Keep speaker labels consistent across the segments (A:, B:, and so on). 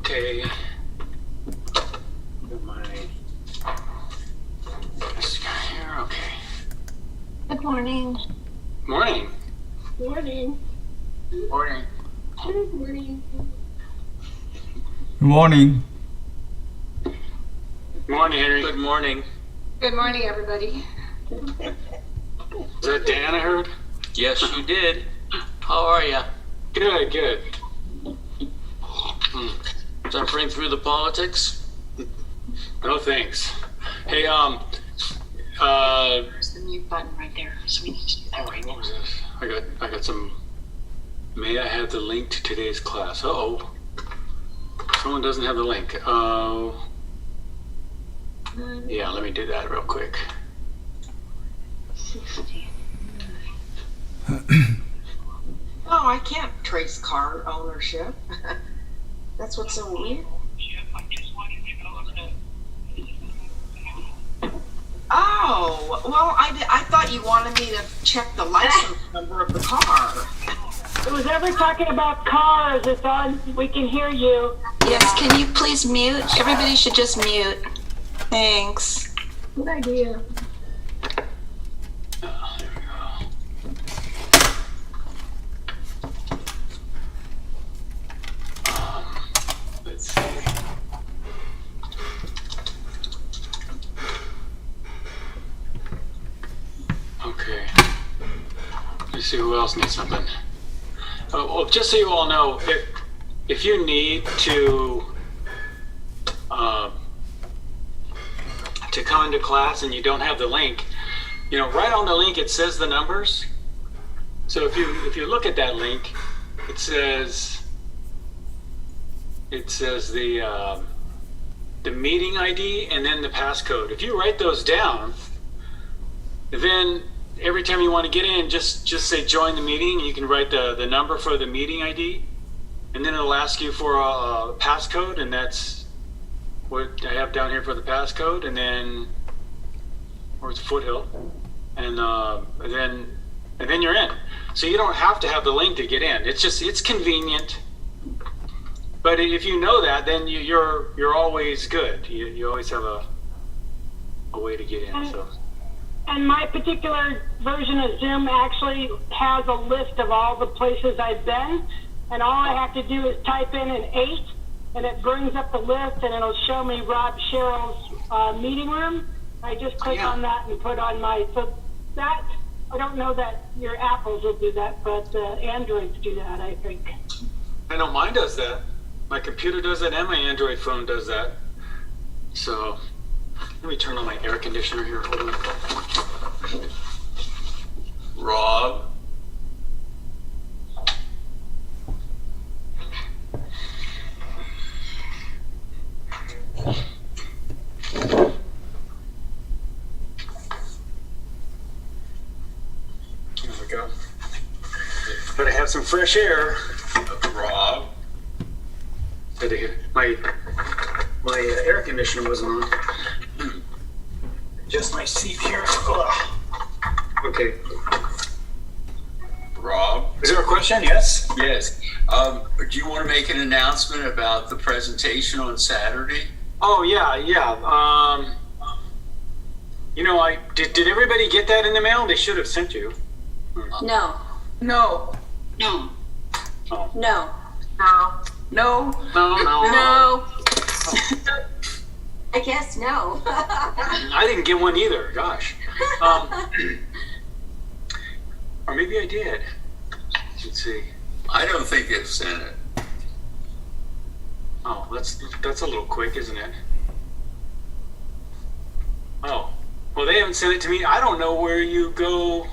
A: Okay. Get my this guy here. Okay.
B: Good morning.
A: Morning.
B: Morning.
A: Morning.
B: Good morning.
C: Good morning.
A: Morning, Henry. Good morning.
B: Good morning, everybody.
A: Is that Dan I heard?
D: Yes, you did. How are you?
A: Good, good.
D: Suffering through the politics?
A: No thanks. Hey,
B: There's the mute button right there. So we need to do that
A: oh,
B: right
A: what
B: now.
A: was this? I got some. May I have the link to today's class? Uh-oh. Someone doesn't have the link. Oh. Yeah, let me do that real quick.
B: 60.
E: Oh, I can't trace car ownership. That's what's so weird. Oh, well, I thought you wanted me to check the license number of the car.
F: Who's ever talking about cars? It's on. We can hear you.
B: Yes, can you please mute? Everybody should just mute. Thanks.
F: Good idea.
A: Oh, there we go. Let's see. Okay. Let's see who else needs something. Oh, well, just so you all know, if you need to come into class and you don't have the link, you know, right on the link it says the numbers. So if you look at that link, it says the meeting ID and then the passcode. If you write those down, then every time you want to get in, just say join the meeting. You can write the number for the meeting ID, and then it'll ask you for a passcode, and that's what I have down here for the passcode, and then where's Foothill, and then you're in. So you don't have to have the link to get in. It's convenient. But if you know that, then you're always good. You always have a way to get in. So.
F: And my particular version of Zoom actually has a list of all the places I've been, and all I have to do is type in an 8, and it brings up the list, and it'll show me Rob Sherrill's meeting room. I just click on that and put on my, so that, I don't know that your Apples will do that, but Androids do that, I think.
A: I know mine does that. My computer does that, and my Android phone does that. So let me turn on my air conditioner here. Hold on.
D: Rob?
A: There we go. Gotta have some fresh air.
D: Rob?
A: My air conditioner wasn't on. Just my seat here. Ugh. Okay.
D: Rob?
A: Is there a question? Yes?
D: Yes. Do you want to make an announcement about the presentation on Saturday?
A: Oh, yeah. You know, did everybody get that in the mail? They should have sent you.
B: No.
E: No.
B: No.
A: Oh.
B: No.
E: No. No.
A: No.
B: No. I guess no.
A: I didn't get one either. Gosh. Or maybe I did. Let's see.
D: I don't think they've sent it.
A: Oh, that's a little quick, isn't it? Oh, well, they haven't sent it to me. I don't know where you go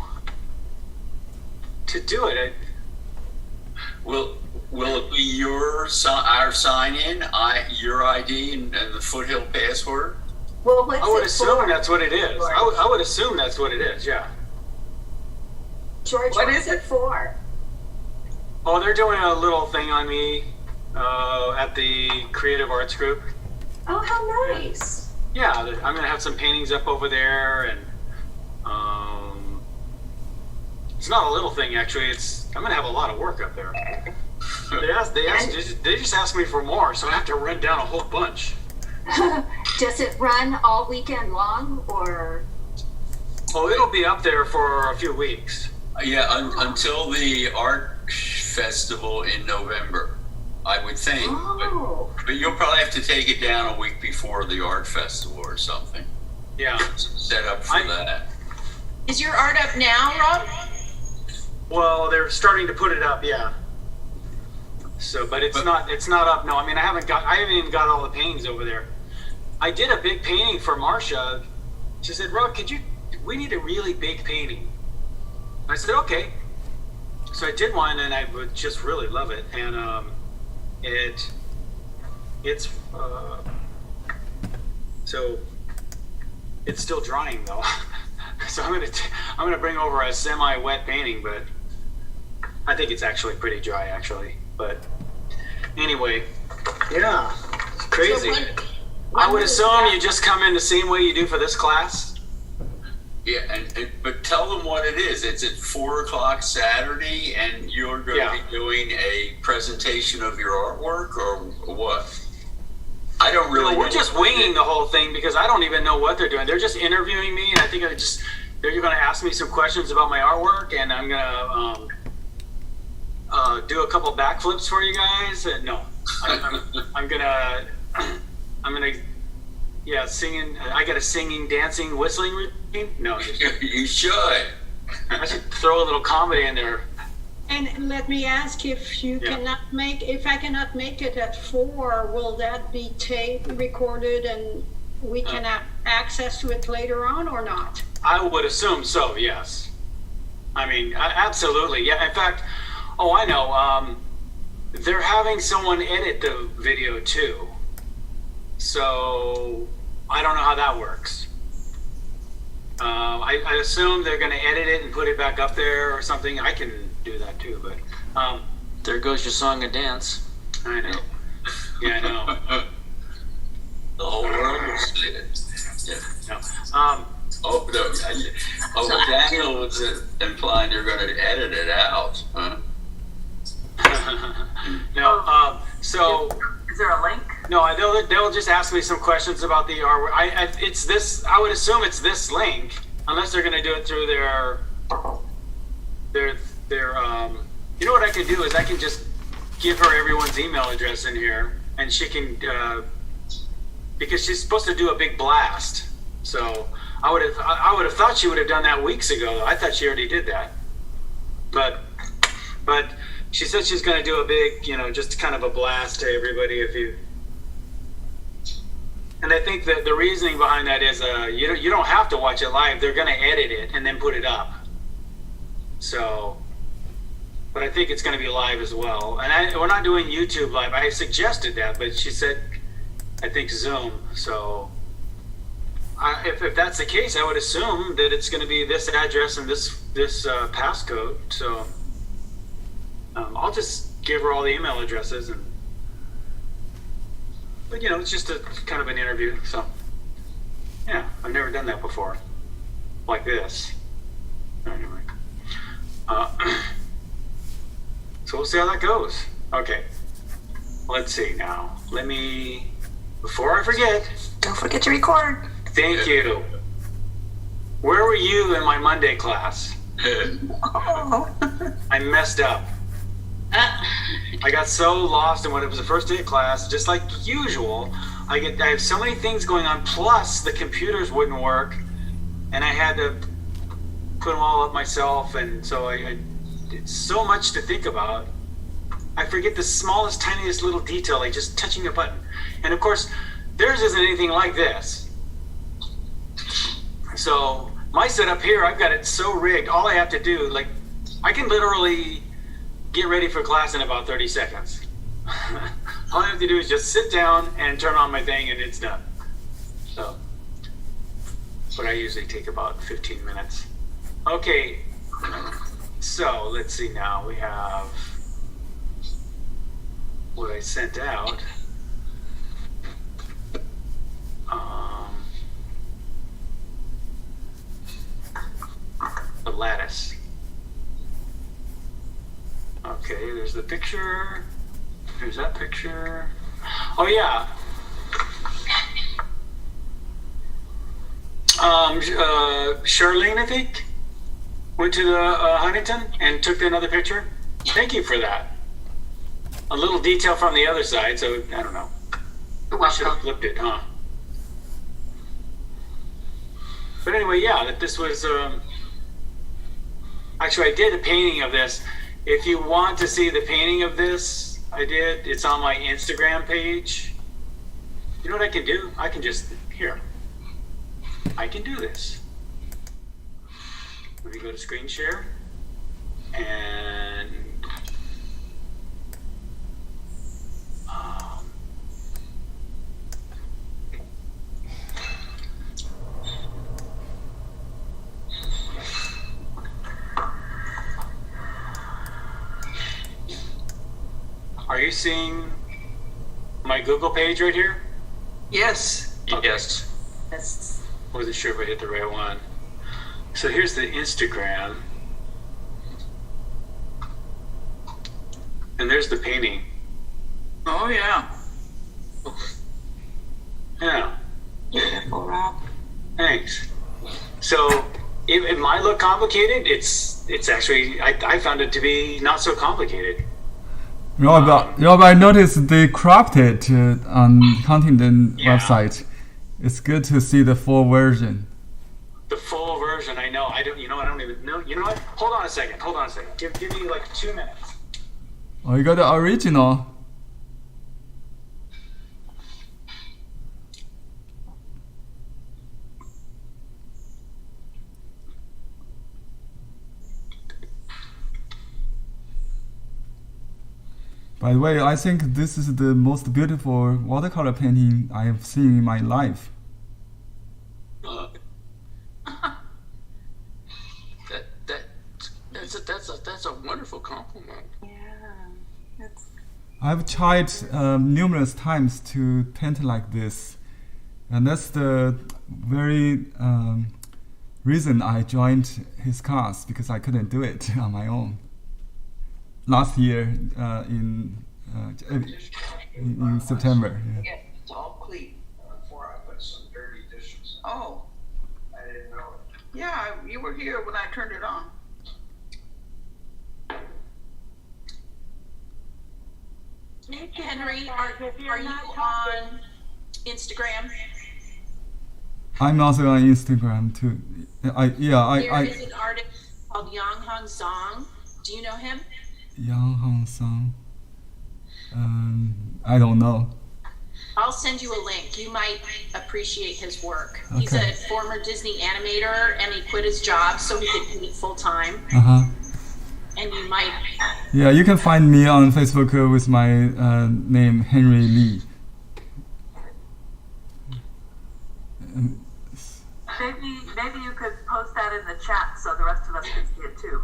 A: to do it.
D: Will it be our sign in, your ID and the Foothill password?
B: Well, what's
A: I would
B: it
A: assume
B: for?
A: that's what it is. I would assume that's what it is. Yeah.
B: George,
E: What
B: what's
E: is
B: it for?
A: Oh, they're doing a little thing on me at the Creative Arts Group.
B: Oh, how nice.
A: Yeah, I'm gonna have some paintings up over there, and it's not a little thing actually. I'm gonna have a lot of work up there. They just asked me for more, so I have to run down a whole bunch.
C: Does it run all weekend long or?
A: Oh, it'll be up there for a few weeks.
D: Yeah, until the art festival in November, I would think.
C: Oh.
D: But you'll probably have to take it down a week before the art festival or something.
A: Yeah.
D: Set up for that.
E: Is your art up now, Rob?
A: Well, they're starting to put it up, yeah. So, but it's not up. No, I mean, I haven't even got all the paintings over there. I did a big painting for Marcia. She said, "Rob, we need a really big painting." I said, "Okay." So I did one, and I would just really love it. And so it's still drying though. So I'm gonna bring over a semi-wet painting, but I think it's actually pretty dry actually. But anyway, yeah, it's crazy.
E: So
A: I would assume you just come in the same way you do for this class.
D: Yeah, but tell them what it is. It's at 4:00 Saturday, and you're going to be doing a presentation of your artwork, or what? I don't really know.
A: We're just winging the whole thing because I don't even know what they're doing. They're just interviewing me, and I think they're going to ask me some questions about my artwork, and I'm going to do a couple backflips for you guys. No, I'm gonna singing. I got a singing, dancing, whistling routine. No,
D: You should.
A: I should throw a little comedy in there.
G: And let me ask if I cannot make it at 4, will that be tape recorded and we can have access to it later on or not?
A: I would assume so. Yes. I mean, absolutely. Yeah. In fact, I know. They're having someone edit the video too. So I don't know how that works. I assume they're going to edit it and put it back up there or something. I can do that too, but
H: there goes your song and dance.
A: I know. Yeah, I know.
D: The whole world will see it. Yeah.
A: No.
D: But Daniel was implying you're going to edit it out. Huh?
A: No. So.
I: Is there a link?
A: No, they'll just ask me some questions about the artwork. It's this. I would assume it's this link, unless they're going to do it through their. You know what I could do is I can just give her everyone's email address in here, and she can because she's supposed to do a big blast. So I would have thought she would have done that weeks ago. I thought she already did that, but she said she's going to do a big, just kind of a blast to everybody. And I think that the reasoning behind that is you don't have to watch it live. They're going to edit it and then put it up. So, but I think it's going to be live as well. And we're not doing YouTube live. I suggested that, but she said, I think Zoom. So, if that's the case, I would assume that it's going to be this address and this passcode. So, I'll just give her all the email addresses but it's just a kind of an interview. So, yeah, I've never done that before, like this. Anyway, so we'll see how that goes. Okay, let's see now. Before I forget,
B: Don't forget to record.
A: thank you. Where were you in my Monday class?
B: Oh.
A: I messed up. I got so lost in when it was the first day of class, just like usual. I have so many things going on, plus the computers wouldn't work, and I had to put them all up myself, and so it's so much to think about. I forget the smallest, tiniest little detail, like just touching a button. And of course, theirs isn't anything like this. So my setup here, I've got it so rigged. All I have to do, I can literally get ready for class in about 30 seconds. All I have to do is just sit down and turn on my thing and it's done. So, but I usually take about 15 minutes. Okay, so let's see now. We have what I sent out. The lattice. Okay, there's the picture. There's that picture. Oh yeah. Charlene, I think, went to the Huntington and took another picture. Thank you for that. A little detail from the other side, so I don't know. I should have flipped it, huh? But anyway, yeah, that this was. Actually, I did a painting of this. If you want to see the painting of this, I did. It's on my Instagram page. You know what I can do? I can just here. I can do this. Let me go to screen share and are you seeing my Google page right here?
E: Yes.
A: Okay.
H: Yes.
A: Wasn't sure if I hit the right one. So here's the Instagram. And there's the painting.
E: Oh, yeah.
A: Yeah,
B: Beautiful, Rob.
A: thanks. So it might look complicated. It's actually, I found it to be not so complicated.
I: Rob, I noticed they cropped it on Huntington
A: Yeah.
I: website. It's good to see the full version.
A: The full version, I know. I don't, you know, I don't even know. You know what? Hold on a second. Give me like 2 minutes.
I: Oh, you got the original. By the way, I think this is the most beautiful watercolor painting I have seen in my life.
H: That's a wonderful compliment.
B: Yeah.
I: I've tried numerous times to paint like this, and that's the very reason I joined his class, because I couldn't do it on my own. Last year in September. Yeah.
E: It's all clean.
J: Before I put some dirty dishes.
E: Oh,
J: I didn't know it.
E: yeah, you were here when I turned it on.
K: Henry,
F: If you're
K: are you
F: not talking-
K: on Instagram?
I: I'm also on Instagram too.
K: There is an artist called Yang Hong Song. Do you know him?
I: Yang Hong Song. I don't know.
K: I'll send you a link. You might appreciate his work. He's
I: Okay.
K: a former Disney animator, and he quit his job so he could paint full time. And you might.
I: Yeah, you can find me on Facebook with my name Henry Lee.
C: Maybe you could post that in the chat so the rest of us can see it too.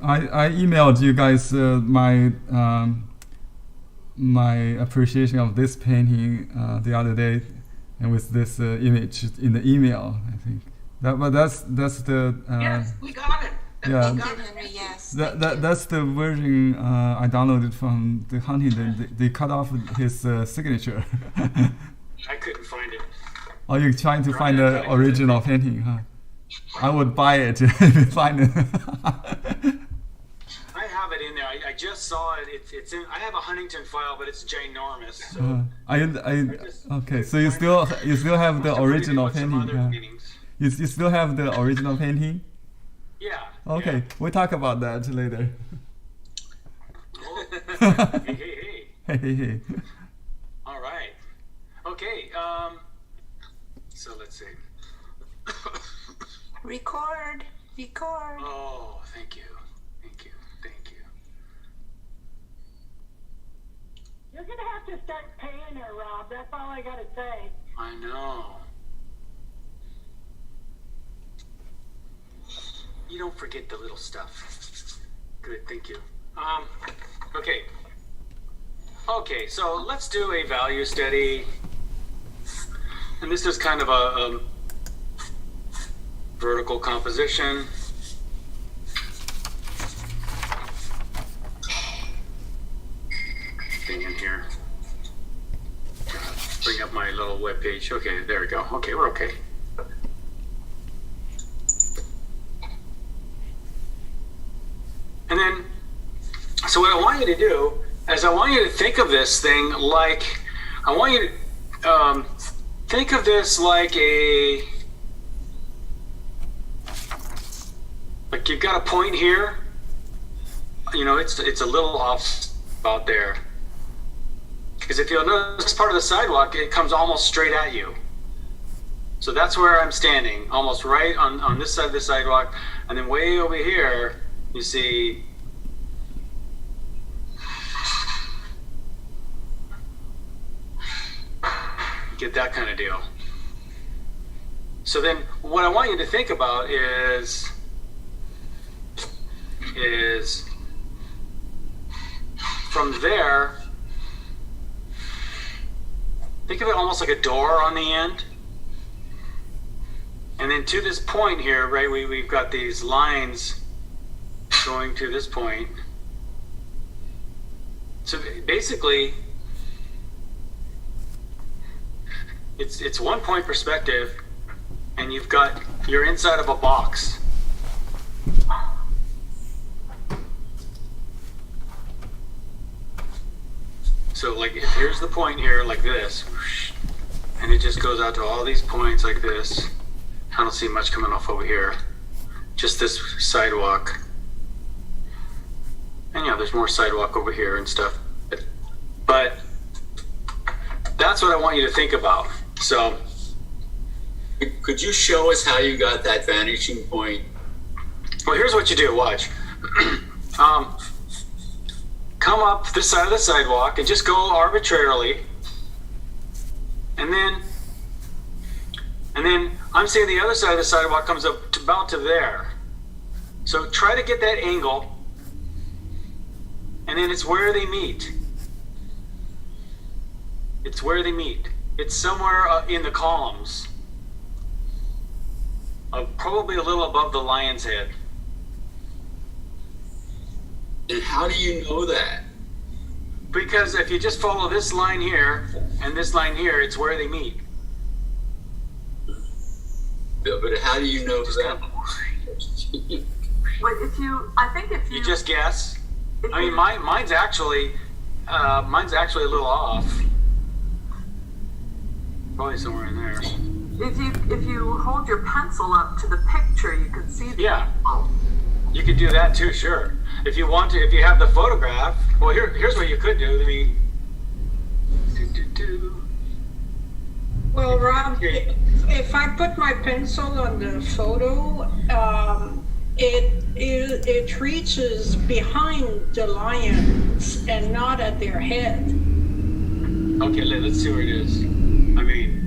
I: I emailed you guys my my appreciation of this painting the other day, and with this image in the email. I think that's the
E: Yes, we got it.
I: Yeah.
E: We got it.
B: Henry, yes.
I: that's the version I downloaded from the Huntington. They cut off his signature.
A: I couldn't find it.
I: Oh, you're trying to find the original painting, huh? I would buy it if you find it.
A: I have it in there. I just saw it. It's in. I have a Huntington file, but it's ginormous. So
I: Okay, so you still have the original
A: with some
I: painting.
A: other
I: Huh?
A: paintings.
I: You still have the original painting?
A: Yeah.
I: Okay, we'll talk about that later.
A: Yeah. Hey.
I: Hey.
A: All right. Okay. So let's see.
B: Record.
A: Oh, thank you.
F: You're going to have to start paying her, Rob. That's all I got to say.
A: I know. You don't forget the little stuff. Good, thank you. Okay. Okay, so let's do a value study. And this is kind of a vertical composition. Thing in here. Bring up my little web page. Okay, there we go. Okay, we're okay. And then, so what I want you to do is I want you to think of this thing like, I want you to think of this like like you've got a point here. You know, it's a little off about there. Because if you'll notice, this part of the sidewalk, it comes almost straight at you. So that's where I'm standing, almost right on this side of the sidewalk. And then way over here, you see get that kind of deal. So then what I want you to think about is from there, think of it almost like a door on the end. And then to this point here, right, we've got these lines going to this point. So basically, it's one point perspective, and you're inside of a box. So like, here's the point here, like this, and it just goes out to all these points like this. I don't see much coming off over here, just this sidewalk. And yeah, there's more sidewalk over here and stuff. But that's what I want you to think about. So,
D: could you show us how you got that vanishing point?
A: Well, here's what you do. Watch. Come up this side of the sidewalk and just go arbitrarily. And then I'm saying the other side of the sidewalk comes up to about to there. So try to get that angle. And then it's where they meet. It's where they meet. It's somewhere in the columns. Probably a little above the lion's head.
D: And how do you know that?
A: Because if you just follow this line here and this line here, it's where they meet.
D: But how do you know that?
C: But if
A: You just guess. I mean, mine's actually a little off. Probably somewhere in there.
C: If you hold your pencil up to the picture, you can see the
A: Yeah. You could do that too, sure. If you want to, if you have the photograph, well, here's what you could do. Let me.
G: Well, Rob, if I put my pencil on the photo, it reaches behind the lions and not at their head.
A: Okay, let's see where it is. I mean,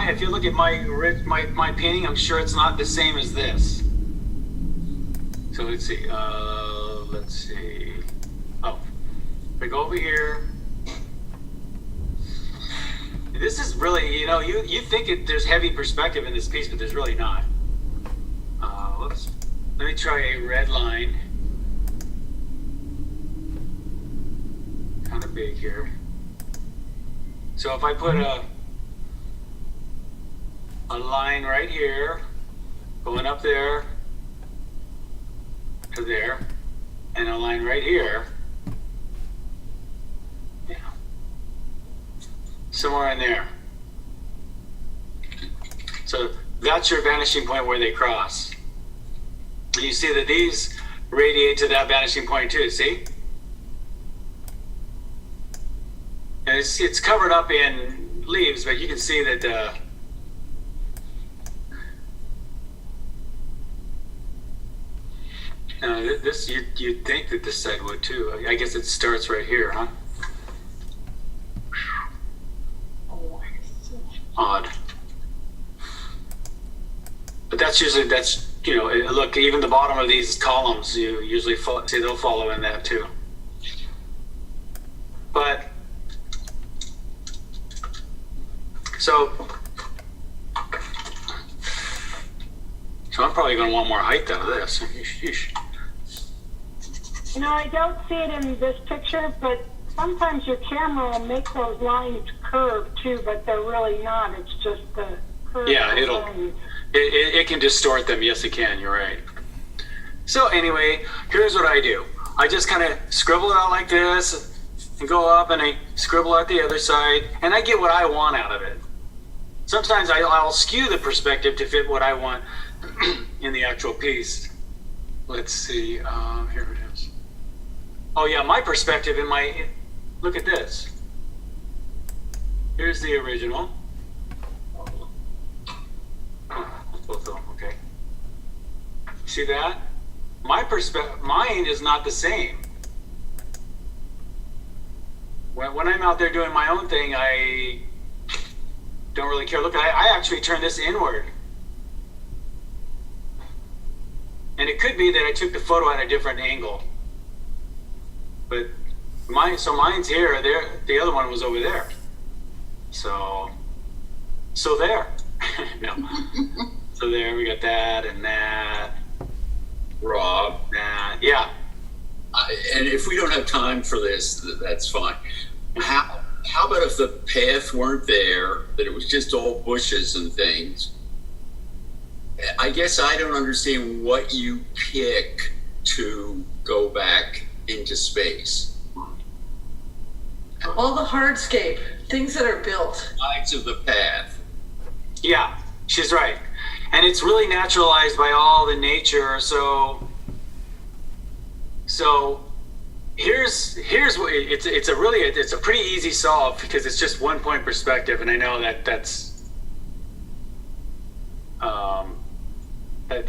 A: if you look at my painting, I'm sure it's not the same as this. So let's see. Oh, we go over here. This is really, you think there's heavy perspective in this piece, but there's really not. Let me try a red line. Kind of big here. So if I put a line right here, going up there to there, and a line right here, somewhere in there. So that's your vanishing point where they cross. And you see that these radiate to that vanishing point too, see? And it's covered up in leaves, but you can see that this you'd think that this side would too. I guess it starts right here, huh? Odd. But that's you know, look, even the bottom of these columns, you usually see they'll follow in that too. But, so I'm probably going to want more height out of this. Sheesh.
F: You know, I don't see it in this picture, but sometimes your camera will make those lines curve too, but they're really not. It's just the curve.
A: Yeah,
F: of the lines.
A: it can distort them. Yes, it can. You're right. So anyway, here's what I do. I just kind of scribble it out like this and go up, and I scribble out the other side, and I get what I want out of it. Sometimes I'll skew the perspective to fit what I want in the actual piece. Let's see. Here it is. Oh yeah, my perspective in my, look at this. Here's the original. Both of them, okay. See that? Mine is not the same. When I'm out there doing my own thing, I don't really care. Look, I actually turn this inward. And it could be that I took the photo at a different angle. But mine's here, the other one was over there. So there. No. So there, we got that and that.
D: Rob,
A: That, yeah.
D: and if we don't have time for this, that's fine. How about if the path weren't there, that it was just all bushes and things? I guess I don't understand what you pick to go back into space.
C: All the hardscape, things that are built.
D: Sides of the path.
A: Yeah, she's right. And it's really naturalized by all the nature. So here's what it's a pretty easy solve, because it's just 1 point perspective, and I know that's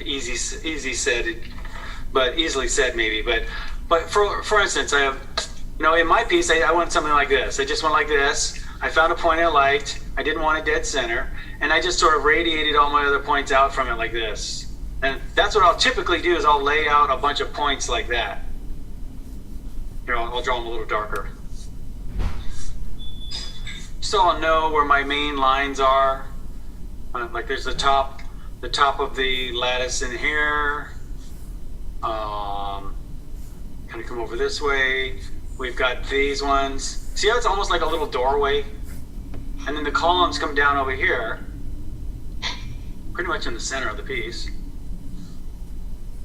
A: easy said, but easily said maybe. But for instance, I have, you know, in my piece I want something like this. I just went like this. I found a point I liked. I didn't want a dead center, and I just sort of radiated all my other points out from it like this. And that's what I'll typically do, is I'll lay out a bunch of points like that. Here, I'll draw them a little darker, so I'll know where my main lines are. Like there's the top of the lattice in here. Kind of come over this way. We've got these ones. See how it's almost like a little doorway? And then the columns come down over here, pretty much in the center of the piece.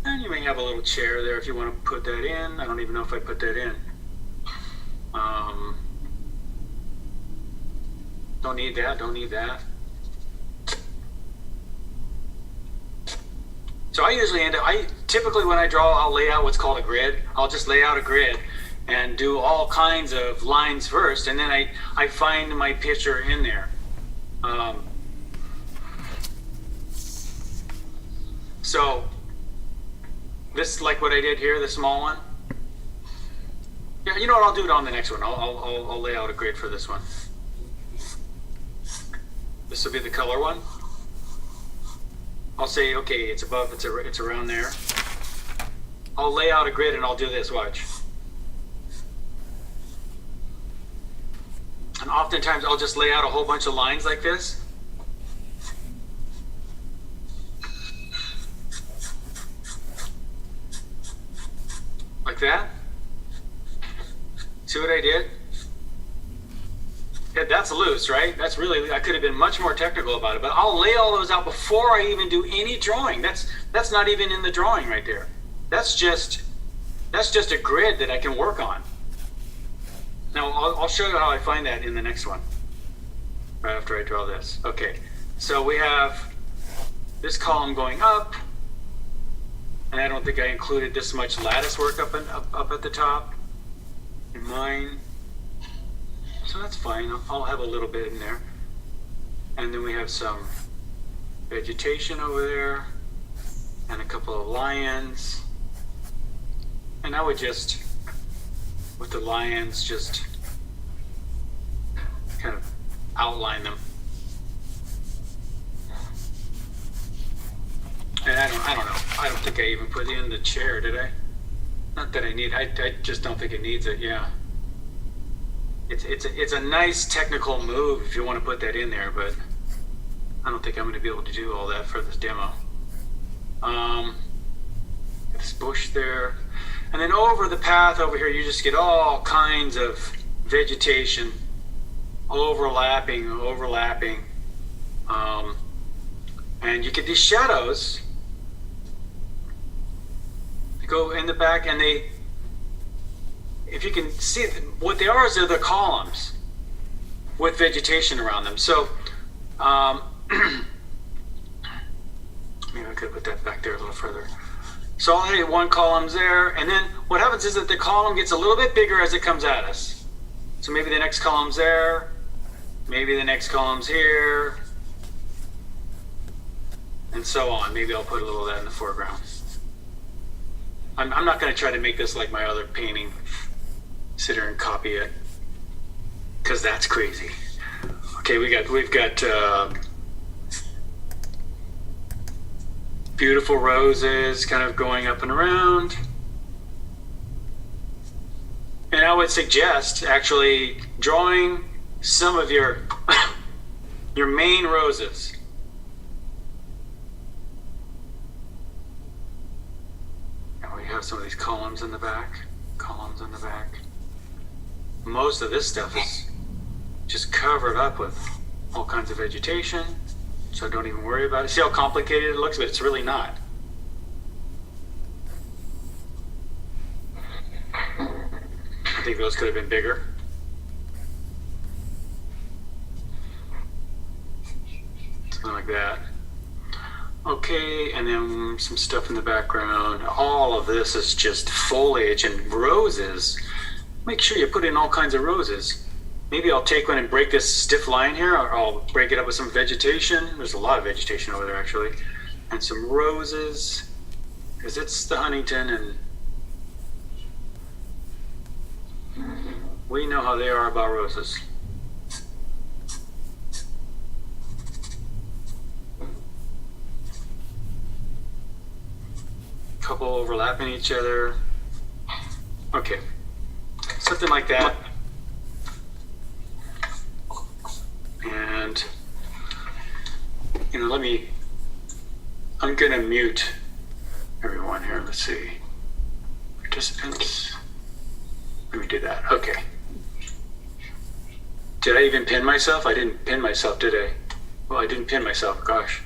A: And you may have a little chair there if you want to put that in. I don't even know if I put that in. Don't need that. So I typically when I draw, I'll lay out what's called a grid. I'll just lay out a grid and do all kinds of lines first, and then I find my picture in there. So this, like what I did here, the small one. Yeah, you know what? I'll do it on the next one. I'll lay out a grid for this one. This will be the color one. I'll say, okay, it's above, it's around there. I'll lay out a grid and I'll do this, watch. And oftentimes I'll just lay out a whole bunch of lines like this. Like that. See what I did? Yeah, that's loose, right? That's really, I could have been much more technical about it, but I'll lay all those out before I even do any drawing. That's not even in the drawing right there. That's just a grid that I can work on. Now, I'll show you how I find that in the next one, right after I draw this. Okay, so we have this column going up, and I don't think I included this much lattice work up at the top in mine. So that's fine, I'll have a little bit in there. And then we have some vegetation over there, and a couple of lions. And I would just, with the lions, just kind of outline them. And I don't know. I don't think I even put in the chair, did I? Not that I need. I just don't think it needs it. Yeah. It's a nice technical move if you want to put that in there, but I don't think I'm going to be able to do all that for this demo. This bush there, and then over the path over here, you just get all kinds of vegetation, overlapping, and you get these shadows. They go in the back, and if you can see what they are, is they're the columns with vegetation around them. So maybe I could put that back there a little further. So I'll hit one column's there, and then what happens is that the column gets a little bit bigger as it comes at us. So maybe the next column's there, maybe the next column's here, and so on. Maybe I'll put a little of that in the foreground. I'm not going to try to make this like my other painting, sit here and copy it, because that's crazy. Okay, we've got beautiful roses kind of going up and around. And I would suggest actually drawing some of your your main roses. And we have some of these columns in the back. Most of this stuff is just covered up with all kinds of vegetation. So don't even worry about it. See how complicated it looks, but it's really not. I think those could have been bigger. Something like that. Okay, and then some stuff in the background. All of this is just foliage and roses. Make sure you put in all kinds of roses. Maybe I'll take one and break this stiff line here, or I'll break it up with some vegetation. There's a lot of vegetation over there, actually. And some roses, because it's the Huntington, and we know how they are about roses. Couple overlapping each other. Okay, something like that. And, I'm gonna mute everyone here. Let's see. Participants. Let me do that. Okay. Did I even pin myself? I didn't pin myself, did I? Well, I didn't pin myself, gosh.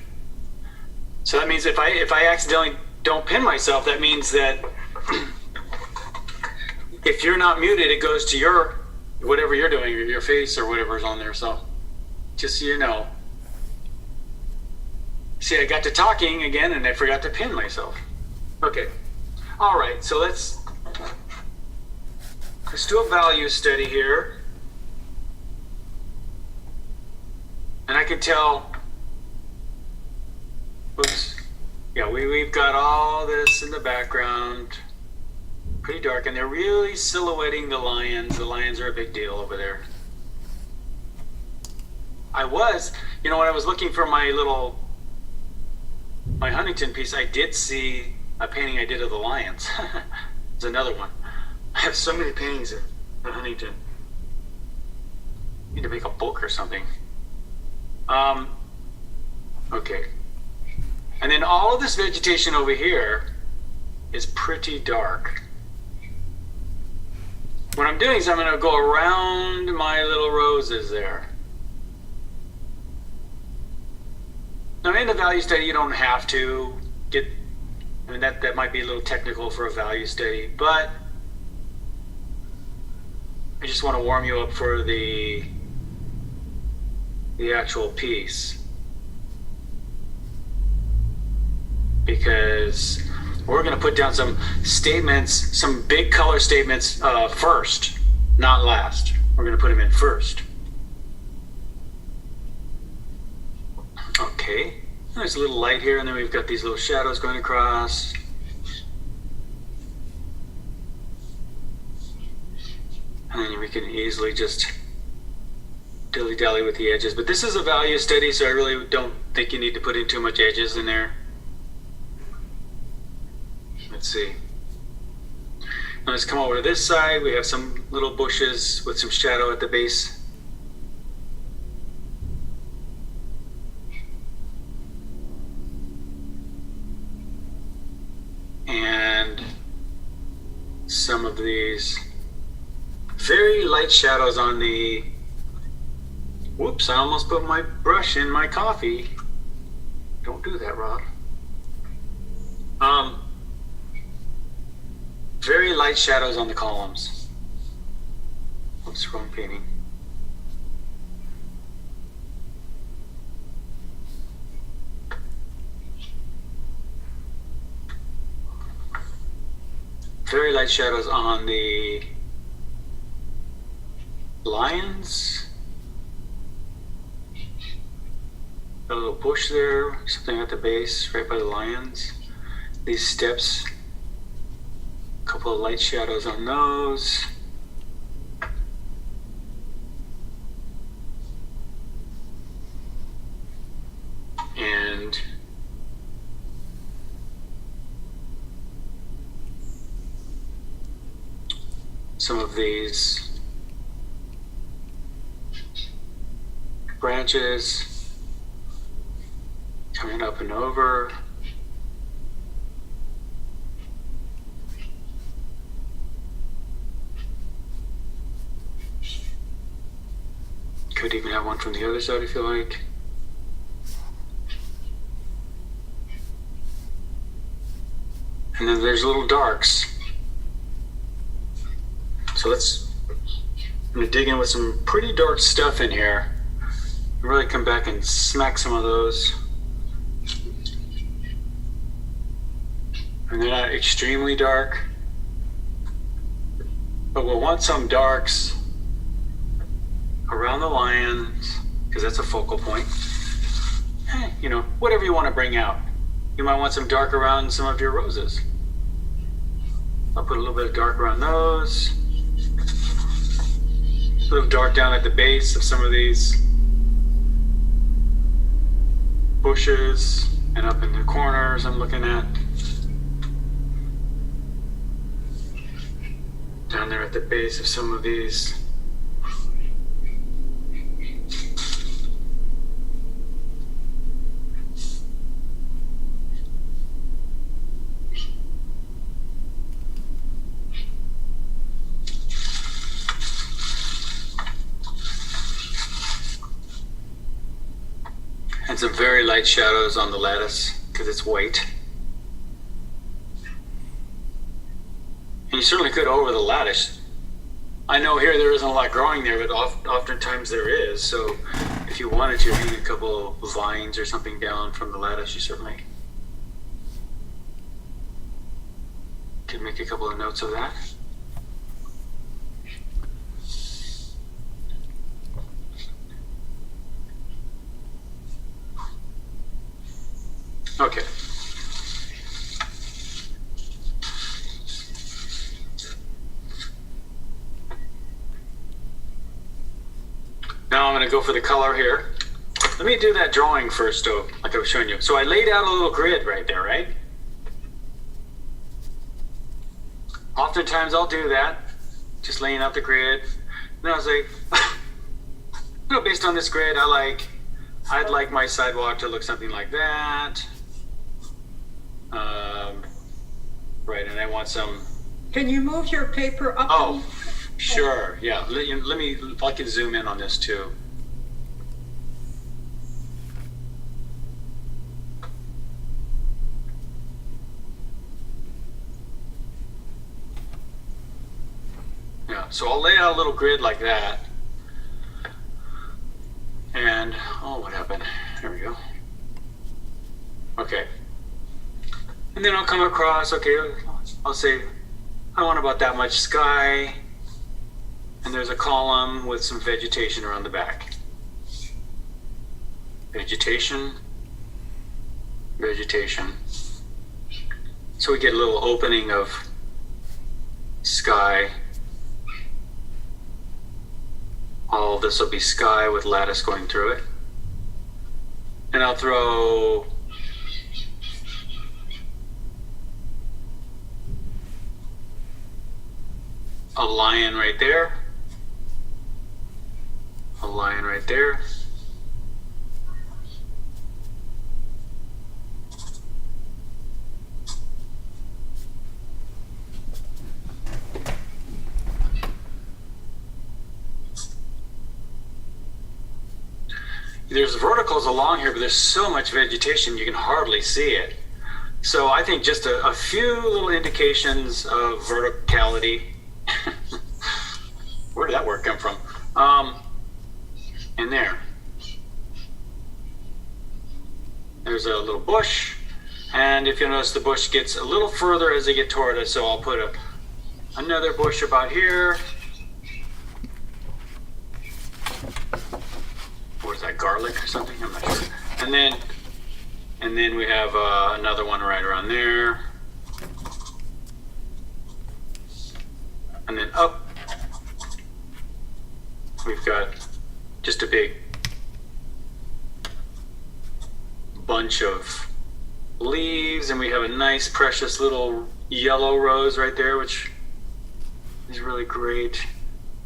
A: So that means if I accidentally don't pin myself, that means that if you're not muted, it goes to your, whatever you're doing, or your face or whatever's on there, so. Just so you know. See, I got to talking again and I forgot to pin myself. Okay. All right, so let's do a value study here. And I can tell, oops. Yeah, we've got all this in the background. Pretty dark, and they're really silhouetting the lions. The lions are a big deal over there. When I was looking for my Huntington piece, I did see a painting I did of the lions. There's another one. I have so many paintings of the Huntington. Need to make a book or something. Okay. And then all of this vegetation over here is pretty dark. What I'm doing is I'm going to go around my little roses there. Now in the value study, you don't have to that might be a little technical for a value study, but I just want to warm you up for the actual piece. Because we're going to put down some statements, some big color statements first, not last. We're going to put them in first. Okay, there's a little light here, and then we've got these little shadows going across. And then we can easily just dilly-dally with the edges. But this is a value study, so I really don't think you need to put in too much edges in there. Let's see. Now let's come over to this side. We have some little bushes with some shadow at the base. And some of these very light shadows on the, whoops, I almost put my brush in my coffee. Don't do that, Rob. Very light shadows on the columns. Oops, wrong painting. Very light shadows on the lions. A little bush there, something at the base, right by the lions. These steps, a couple of light shadows on those. And some of these branches coming up and over. Could even have one from the other side if you like. And then there's little darks. So I'm gonna dig in with some pretty dark stuff in here. Really come back and smack some of those. And they're not extremely dark, but we'll want some darks around the lions, because that's a focal point. You know, whatever you want to bring out. You might want some dark around some of your roses. I'll put a little bit of dark around those. A little dark down at the base of some of these bushes and up in the corners I'm looking at. Down there at the base of some of these. And some very light shadows on the lattice because it's white. And you certainly could over the lattice. I know here there isn't a lot growing there, but oftentimes there is. So if you wanted to, maybe a couple of vines or something down from the lattice, you certainly could make a couple of notes of that. Okay. Now I'm going to go for the color here. Let me do that drawing first, though, like I was showing you. So I laid out a little grid right there, right? Oftentimes I'll do that, just laying out the grid. Then I was like, you know, based on this grid, I'd like my sidewalk to look something like that. Right, and I want some.
G: Can you move your paper up?
A: Oh, sure. Yeah. Let me. I can zoom in on this too. Yeah. So I'll lay out a little grid like that. And oh, what happened? There we go. Okay. And then I'll come across, okay, I'll say, I want about that much sky. And there's a column with some vegetation around the back. Vegetation, vegetation. So we get a little opening of sky. All this will be sky with lattice going through it. And I'll throw a lion right there. A lion right there. There's verticals along here, but there's so much vegetation you can hardly see it. So I think just a few little indications of verticality. Where did that word come from? In there. There's a little bush, and if you notice, the bush gets a little further as they get toward us, so I'll put another bush about here. What is that, garlic or something? I'm not sure. And then we have another one right around there. And then up, we've got just a big bunch of leaves, and we have a nice, precious little yellow rose right there, which is really great.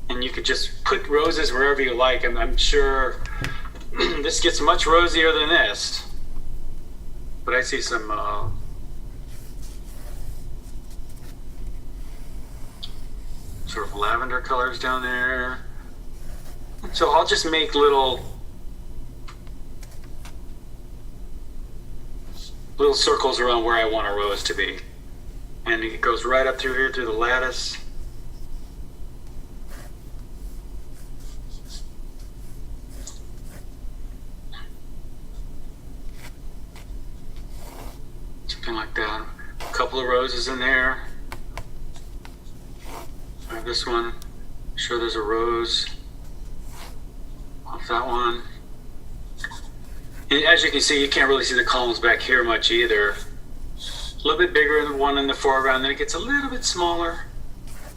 A: And you could just put roses wherever you like. I'm sure this gets much rosier than this. But I see some sort of lavender colors down there. So I'll just make little circles around where I want a rose to be. And it goes right up through here through the lattice. Something like that. A couple of roses in there. I have this one. I'm sure there's a rose off that one. And as you can see, you can't really see the columns back here much either. A little bit bigger than the one in the foreground, then it gets a little bit smaller.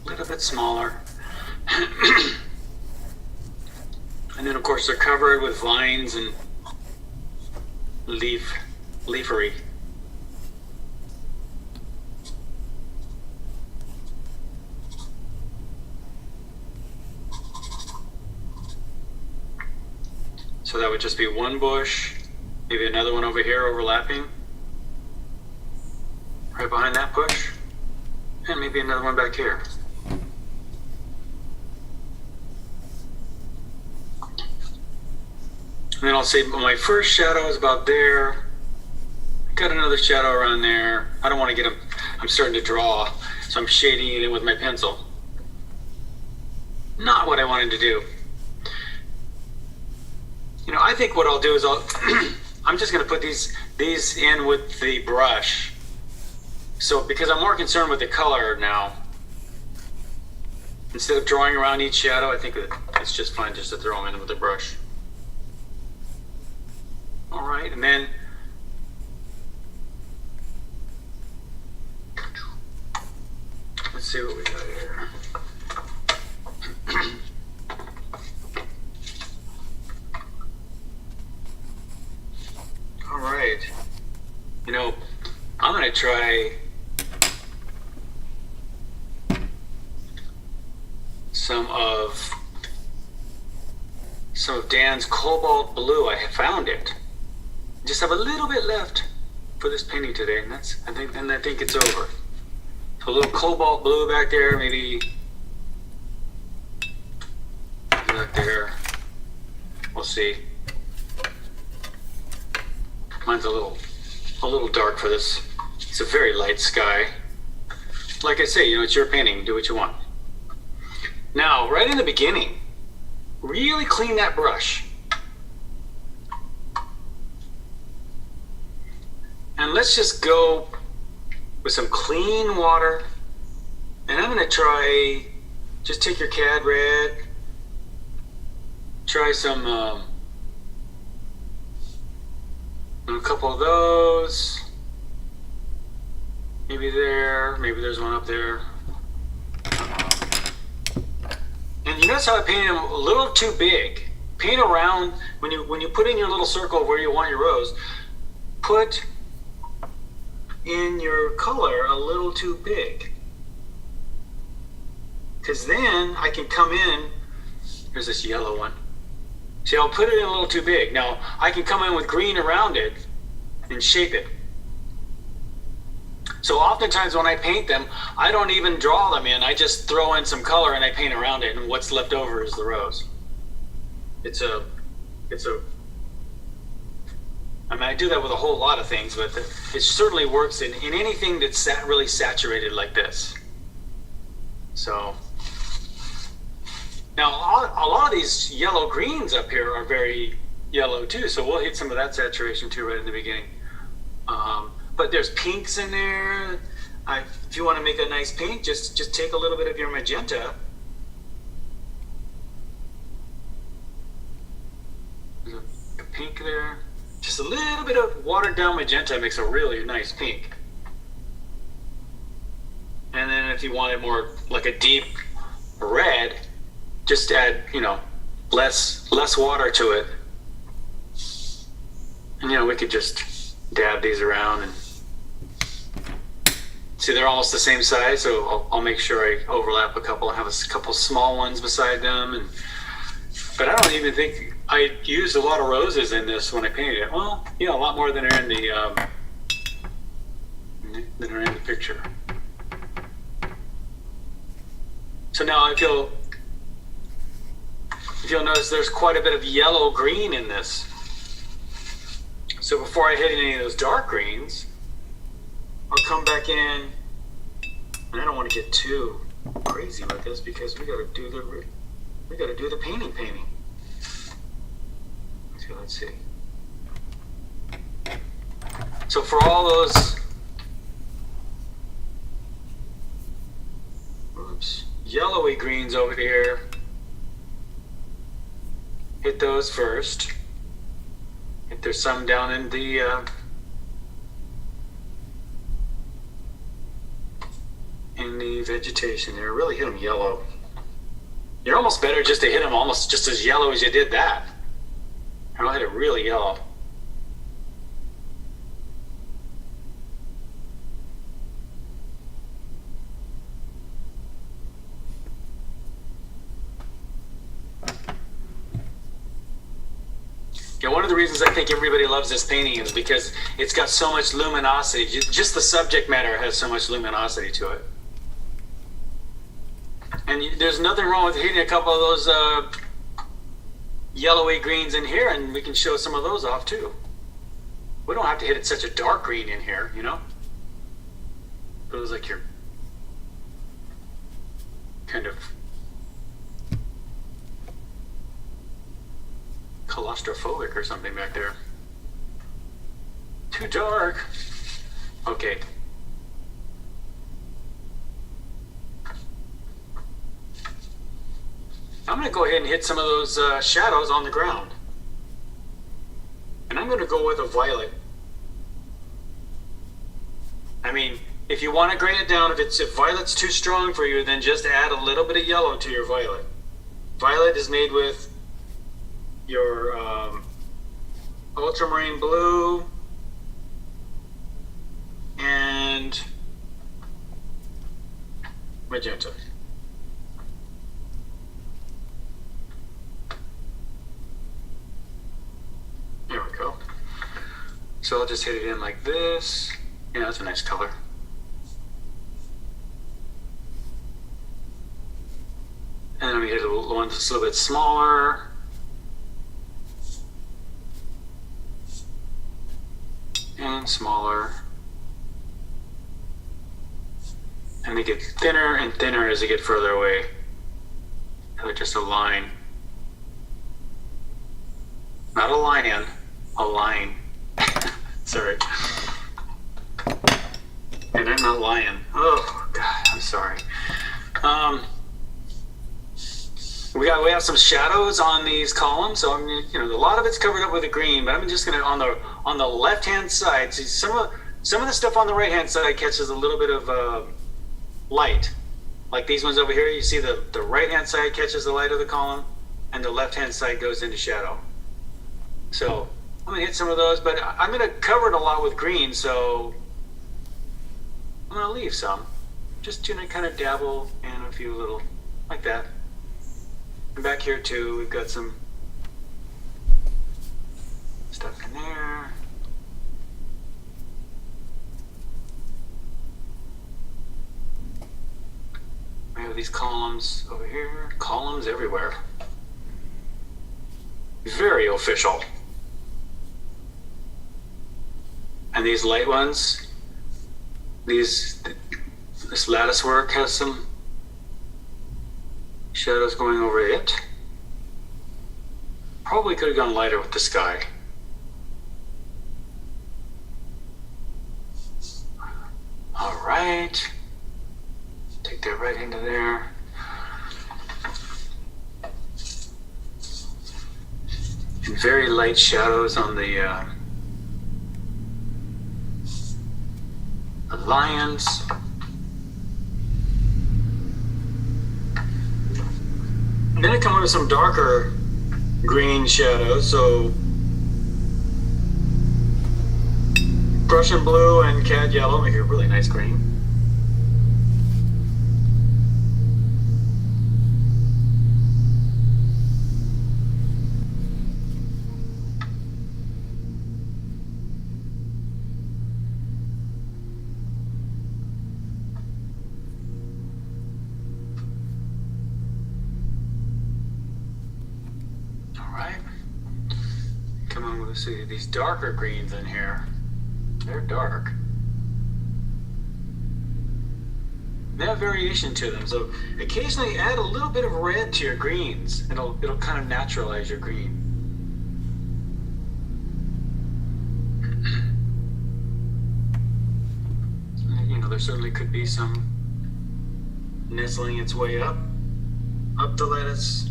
A: A little bit smaller. And then of course they're covered with vines and leafery. So that would just be one bush, maybe another one over here overlapping, right behind that bush, and maybe another one back here. And then I'll say my first shadow is about there. Got another shadow around there. I don't want to get them, I'm starting to draw, so I'm shading it in with my pencil. Not what I wanted to do. You know, I think what I'll do is I'm just going to put these in with the brush. So because I'm more concerned with the color now, instead of drawing around each shadow, I think it's just fine just to throw them in with the brush. All right, and then let's see what we got here. All right, you know, I'm going to try some of Dan's cobalt blue. I have found it. Just have a little bit left for this painting today, and I think it's over. So a little cobalt blue back there, maybe back there. We'll see. Mine's a little dark for this. It's a very light sky. Like I say, you know, it's your painting. Do what you want. Now, right in the beginning, really clean that brush. And let's just go with some clean water. And I'm going to try, just take your CAD red, try some, a couple of those. Maybe there, maybe there's one up there. And you notice how I painted them a little too big. Paint around, when you put in your little circle of where you want your rose, put in your color a little too big. Because then I can come in, here's this yellow one. See, I'll put it in a little too big. Now, I can come in with green around it and shape it. So oftentimes when I paint them, I don't even draw them in. I just throw in some color and I paint around it, and what's left over is the rose. I mean, I do that with a whole lot of things, but it certainly works in anything that's really saturated like this. So, now a lot of these yellow greens up here are very yellow too, so we'll hit some of that saturation too right in the beginning. But there's pinks in there. If you want to make a nice pink, just take a little bit of your magenta. There's a pink there. Just a little bit of watered down magenta makes a really nice pink. And then if you want it more like a deep red, just add, less water to it. And we could just dab these around and see they're almost the same size, so I'll make sure I overlap a couple and have a couple small ones beside them. But I don't even think I used a lot of roses in this when I painted it. Well, a lot more than are in the picture. So now if you'll notice, there's quite a bit of yellow green in this. So before I hit any of those dark greens, I'll come back in, and I don't want to get too crazy with this because we got to do the painting. So let's see. So for all those, yellowy greens over here, hit those first. If there's some down in the vegetation there, really hit them yellow. You're almost better just to hit them almost just as yellow as you did that. I'll hit it really yellow. One of the reasons I think everybody loves this painting is because it's got so much luminosity. Just the subject matter has so much luminosity to it. And there's nothing wrong with hitting a couple of those yellowy greens in here, and we can show some of those off too. We don't have to hit it such a dark green in here, It was like your kind of claustrophobic or something back there. Too dark. Okay. I'm going to go ahead and hit some of those shadows on the ground. And I'm going to go with a violet. I mean, if you want to grade it down, if violet's too strong for you, then just add a little bit of yellow to your violet. Violet is made with your ultramarine blue and magenta. There we go. So I'll just hit it in like this. Yeah, that's a nice color. And then we hit the one that's a little bit smaller. And smaller. And they get thinner and thinner as they get further away. So they're just a line. Not a lion, a line. Sorry. And I'm not lying. Oh, God, I'm sorry. We have some shadows on these columns, so I'm a lot of it's covered up with the green, but I'm just gonna on the left hand side. See, some of the stuff on the right hand side catches a little bit of light, like these ones over here. You see the right hand side catches the light of the column, and the left hand side goes into shadow. So I'm gonna hit some of those, but I'm gonna cover it a lot with green, so I'm gonna leave some, just kind of dabble in a few little like that. And back here too, we've got some stuff in there. We have these columns over here, columns everywhere. Very official. And these light ones, this lattice work has some shadows going over it. Probably could have gone lighter with the sky. All right. Take that right into there. And very light shadows on the lions. And then I come up with some darker green shadows, so Prussian blue and cad yellow make a really nice green. See these darker greens in here. They're dark. They have variation to them, so occasionally add a little bit of red to your greens. It'll kind of naturalize your green. You know, there certainly could be some nestling its way up the lattice.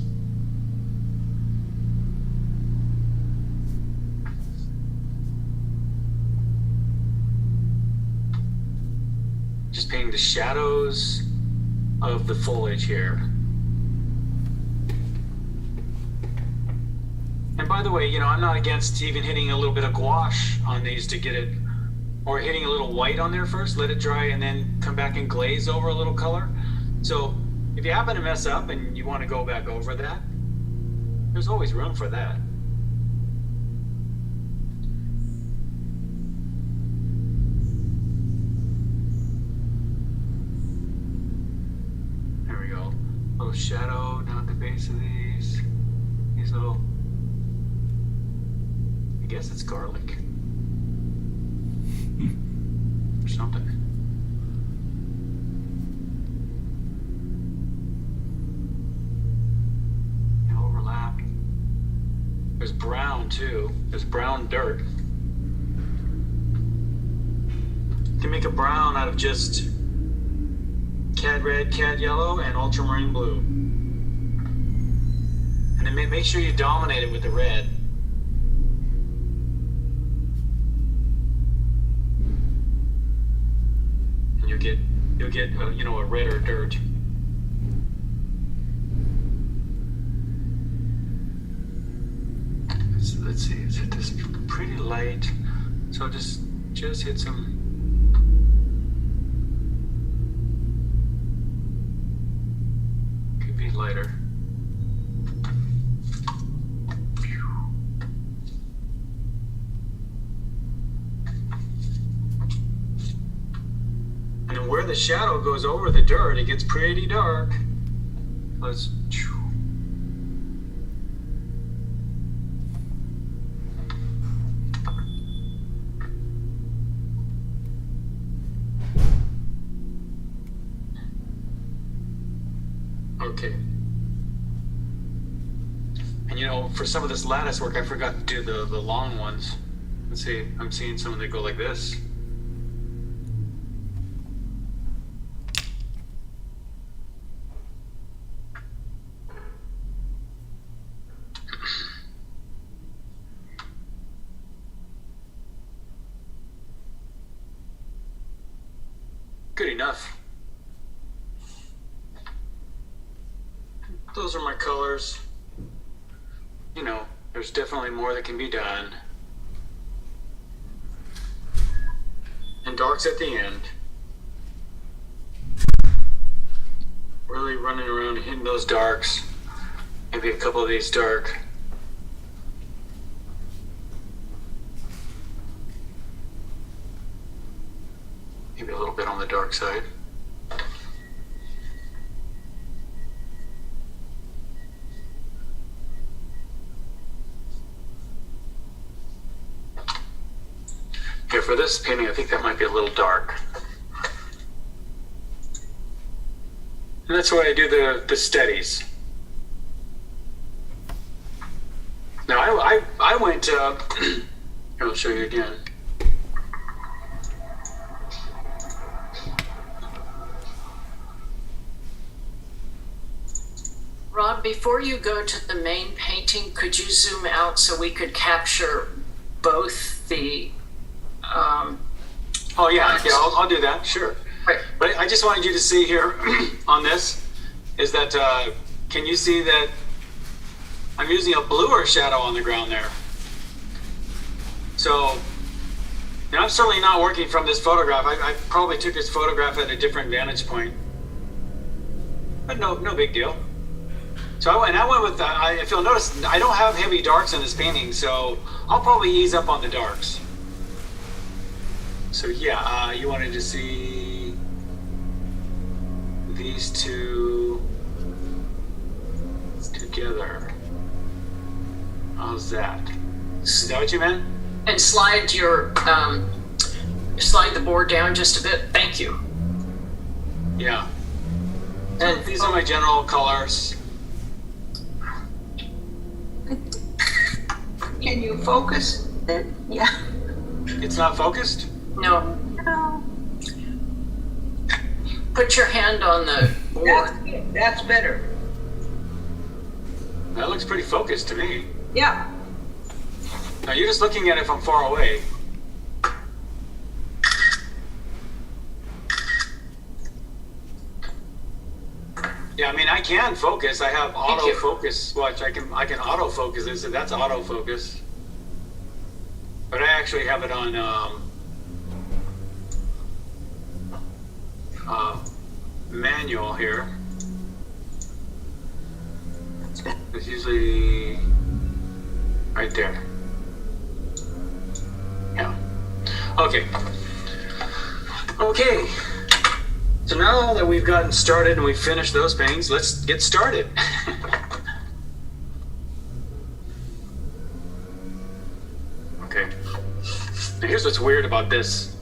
A: Just painting the shadows of the foliage here. And by the way, you know, I'm not against even hitting a little bit of gouache on these to get it, or hitting a little white on there first, let it dry, and then come back and glaze over a little color. So if you happen to mess up and you want to go back over that, there's always room for that. Shadow down at the base of these little, I guess it's garlic or something. And overlap. There's brown too. There's brown dirt. You can make a brown out of just cad red, cad yellow, and ultramarine blue. And then make sure you dominate it with the red. And you'll get you know, a redder dirt. So let's see, it's hit this pretty light. So just hit some. Lighter. And then where the shadow goes over the dirt, it gets pretty dark. Let's. Okay. And you know, for some of this lattice work, I forgot to do the long ones. Let's see, I'm seeing some that go like this. Good enough. Those are my colors. You know, there's definitely more that can be done. And darks at the end. really running around hitting those darks. Maybe a couple of these dark. Maybe a little bit on the dark side. Here, for this painting, I think that might be a little dark. And that's why I do the steadies. Now, I went, here, I'll show you again.
K: Rob, before you go to the main painting, could you zoom out so we could capture both the
A: Oh yeah, I'll do that, sure.
K: Right.
A: But I just wanted you to see here on this, is that, can you see that I'm using a bluer shadow on the ground there? So, I'm certainly not working from this photograph. I probably took this photograph at a different vantage point. But no big deal. So I went with, if you'll notice, I don't have heavy darks in this painting, so I'll probably ease up on the darks. So yeah, you wanted to see these two together. How's that? Is that what you meant?
K: and slide the board down just a bit. Thank you.
A: Yeah. And these are my general colors.
B: Can you focus? Yeah.
A: It's not focused?
K: No. Put your hand on the board.
E: That's better.
A: That looks pretty focused to me.
E: Yeah.
A: Now you're just looking at it from far away. Yeah, I mean, I can focus. I have autofocus. Watch, I can autofocus this, and that's autofocus. But I actually have it on manual here. It's usually right there. Yeah. Okay. Okay. So now that we've gotten started and we've finished those paintings, let's get started. Okay. Now here's what's weird about this.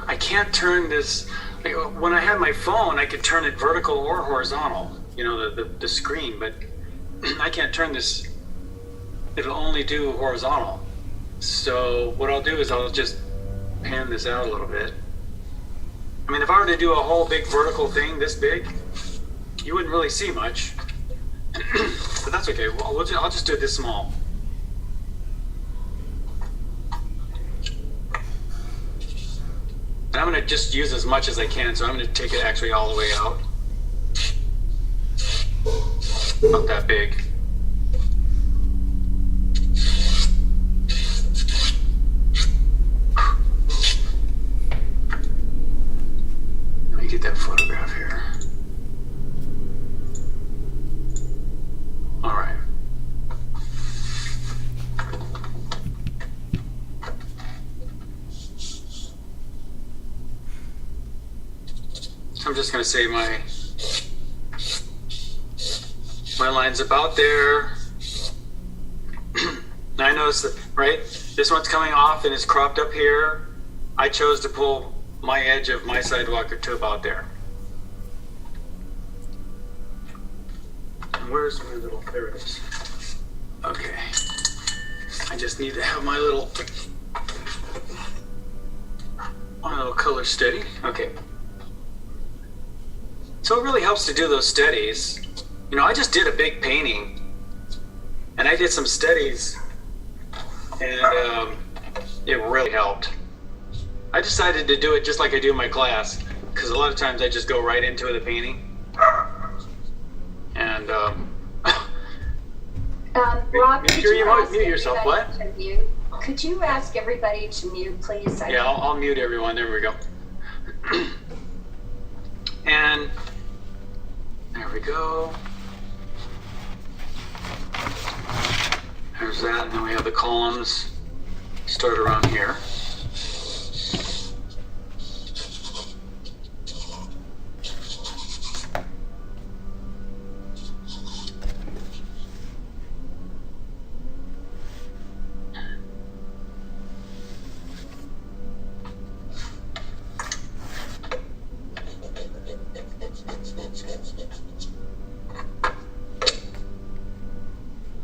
A: I can't turn this. Like, when I had my phone, I could turn it vertical or horizontal. You know, the screen, but I can't turn this. It'll only do horizontal. So what I'll do is I'll just pan this out a little bit. I mean, if I were to do a whole big vertical thing this big, you wouldn't really see much. But that's okay. I'll just do it this small. And I'm going to just use as much as I can, so I'm going to take it actually all the way out. Not that big. Let me get that photograph here. All right. I'm just going to say my line's about there. Now I notice that, right, this one's coming off and it's cropped up here. I chose to pull my edge of my sidewalk to about there. And where's my little, there it is. Okay. I just need to have my little color steady. Okay. So it really helps to do those steadies. You know, I just did a big painting, and I did some steadies, and it really helped. I decided to do it just like I do in my class, because a lot of times I just go right into the painting. And
L: Rob,
A: make sure you mute yourself. What?
L: could you ask everybody to mute, please?
A: Yeah, I'll mute everyone. There we go. And there we go. There's that, and then we have the columns start around here.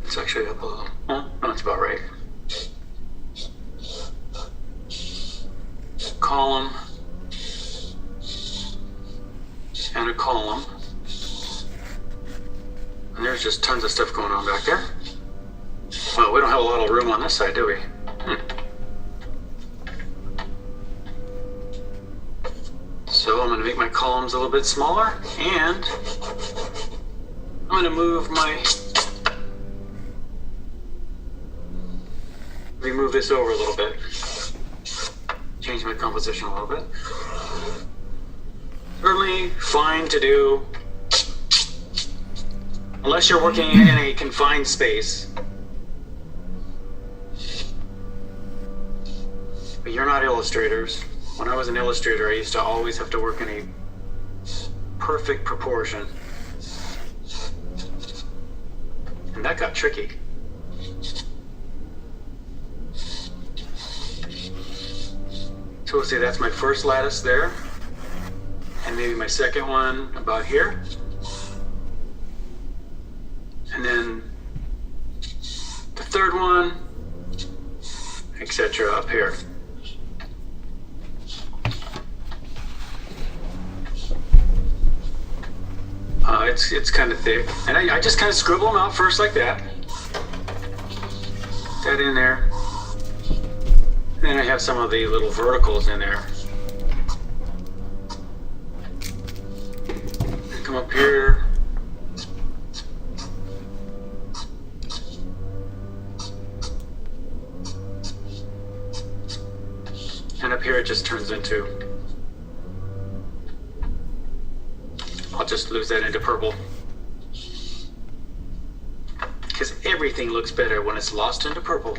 A: It's actually up a little. Huh? No, that's about right. Column and a column. And there's just tons of stuff going on back there. Well, we don't have a lot of room on this side, do we? So I'm going to make my columns a little bit smaller, and I'm going to move my... Let me move this over a little bit. Change my composition a little bit. Certainly fine to do, unless you're working in a confined space. But you're not illustrators. When I was an illustrator, I used to always have to work in a perfect proportion. And that got tricky. So we'll see, that's my first lattice there. And maybe my second one about here. And then the third one, etc. up here. It's kind of thick. And I just kind of scribble them out first like that. That in there. And then I have some of the little verticals in there. And come up here. And up here it just turns into... I'll just lose that into purple. Because everything looks better when it's lost into purple.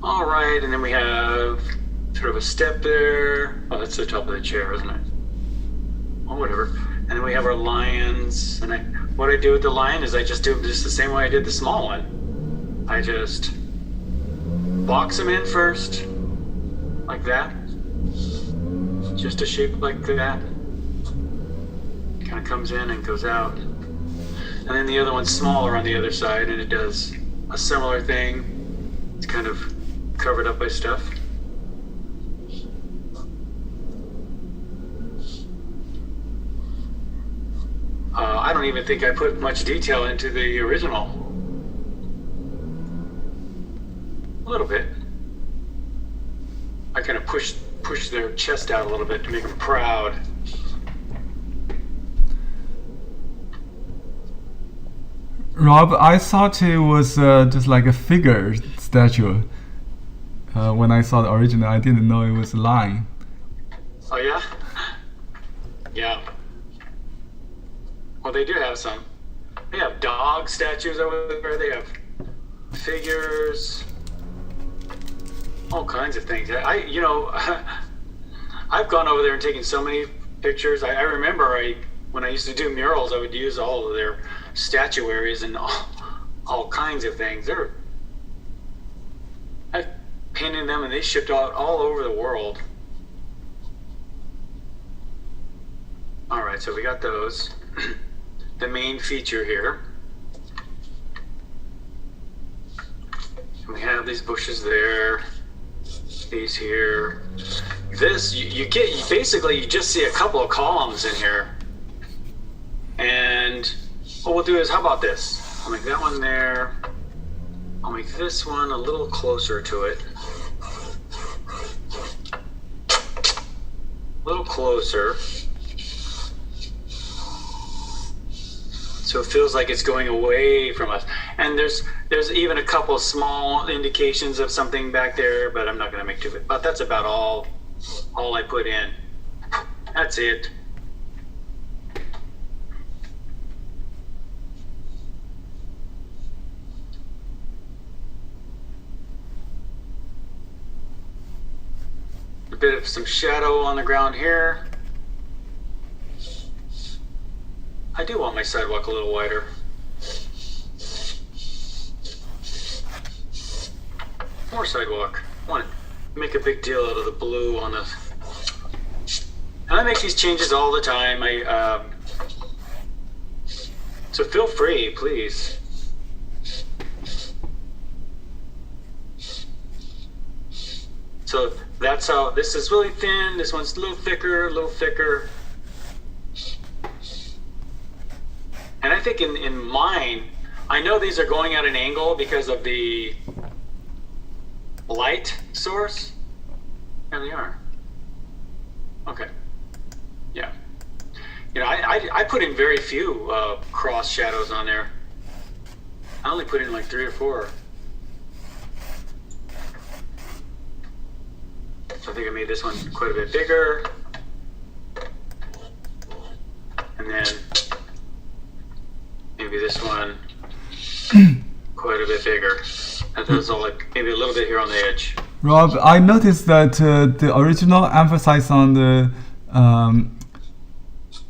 A: All right, and then we have sort of a step there. Oh, that's the top of the chair, isn't it? Well, whatever. And then we have our lions. And what I do with the lion is I just do just the same way I did the small one. I just box them in first, like that. Just a shape like that. Kind of comes in and goes out. And then the other one's smaller on the other side, and it does a similar thing. It's kind of covered up by stuff. I don't even think I put much detail into the original. A little bit. I kind of push their chest out a little bit to make them proud.
I: Rob, I thought it was just like a figure statue. When I saw the original, I didn't know it was a line.
A: Oh yeah? Yeah. Well, they do have some. They have dog statues over there. They have figures. All kinds of things. I've gone over there and taken so many pictures. I remember when I used to do murals, I would use all of their statuaries and all kinds of things. I painted them and they shipped out all over the world. All right, so we got those. The main feature here. And we have these bushes there. These here. This you basically just see a couple of columns in here. And what we'll do is, how about this? I'll make that one there. I'll make this one a little closer to it. A little closer. So it feels like it's going away from us. And there's even a couple small indications of something back there, but I'm not going to make too big. But that's about all I put in. That's it. A bit of some shadow on the ground here. I do want my sidewalk a little wider. More sidewalk. I want to make a big deal out of the blue on the... And I make these changes all the time. So feel free, please. So that's how, this is really thin, this one's a little thicker, a little thicker. And I think in mine, I know these are going at an angle because of the light source. There they are. Okay. Yeah. You know, I put in very few cross shadows on there. I only put in like 3 or 4. So I think I made this one quite a bit bigger. And then maybe this one quite a bit bigger. And there's all like maybe a little bit here on the edge.
I: Rob, I noticed that the original emphasis on the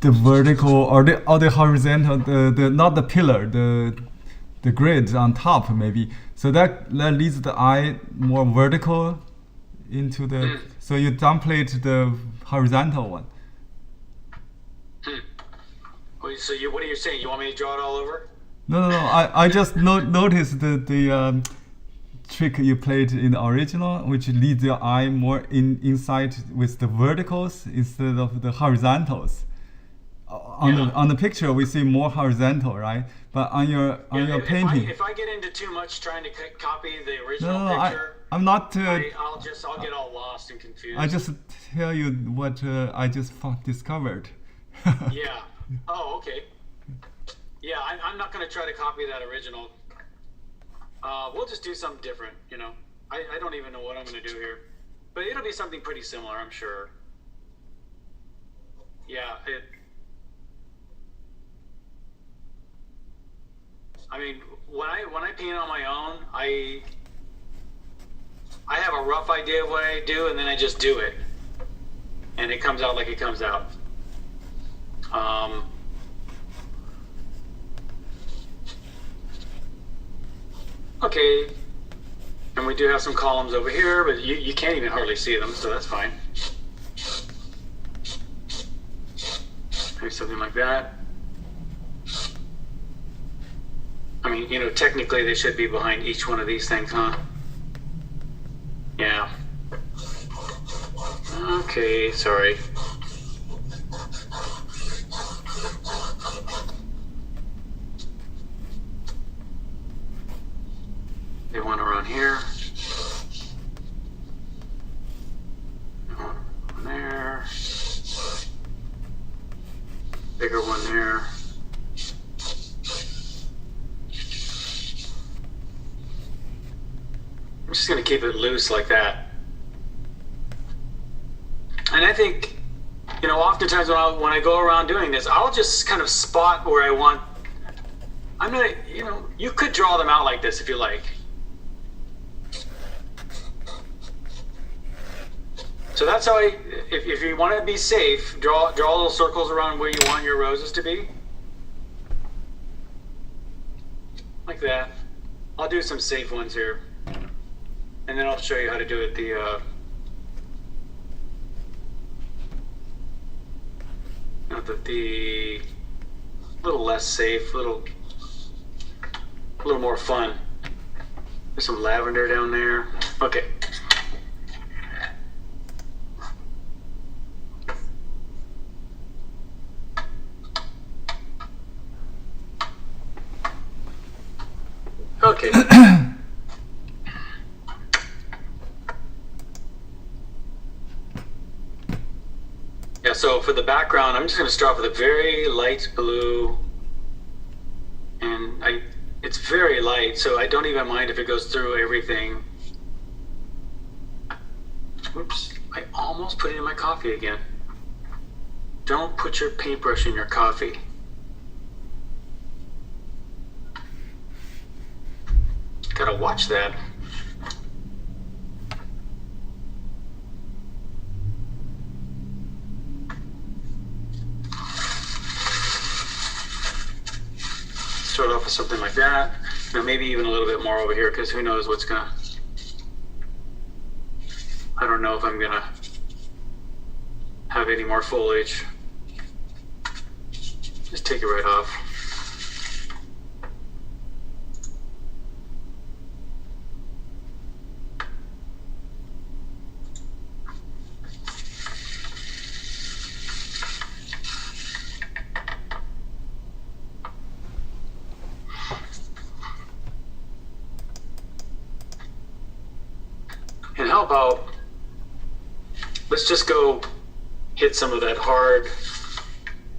I: vertical or the horizontal, the not the pillar, the grid on top maybe. So that leads the eye more vertical into the. So you downplayed the horizontal one.
A: So what are you saying? You want me to draw it all over?
I: No. I just noticed the trick you played in the original, which leads your eye more inside with the verticals instead of the horizontals. On the picture we see more horizontal, right? But on your painting.
A: If I get into too much trying to copy the original
I: No,
A: picture,
I: I'm not.
A: I'll get all lost and confused.
I: I just tell you what I just discovered.
A: Yeah. Oh, okay. Yeah, I'm not going to try to copy that original. We'll just do something different, you know. I don't even know what I'm going to do here. But it'll be something pretty similar, I'm sure. Yeah, I mean, when I paint on my own, I have a rough idea of what I do, and then I just do it. And it comes out like it comes out. Okay, and we do have some columns over here, but you can't even hardly see them, so that's fine. Maybe something like that. I mean, you know, technically they should be behind each one of these things, huh? Yeah. Okay, sorry. They one around here. One there. Bigger one there. I'm just going to keep it loose like that. And I think, you know, oftentimes when I go around doing this, I'll just kind of spot where I want. I'm not, you know, you could draw them out like this if you like. So that's how if you want to be safe, draw little circles around where you want your roses to be. Like that. I'll do some safe ones here. And then I'll show you how to do it the little less safe, a little more fun. There's some lavender down there. Okay. Okay. Yeah, so for the background, I'm just going to start with a very light blue. And It's very light, so I don't even mind if it goes through everything. Oops, I almost put it in my coffee again. Don't put your paintbrush in your coffee. Gotta watch that. Start off with something like that. Maybe even a little bit more over here, because who knows what's gonna... I don't know if I'm gonna have any more foliage. Just take it right off. And how about, let's just go hit some of that hard,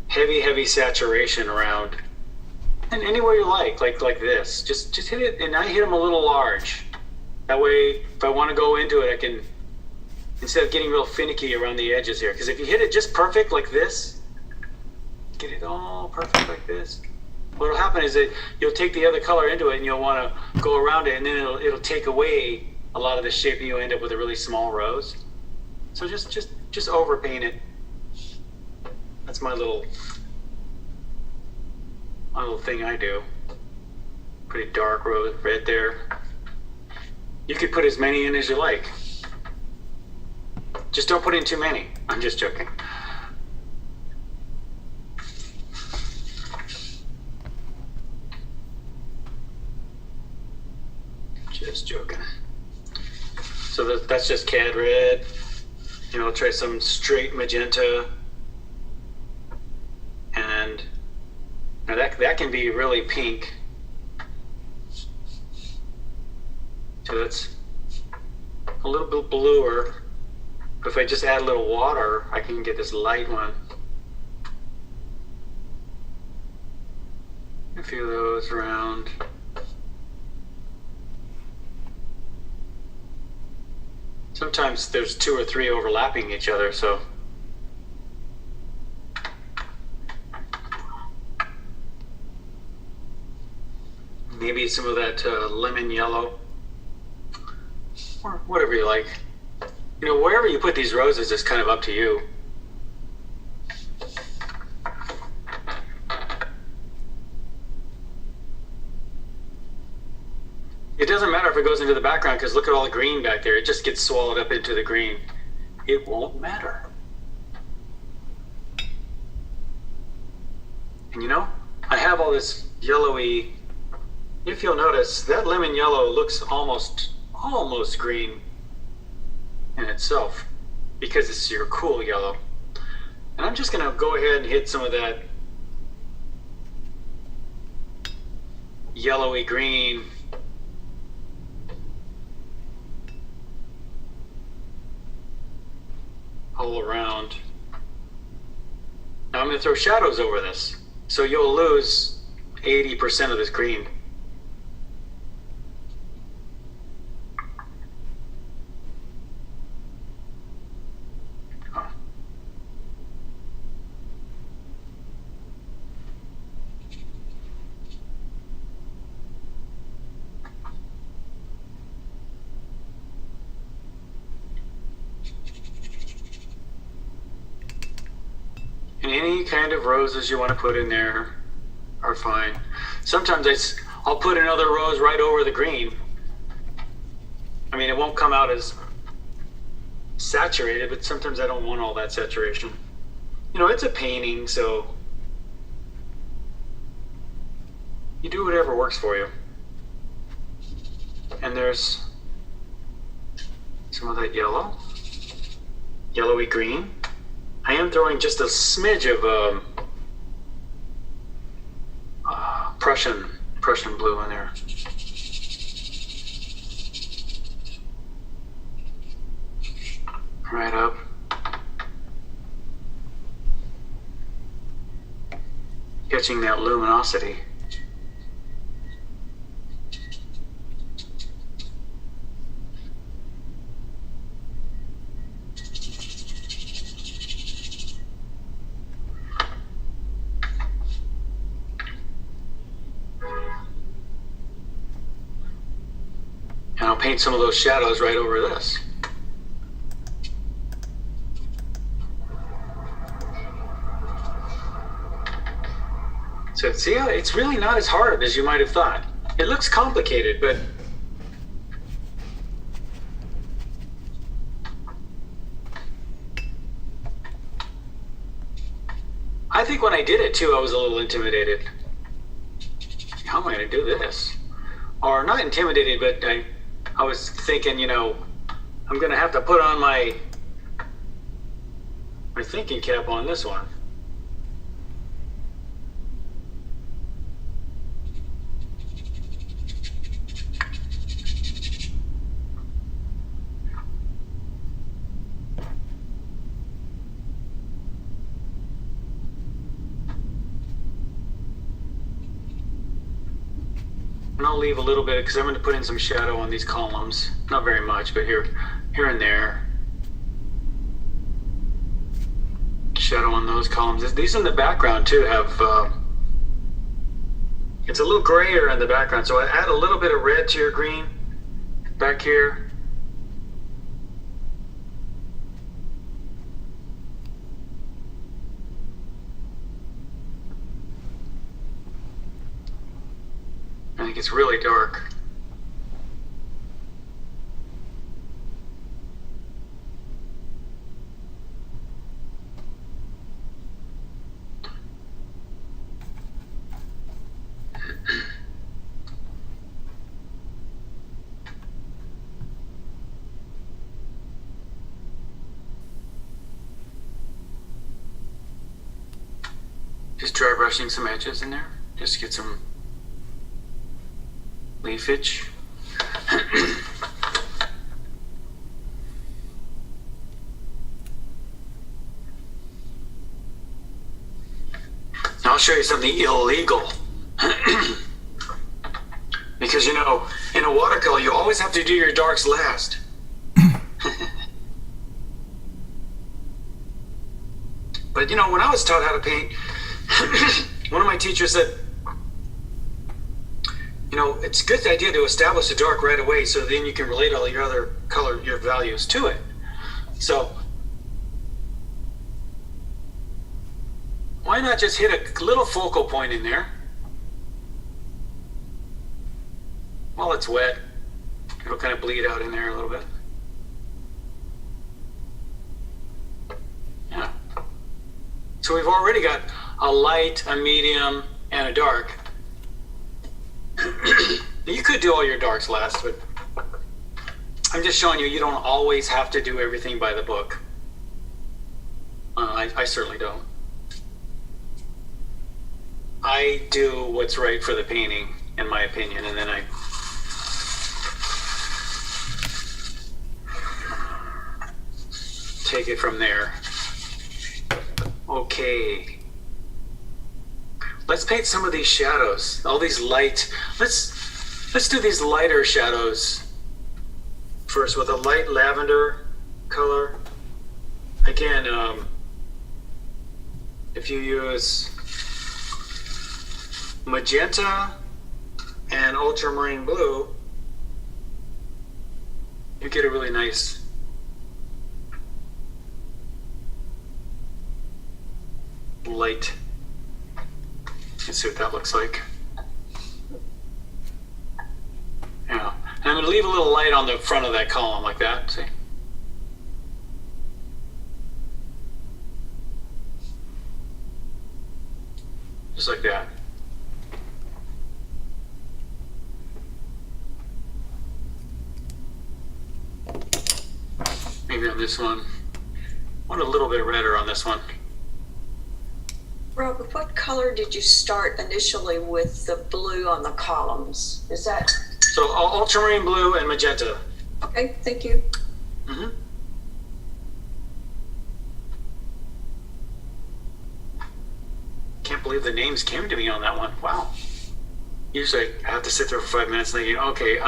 A: heavy saturation around, and anywhere you like this. Just hit it, and I hit them a little large. That way, if I want to go into it, I can, instead of getting real finicky around the edges here. Because if you hit it just perfect like this, get it all perfect like this, what'll happen is that you'll take the other color into it, and you'll want to go around it, and then it'll take away a lot of the shape, and you end up with a really small rose. So just overpaint it. That's my little thing I do. Pretty dark rose red there. You could put as many in as you like. Just don't put in too many. I'm just joking. Just joking. So that's just cad red. You know, I'll try some straight magenta. And now that can be really pink. So that's a little bit bluer. But if I just add a little water, I can get this light one. A few of those around. Sometimes there's 2 or 3 overlapping each other, so. Maybe some of that lemon yellow, or whatever you like. You know, wherever you put these roses is kind of up to you. It doesn't matter if it goes into the background, because look at all the green back there. It just gets swallowed up into the green. It won't matter. And you know, I have all this yellowy, if you'll notice, that lemon yellow looks almost green in itself, because it's your cool yellow. And I'm just gonna go ahead and hit some of that yellowy green all around. Now I'm going to throw shadows over this, so you'll lose 80% of this green. And any kind of roses you want to put in there are fine. Sometimes I'll put another rose right over the green. I mean, it won't come out as saturated, but sometimes I don't want all that saturation. You know, it's a painting, so you do whatever works for you. And there's some of that yellow, yellowy green. I am throwing just a smidge of Prussian blue in there. Right up. Catching that luminosity. I'll paint some of those shadows right over this. So see, it's really not as hard as you might have thought. It looks complicated, but I think when I did it too, I was a little intimidated. How am I going to do this? Or not intimidated, but I was thinking, I'm going to have to put on my thinking cap on this one. And I'll leave a little bit because I'm going to put in some shadow on these columns. Not very much, but here and there. Shadow on those columns. These in the background too have, it's a little grayer in the background. So I add a little bit of red to your green back here. I think it's really dark. Just dry brushing some edges in there, just to get some leafage. I'll show you something illegal. Because in a watercolor you always have to do your darks last. But when I was taught how to paint, one of my teachers said, it's a good idea to establish a dark right away so then you can relate all your other your values to it. So why not just hit a little focal point in there while it's wet? It'll kind of bleed out in there a little bit. Yeah. So we've already got a light, a medium, and a dark. You could do all your darks last, but I'm just showing you don't always have to do everything by the book. I certainly don't. I do what's right for the painting, in my opinion, and then I take it from there. Okay. Let's paint some of these shadows. All these light. Let's do these lighter shadows first with a light lavender color. Again, if you use magenta and ultramarine blue, you get a really nice light. Let's see what that looks like. Yeah, and I'm going to leave a little light on the front of that column like that, see? Just like that. Maybe on this one. I want a little bit redder on this one.
M: Rob, what color did you start initially with the blue on the columns? Is that?
A: So ultramarine blue and magenta.
M: Okay, thank you.
A: Mm-hmm. Can't believe the names came to me on that one. Wow. Usually I have to sit there for 5 minutes thinking, okay,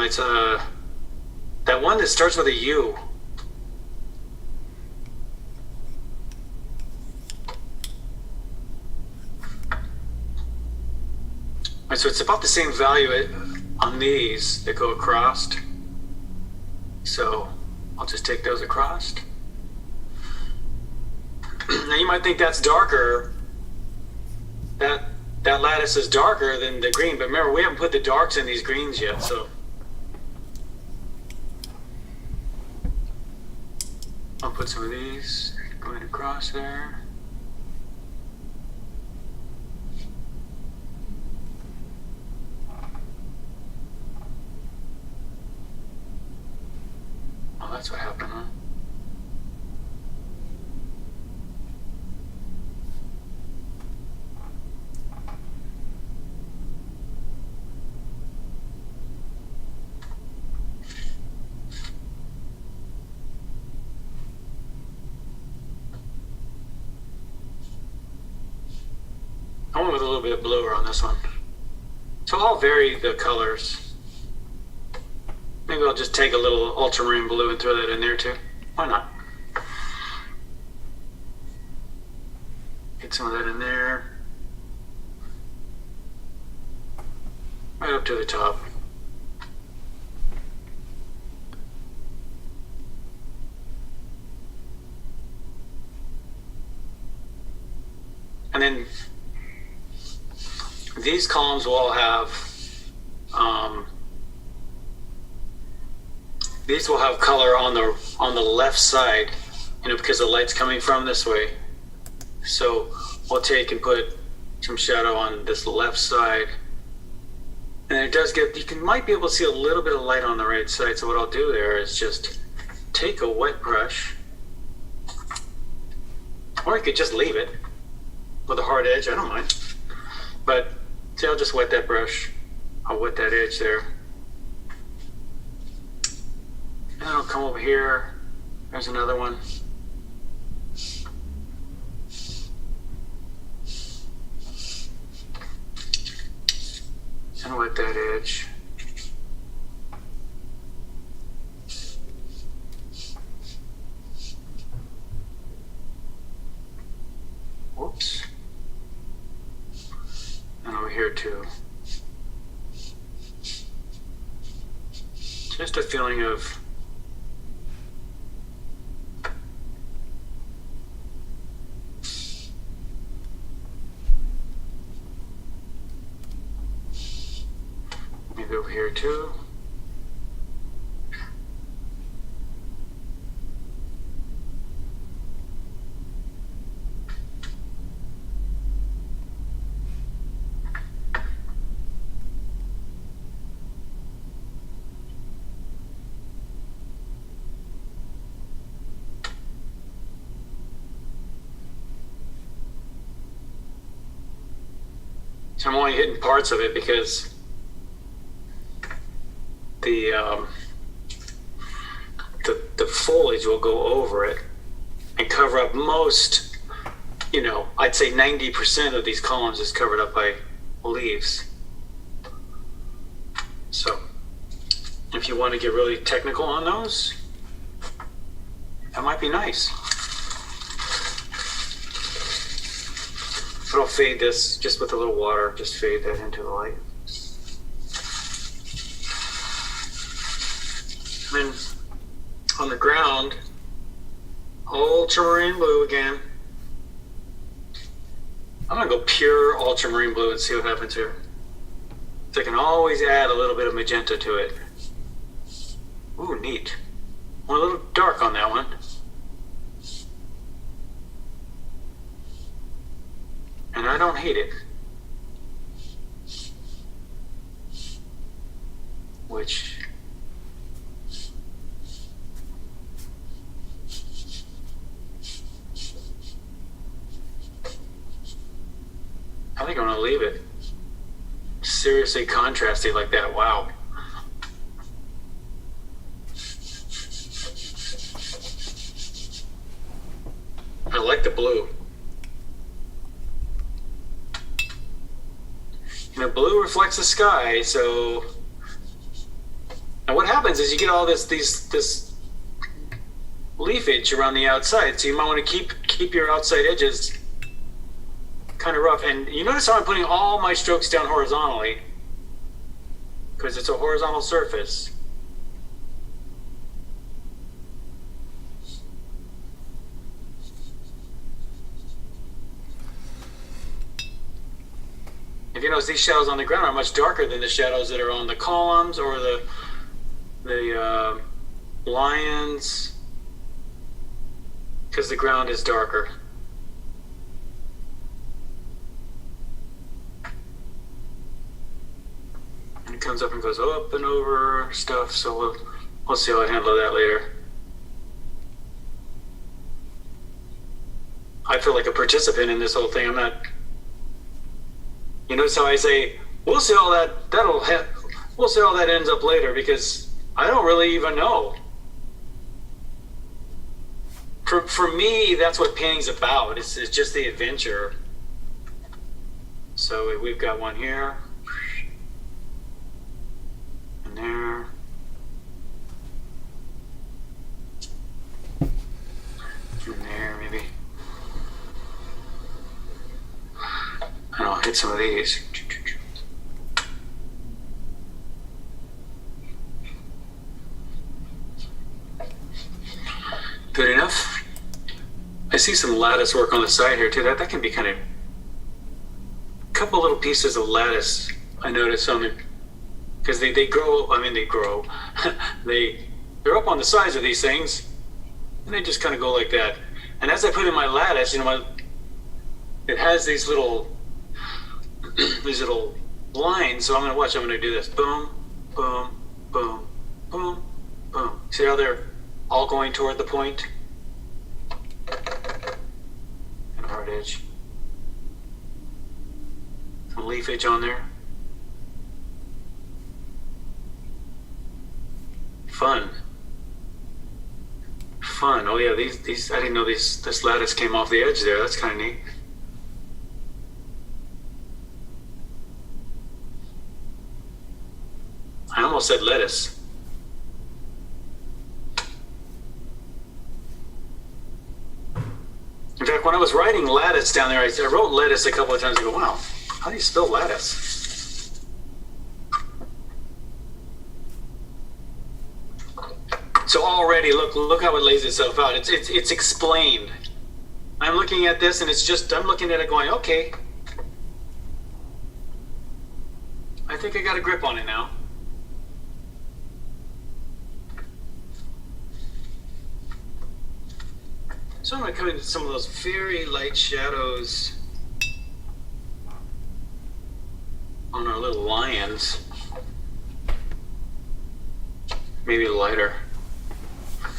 A: it's that one that starts with a U. So it's about the same value on these that go across. So I'll just take those across. Now you might think that's darker. That lattice is darker than the green, but remember we haven't put the darks in these greens yet, so I'll put some of these going across there. Oh, that's what happened, huh? I went with a little bit bluer on this one. So I'll vary the colors. Maybe I'll just take a little ultramarine blue and throw that in there too. Why not? Get some of that in there. Right up to the top. And then these columns will all have, these will have color on the left side, because the light's coming from this way. So we'll take and put some shadow on this left side, and it does get, might be able to see a little bit of light on the right side. So what I'll do there is just take a wet brush, or you could just leave it with a hard edge. I don't mind, but see, I'll just wet that brush. I'll wet that edge there. And then I'll come over here. There's another one. And wet that edge. Whoops. And over here too. Just a feeling of maybe over here too. So I'm only hitting parts of it because the foliage will go over it and cover up most, I'd say 90% of these columns is covered up by leaves. So if you want to get really technical on those, that might be nice. But I'll fade this just with a little water, just fade that into the light. And then on the ground, ultramarine blue again. I'm gonna go pure ultramarine blue and see what happens here. So I can always add a little bit of magenta to it. Ooh, neat. We're a little dark on that one. And I don't hate it. Which I think I'm gonna leave it seriously contrasty like that. Wow. I like the blue. Blue reflects the sky, so and what happens is you get all this leafage around the outside, so you might want to keep your outside edges kind of rough. And you notice how I'm putting all my strokes down horizontally because it's a horizontal surface. If you notice, these shadows on the ground are much darker than the shadows that are on the columns or the lions, because the ground is darker. And it comes up and goes up and over stuff, so we'll see how I handle that later. I feel like a participant in this whole thing. I'm not. You notice how I say, we'll see all that. We'll see how that ends up later, because I don't really even know. For me, that's what painting's about. It's just the adventure. So we've got one here, and there. And there, maybe. And I'll hit some of these. Good enough. I see some lattice work on the side here too. That can be kind of a couple little pieces of lattice I noticed on it, because they grow. I mean, they grow. They're up on the sides of these things, and they just kind of go like that. And as I put in my lattice, it has these little lines. So I'm going to watch. I'm going to do this. Boom, boom, boom, boom, boom. See how they're all going toward the point? And hard edge. Some leafage on there. Fun. Oh yeah, these I didn't know this lattice came off the edge there. That's kind of neat. I almost said lettuce. In fact, when I was writing lattice down there, I wrote lettuce a couple of times. I go, wow, how do you spell lattice? So already, look how it lays itself out. It's explained. I'm looking at this, and I'm looking at it going, okay. I think I got a grip on it now. So I'm going to come into some of those very light shadows on our little lions. Maybe lighter.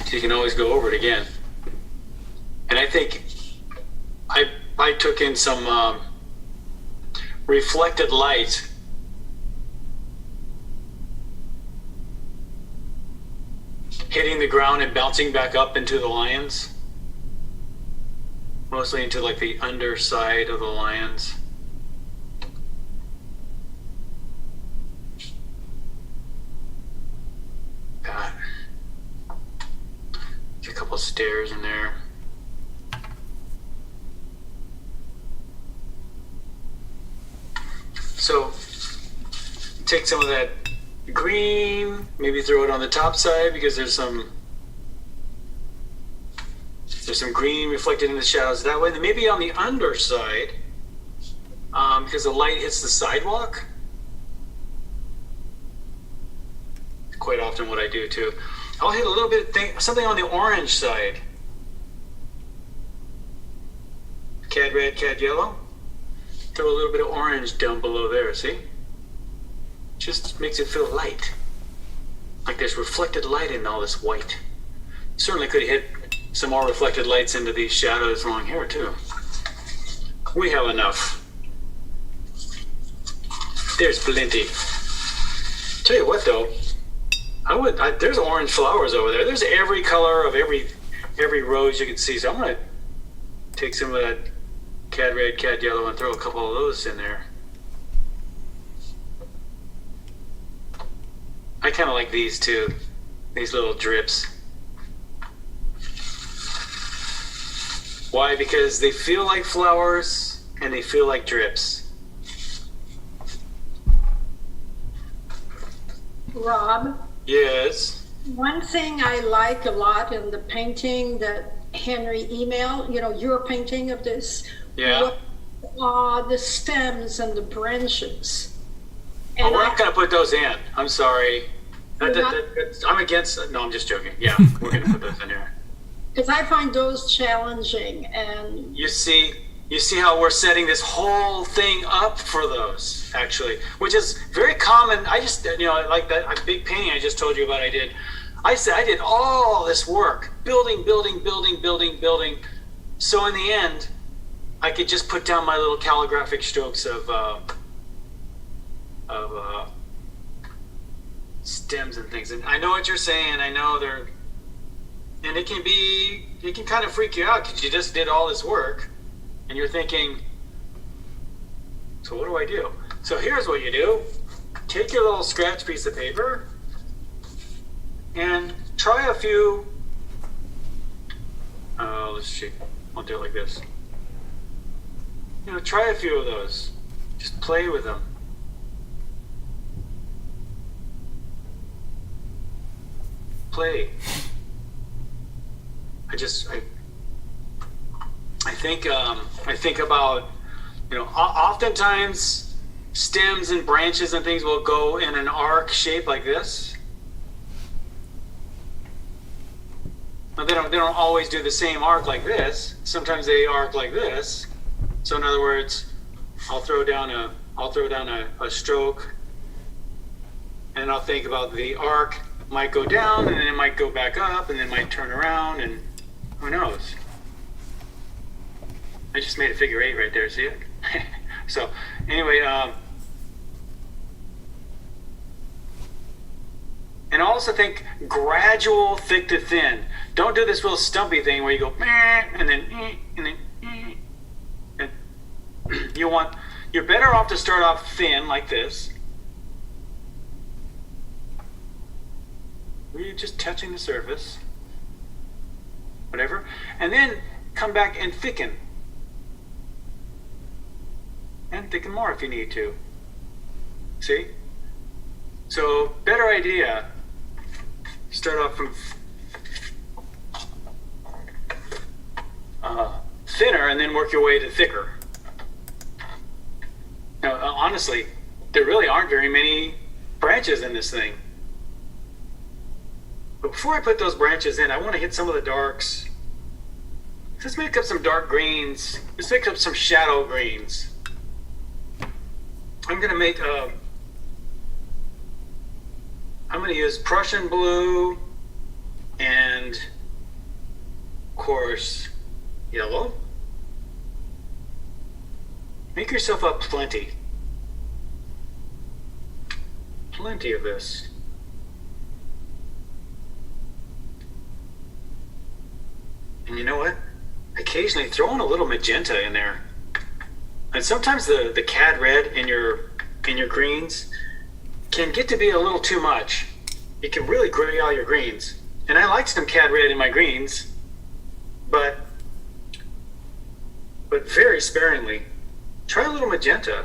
A: So you can always go over it again. And I think I took in some reflected light hitting the ground and bouncing back up into the lions. Mostly into like the underside of the lions. Got a couple stairs in there. So take some of that green, maybe throw it on the top side, because there's some green reflected in the shadows that way. Then maybe on the underside, because the light hits the sidewalk. Quite often what I do too. I'll hit a little bit of something on the orange side. Cad red, cad yellow. Throw a little bit of orange down below there, see? Just makes it feel light. Like there's reflected light in all this white. Certainly could hit some more reflected lights into these shadows along here too. We have enough. There's plenty. Tell you what though, there's orange flowers over there. There's every color of every rose you can see. So I'm gonna take some of that cad red, cad yellow, and throw a couple of those in there. I kind of like these too, these little drips. Why? Because they feel like flowers and they feel like drips.
G: Rob?
A: Yes?
G: One thing I like a lot in the painting that Henry emailed, your painting of this.
A: Yeah.
G: the stems and the branches.
A: Oh,
G: And
A: we're not going to put those in. I'm sorry.
G: You're not-
A: I'm against. No, I'm just joking. Yeah, we're going to put those in here.
G: Because I find those challenging, and
A: You see how we're setting this whole thing up for those, actually, which is very common. I just, like that big painting I just told you about. I did all this work, building. So in the end, I could just put down my little calligraphic strokes of stems and things. And I know what you're saying. I know and it can kind of freak you out because you just did all this work and you're thinking, so what do I do? So here's what you do. Take your little scratch piece of paper and try a few, let's see, I'll do it like this. Try a few of those. Just play with them. Play. I think about, oftentimes stems and branches and things will go in an arc shape like this. Now they don't always do the same arc like this. Sometimes they arc like this. So in other words, I'll throw down a stroke, and I'll think about the arc might go down, and then it might go back up, and then it might turn around, and who knows? I just made a figure 8 right there, see it? So anyway, and also think gradual thick to thin. Don't do this real stumpy thing where you go and then and you're better off to start off thin like this. Where you're just touching the surface, whatever, and then come back and thicken. And thicken more if you need to. See? So, better idea. Start off from thinner and then work your way to thicker. Now, honestly, there really aren't very many branches in this thing. But before I put those branches in, I want to hit some of the darks. Let's make up some dark greens. Let's make up some shadow greens. I'm going to use Prussian blue and, of course, yellow. Make yourself up plenty. Plenty of this. And you know what? Occasionally throw in a little magenta in there. And sometimes the cad red in your greens can get to be a little too much. It can really gray out your greens. And I like some cad red in my greens, but very sparingly. Try a little magenta.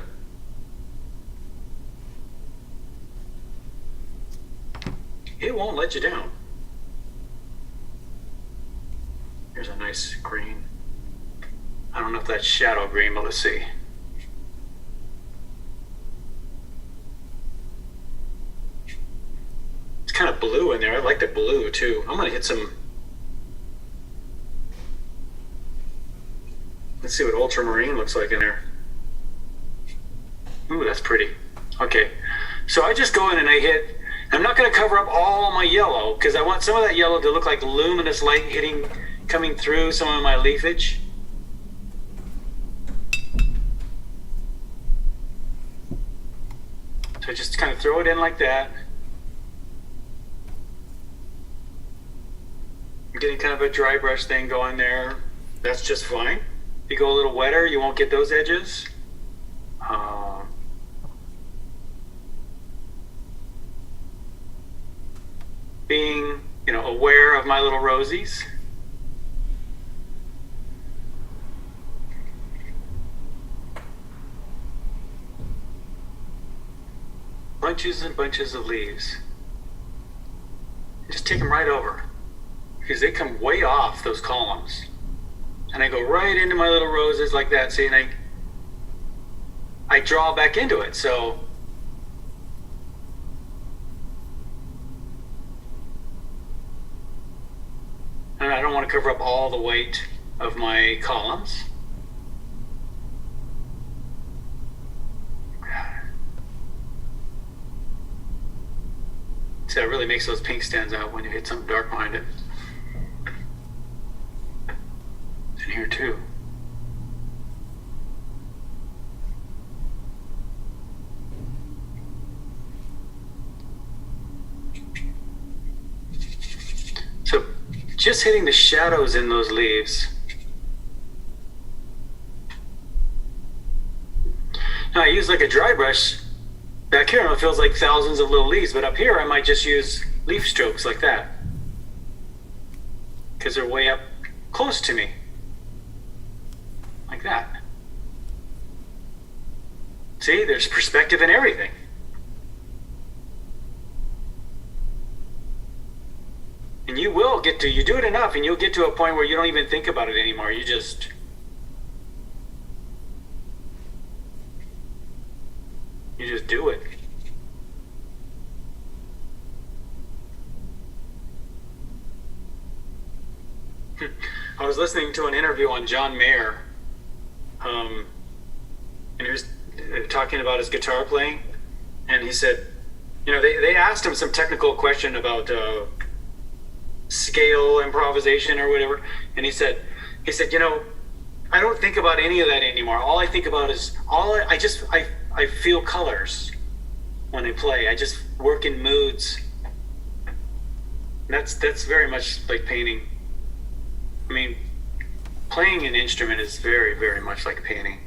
A: It won't let you down. Here's a nice green. I don't know if that's shadow green, but let's see. It's kind of blue in there. I like the blue too. I'm gonna hit some. Let's see what ultramarine looks like in there. Ooh, that's pretty. Okay, so I just go in and I hit. I'm not gonna cover up all my yellow because I want some of that yellow to look like luminous light coming through some of my leafage. So just kind of throw it in like that. I'm getting kind of a dry brush thing going there. That's just fine. If you go a little wetter, you won't get those edges. Being, aware of my little rosies. Bunches and bunches of leaves. And just take them right over because they come way off those columns. And I go right into my little roses like that. See, and I draw back into it. So and I don't want to cover up all the weight of my columns. See, that really makes those pink stands out when you hit something dark behind it. And here too. So just hitting the shadows in those leaves. Now I use like a dry brush. Back here it feels like thousands of little leaves, but up here I might just use leaf strokes like that. Because they're way up close to me. Like that. See, there's perspective in everything. And you will get to, you do it enough and you'll get to a point where you don't even think about it anymore. You just do it. I was listening to an interview on John Mayer, and he was talking about his guitar playing, and he said, you know, they asked him some technical question about scale improvisation or whatever, and he said, you know, I don't think about any of that anymore. All I think about is I feel colors when I play. I just work in moods. That's very much like painting. I mean, playing an instrument is very, very much like painting.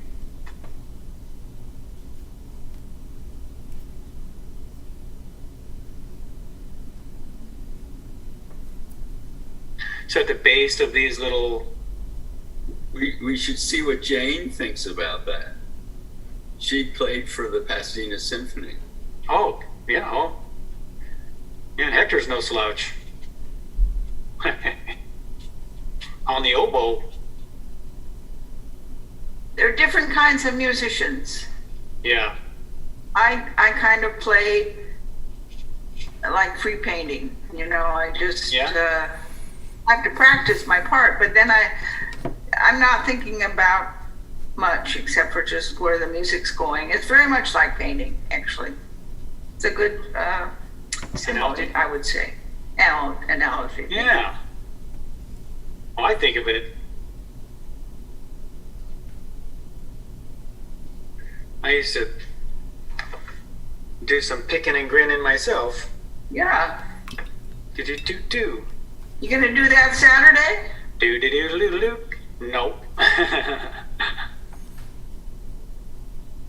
A: So at the base of these little...
D: We should see what Jane thinks about that. She played for the Pasadena Symphony.
A: Oh, yeah. Oh. Yeah, and Hector's no slouch. On the oboe.
E: There are different kinds of musicians.
A: Yeah.
E: I kind of play like free painting. You know, I just have to practice my part, but then I'm not thinking about much except for just where the music's going. It's very much like painting, actually. It's a good analogy, I would say. Analogy.
A: Yeah. Well, I think of it. I used to do some picking and grinning myself.
E: Yeah.
A: Do.
E: You gonna do that Saturday?
A: Do. Nope.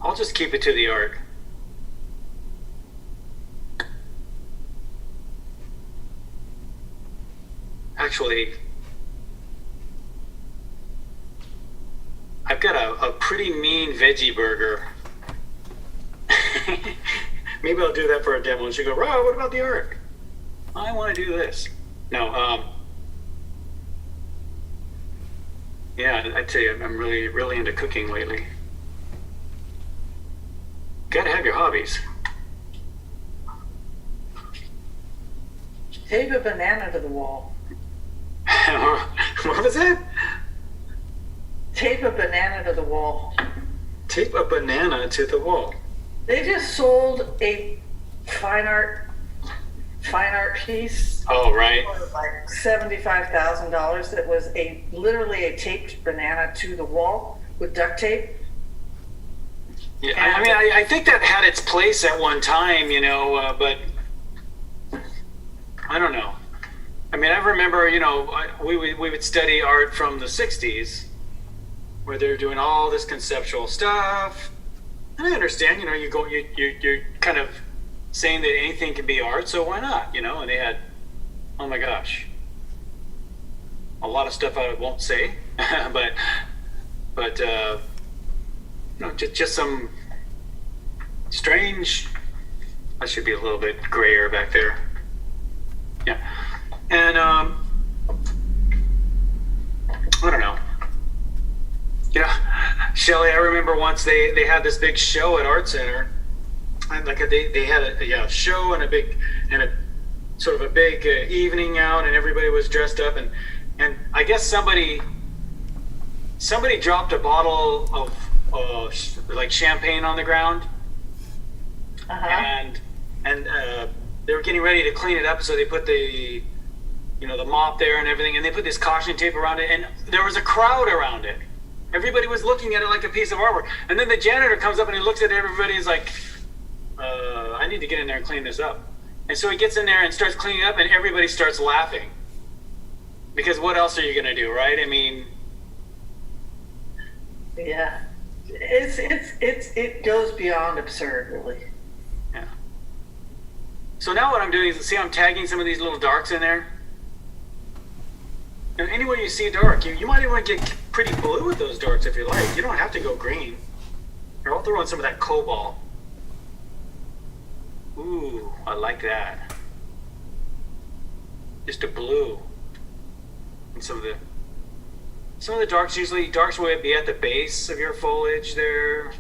A: I'll just keep it to the art. Actually, I've got a pretty mean veggie burger. Maybe I'll do that for a demo. And she'll go, Rob, what about the art? I want to do this. No, yeah, I'd say I'm really, really into cooking lately. Gotta have your hobbies.
N: Tape a banana to the wall.
A: What was that?
N: Tape a banana to the wall.
A: Tape a banana to the wall.
N: They just sold a fine art piece.
A: Oh, right.
N: For like $75,000. That was literally a taped banana to the wall with duct tape.
A: Yeah, I mean, I think that had its place at one time, you know, but I don't know. I mean, I remember, you know, we would study art from the 60s where they're doing all this conceptual stuff. And I understand, you know, you're kind of saying that anything can be art, so why not, you know? And they had, oh my gosh, a lot of stuff I won't say, but you know, just some strange. I should be a little bit grayer back there. Yeah, and I don't know. Yeah, Shelley, I remember once they had this big show at Art Center. And like they had a show and a sort of a big evening out, and everybody was dressed up, and I guess somebody dropped a bottle of like champagne on the ground, and they were getting ready to clean it up, so they put the mop there and everything, and they put this caution tape around it, and there was a crowd around it. Everybody was looking at it like a piece of artwork, and then the janitor comes up and he looks at everybody and is like, I need to get in there and clean this up. And so he gets in there and starts cleaning up, and everybody starts laughing. Because what else are you going to do, right? I mean...
N: Yeah. It goes beyond absurd, really.
A: Yeah. So now what I'm doing is, see, I'm tagging some of these little darks in there. And anywhere you see dark, you might even want to get pretty blue with those darks if you like. You don't have to go green. Or I'll throw in some of that cobalt. Ooh, I like that. Just a blue. And some of the darks will be at the base of your foliage there.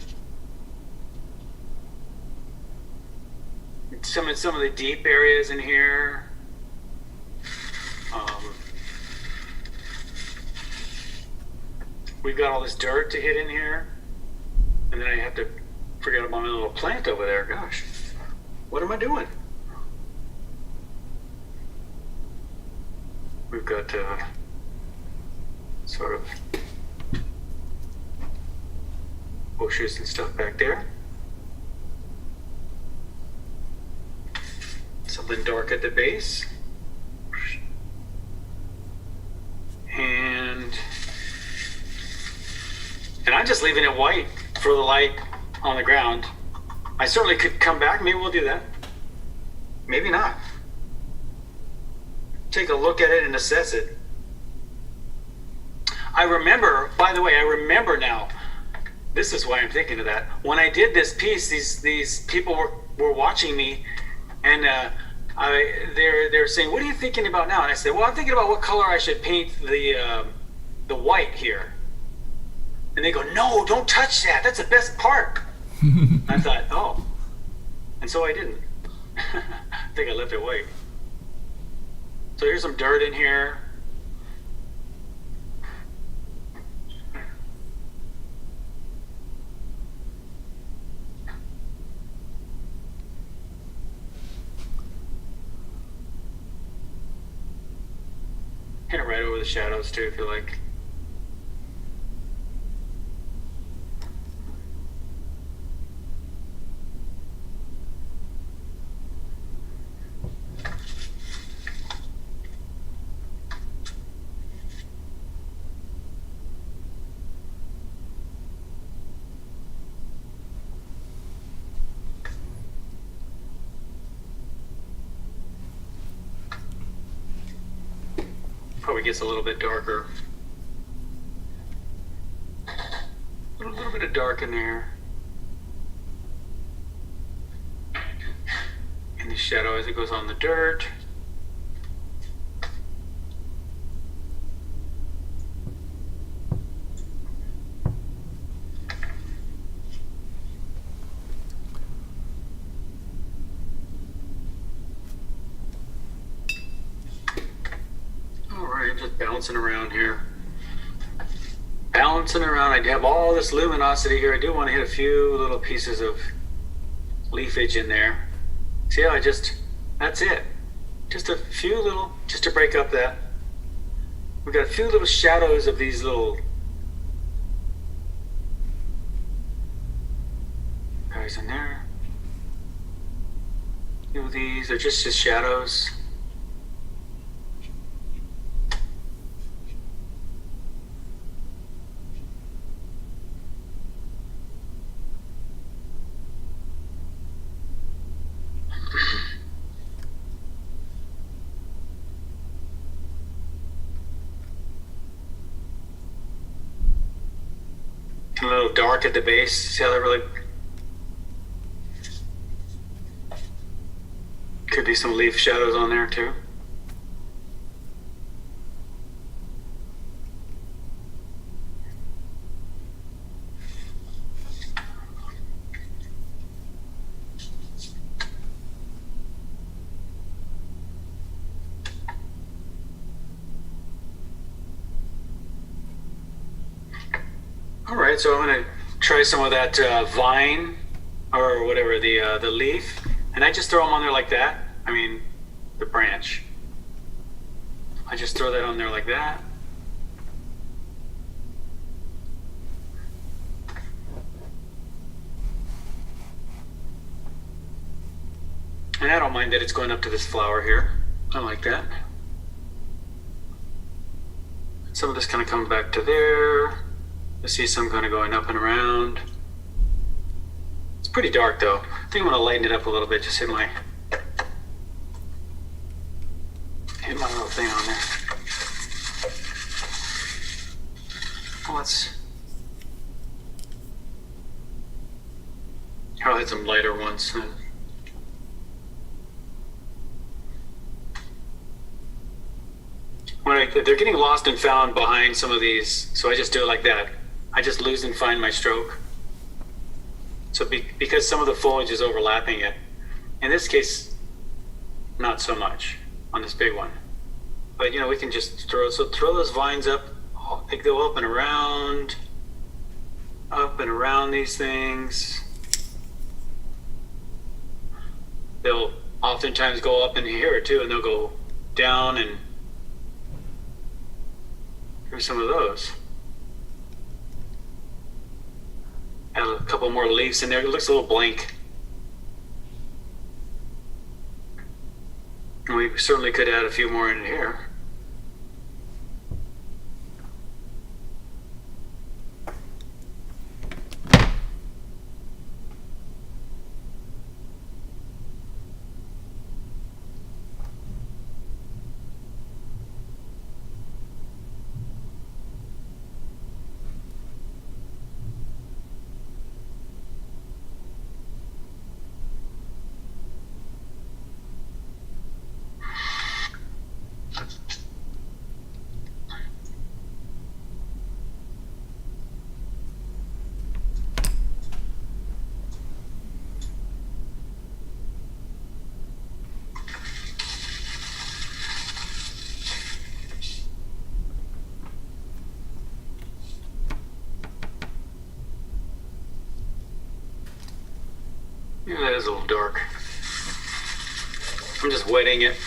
A: Some of the deep areas in here. We've got all this dirt to hit in here. And then I have to figure out my little plant over there. Gosh. What am I doing? We've got sort of bushes and stuff back there. Something dark at the base. And I'm just leaving it white for the light on the ground. I certainly could come back. Maybe we'll do that. Maybe not. Take a look at it and assess it. I remember, by the way, now. This is why I'm thinking of that. When I did this piece, these people were watching me, and they're saying, "What are you thinking about now?" And I said, "Well, I'm thinking about what color I should paint the white here." And they go, "No, don't touch that. That's the best part." I thought, oh. And so I didn't. I think I left it white. So here's some dirt in here. Hit it right over the shadows too, if you like. Probably gets a little bit darker. A little bit of dark in there. In the shadow as it goes on the dirt. Just bouncing around here. Bouncing around. I have all this luminosity here. I do want to hit a few little pieces of leafage in there. See how that's it. Just a few little, just to break up that. We've got a few little shadows of these little guys in there. These are just shadows. A little dark at the base. See how that really could be some leaf shadows on there too. right, so I'm gonna try some of that vine or whatever, the leaf, and I just throw them on there like that. I mean, the branch. I just throw that on there like that. And I don't mind that it's going up to this flower here. I like that. Some of this kind of comes back to there. I see some kind of going up and around. It's pretty dark though. I think I'm gonna lighten it up a little bit. Just hit my little thing on there. I'll hit some lighter ones. They're getting lost and found behind some of these, so I just do it like that. I just lose and find my stroke. So because some of the foliage is overlapping it, in this case, not so much on this big one. But we can just throw those vines up. They go up and around these things. They'll oftentimes go up in here too, and they'll go down, and here's some of those. Add a couple more leaves in there. It looks a little blank. And we certainly could add a few more in here. Yeah, that is a little dark. I'm just wetting it.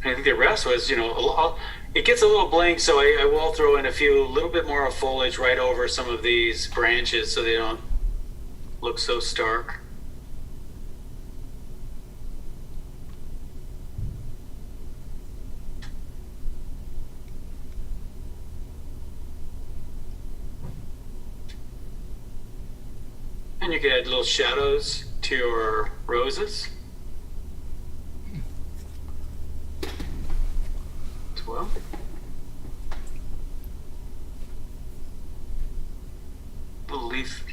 A: I think the rest was, it gets a little blank, so I will throw in a little bit more of foliage right over some of these branches so they don't look so stark. And you can add little shadows to your roses as well. Little leaf,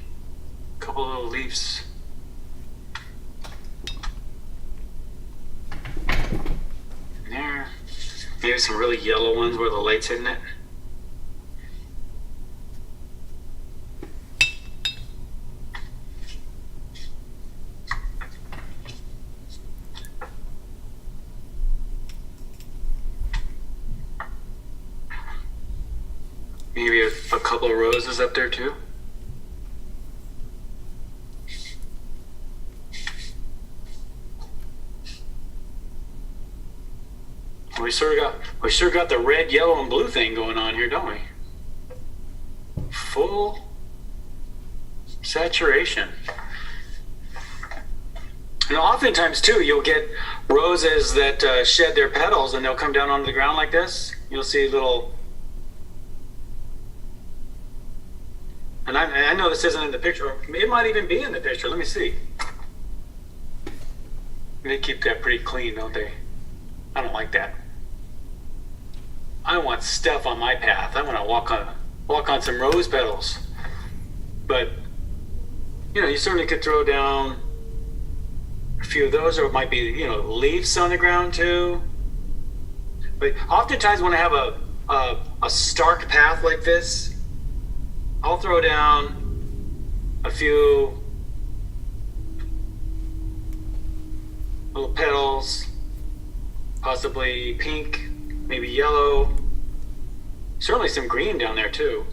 A: couple little leaves. There. Maybe some really yellow ones where the light's hitting it. Maybe a couple of roses up there too. We sure got the red, yellow, and blue thing going on here, don't we? Full saturation. And oftentimes too, you'll get roses that shed their petals, and they'll come down onto the ground like this. You'll see little. And I know this isn't in the picture. It might even be in the picture. Let me see. They keep that pretty clean, don't they? I don't like that. I want stuff on my path. I want to walk on some rose petals. But you certainly could throw down a few of those, or it might be leaves on the ground too. But oftentimes when I have a stark path like this, I'll throw down a few little petals, possibly pink, maybe yellow, certainly some green down there too.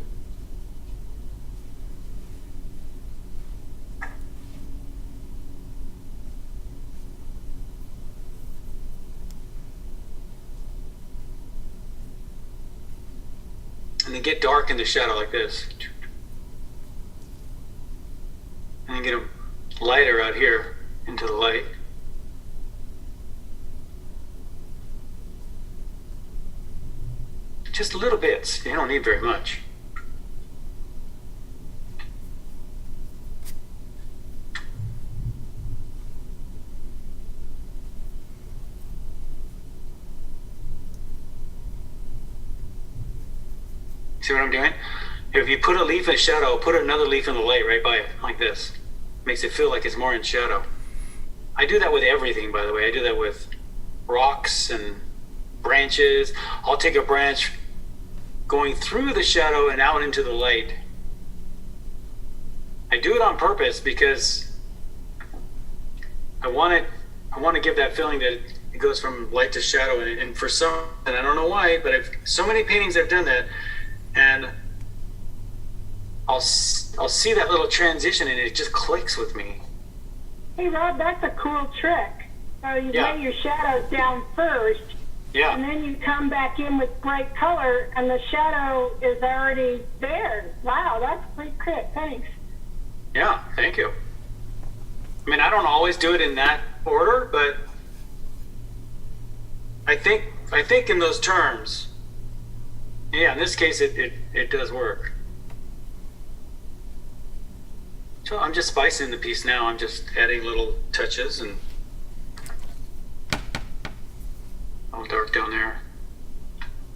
A: And then get dark in the shadow like this. And then get them lighter out here into the light. Just little bits. You don't need very much. See what I'm doing? If you put a leaf in shadow, put another leaf in the light right by it, like this. Makes it feel like it's more in shadow. I do that with everything, by the way. I do that with rocks and branches. I'll take a branch going through the shadow and out into the light. I do it on purpose because I want to give that feeling that it goes from light to shadow. And for some, and I don't know why, but so many paintings I've done that, and I'll see that little transition and it just clicks with me.
F: Hey Rob, that's a cool trick. So you lay your shadows down first, and then you come back in with bright color and the shadow is already there. Wow, that's pretty quick. Thanks.
A: Yeah, thank you. I mean, I don't always do it in that order, but I think in those terms. Yeah, in this case, it does work. So I'm just spicing the piece now. I'm just adding little touches and all dark down there.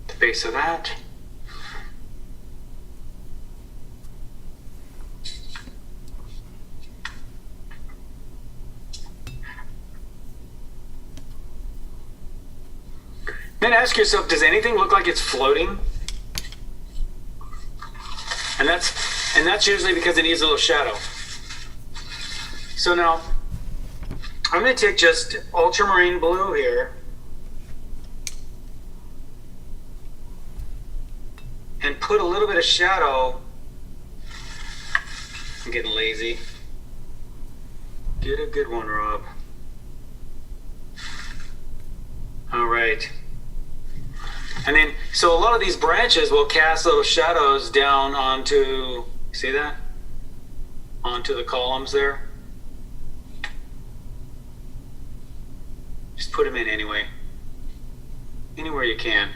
A: The base of that. Then ask yourself, does anything look like it's floating? And that's usually because it needs a little shadow. So now, I'm going to take just ultramarine blue here and put a little bit of shadow. I'm getting lazy. Get a good one, Rob. All right. And then, so a lot of these branches will cast little shadows down onto, see that? Onto the columns there. Just put them in anyway. Anywhere you can.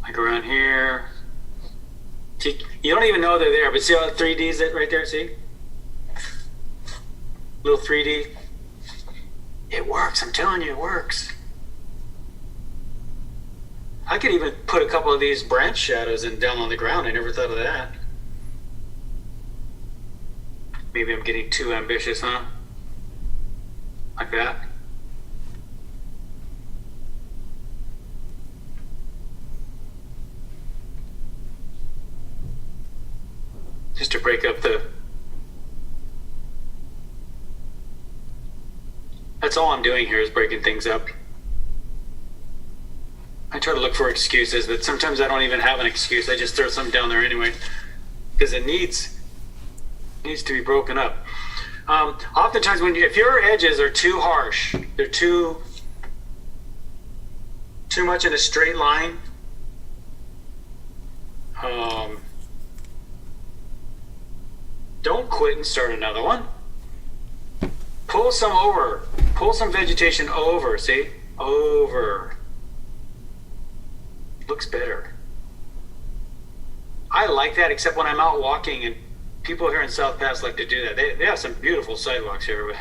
A: Like around here. See, you don't even know they're there, but see how 3D's it right there, see? Little 3D. It works, I'm telling you, it works. I could even put a couple of these branch shadows in down on the ground. I never thought of that. Maybe I'm getting too ambitious, huh? Like that. Just to break up the... That's all I'm doing here is breaking things up. I try to look for excuses, but sometimes I don't even have an excuse. I just throw something down there anyway, because it needs to be broken up. Oftentimes, if your edges are too harsh, they're too much in a straight line. Don't quit and start another one. Pull some over. Pull some vegetation over. See, over. Looks better. I like that, except when I'm out walking, and people here in South Pass like to do that. They have some beautiful sidewalks here, but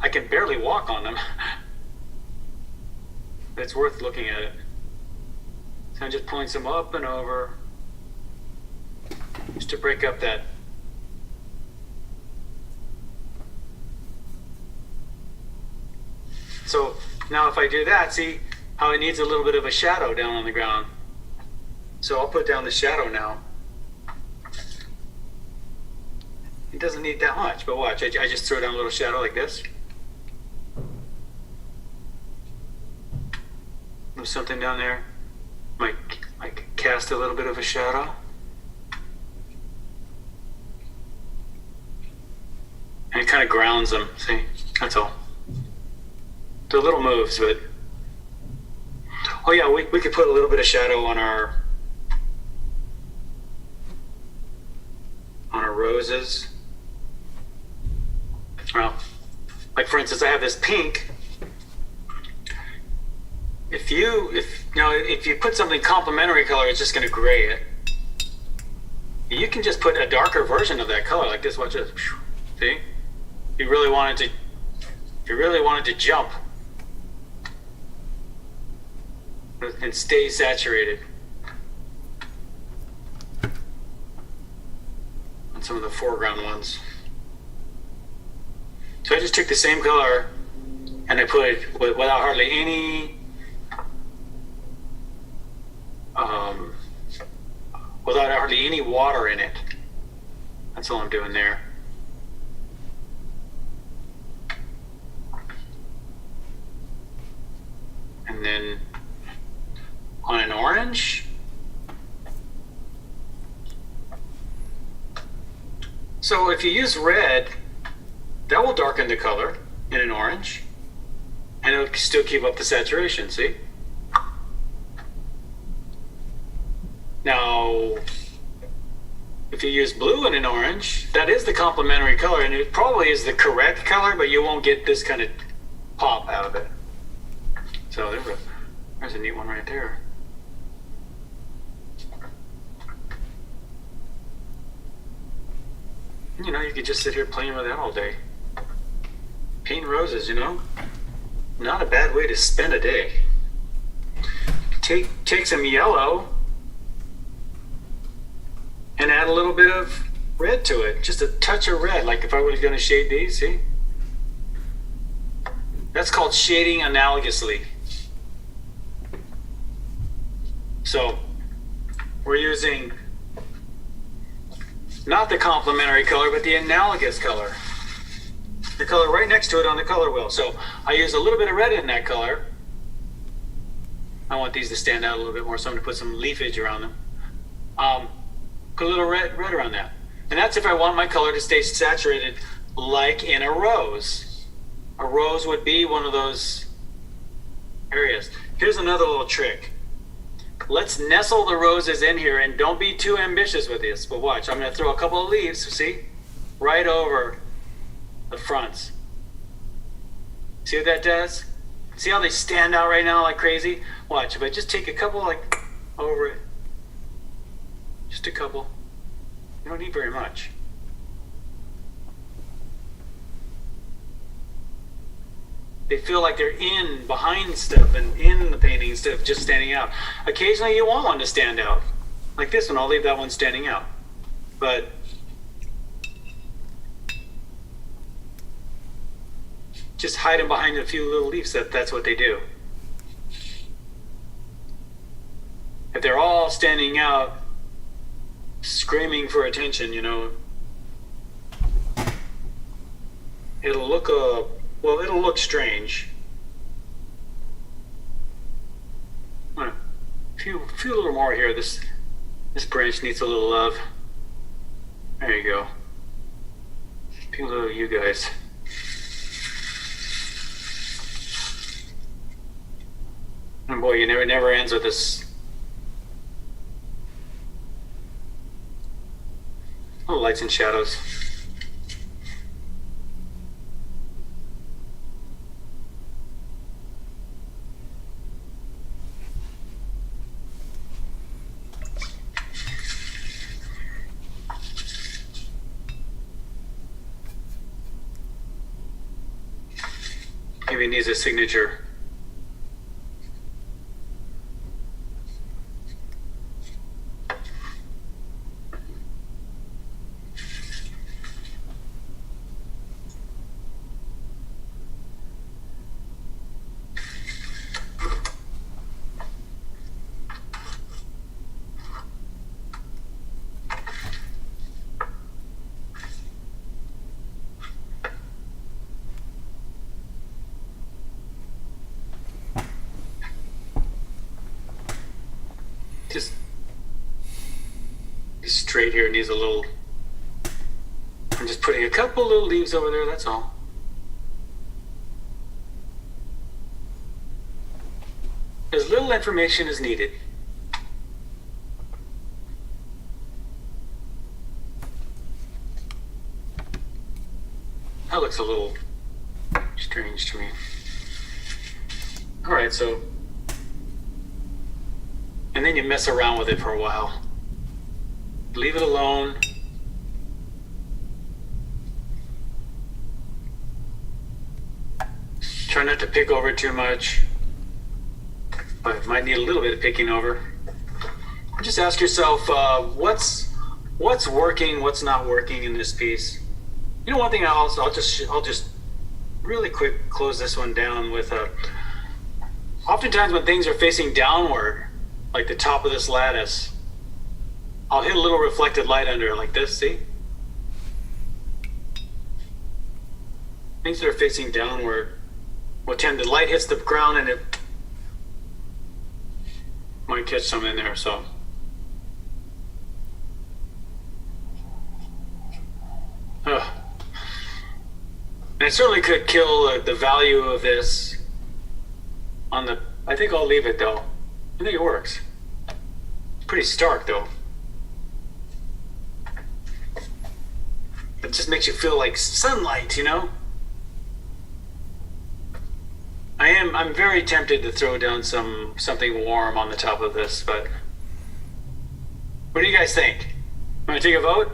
A: I can barely walk on them. But it's worth looking at it. So I'm just pulling some up and over, just to break up that. So now if I do that, see, how it needs a little bit of a shadow down on the ground. So I'll put down the shadow now. It doesn't need that much, but watch, I just throw down a little shadow like this. There's something down there. Might cast a little bit of a shadow. And it kind of grounds them, see? That's all. They're little moves, but... Oh yeah, we could put a little bit of shadow on our roses. Well, like for instance, I have this pink. If you put something complementary color, it's just going to gray it. You can just put a darker version of that color, like this. Watch this. See? If you really wanted to jump and stay saturated on some of the foreground ones. So I just took the same color and I put it without hardly any water in it. That's all I'm doing there. And then on an orange, so if you use red, that will darken the color in an orange, and it'll still keep up the saturation, see? Now, if you use blue in an orange, that is the complementary color, and it probably is the correct color, but you won't get this kind of pop out of it. So there's a neat one right there. You know, you could just sit here playing with that all day. Paint roses, you know? Not a bad way to spend a day. Take some yellow and add a little bit of red to it. Just a touch of red, like if I was going to shade these, see? That's called shading analogously. So we're using not the complementary color, but the analogous color. The color right next to it on the color wheel. So I use a little bit of red in that color. I want these to stand out a little bit more, so I'm going to put some leafage around them. Put a little red around that. And that's if I want my color to stay saturated like in a rose. A rose would be one of those areas. Here's another little trick. Let's nestle the roses in here, and don't be too ambitious with this, but watch. I'm going to throw a couple of leaves, see? Right over the fronts. See what that does? See how they stand out right now like crazy? Watch, if I just take a couple like over it. Just a couple. You don't need very much. They feel like they're in behind stuff and in the painting instead of just standing out. Occasionally you want one to stand out. Like this one, I'll leave that one standing out. But just hide them behind a few little leaves. That's what they do. If they're all standing out, screaming for attention, you know, it'll look it'll look strange. A few little more here. This branch needs a little love. There you go. A few little you guys. And boy, it never ends with this. Little lights and shadows. Maybe it needs a signature. just straight here needs a little. I'm just putting a couple little leaves over there, that's all. As little information as needed. That looks a little strange to me. All right, so, and then you mess around with it for a while. Leave it alone. Try not to pick over too much, but it might need a little bit of picking over. Just ask yourself, what's working, what's not working in this piece. You know, one thing I'll just really quick close this one down with oftentimes when things are facing downward, like the top of this lattice, I'll hit a little reflected light under like this, see? Things that are facing downward will tend, the light hits the ground and it might catch some in there, so. And it certainly could kill the value of this on the, I think I'll leave it though. I think it works. It's pretty stark though. It just makes you feel like sunlight, you know? I'm very tempted to throw down something warm on the top of this, but what do you guys think? Want to take a vote?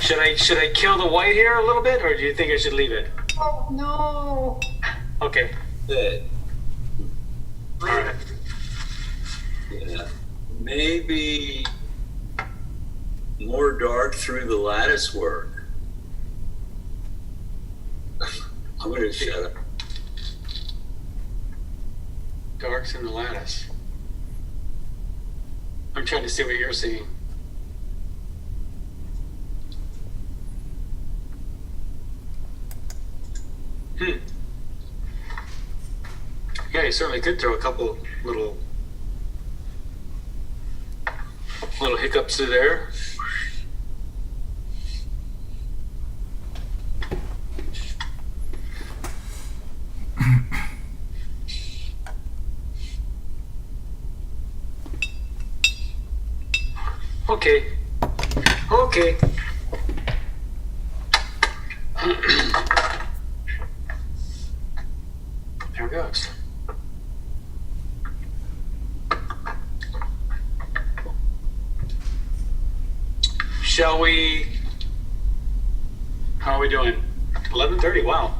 A: Should I kill the white here a little bit, or do you think I should leave it?
G: Oh, no.
A: Okay.
D: Good. All right. Yeah. Maybe more dark through the lattice work. I'm gonna shut up.
A: Darks in the lattice. I'm trying to see what you're seeing. Yeah, you certainly could throw a couple little hiccups through there. Okay. Okay. There it goes. Shall we? How are we doing? 11:30. Wow.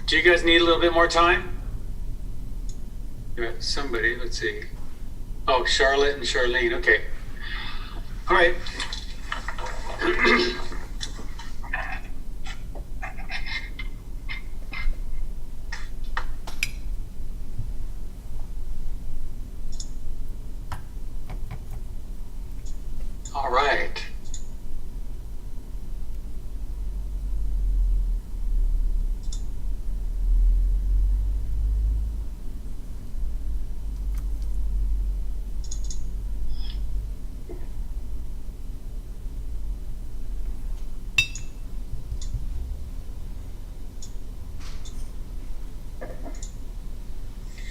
A: Do you guys need a little bit more time? Somebody, let's see. Oh, Charlotte and Charlene. Okay. All right. All right.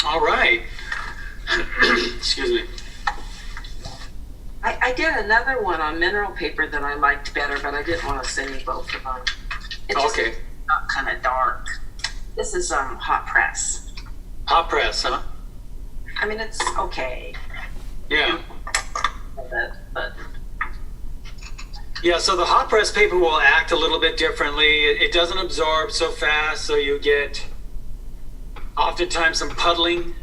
A: All right. Excuse me.
O: I did another one on mineral paper that I liked better, but I didn't want to send you both of them. It's
A: Okay.
O: kind of dark. This is hot press.
A: Hot press, huh?
O: I mean, it's okay.
A: Yeah.
O: But
A: Yeah, so the hot press paper will act a little bit differently. It doesn't absorb so fast, so you get oftentimes some puddling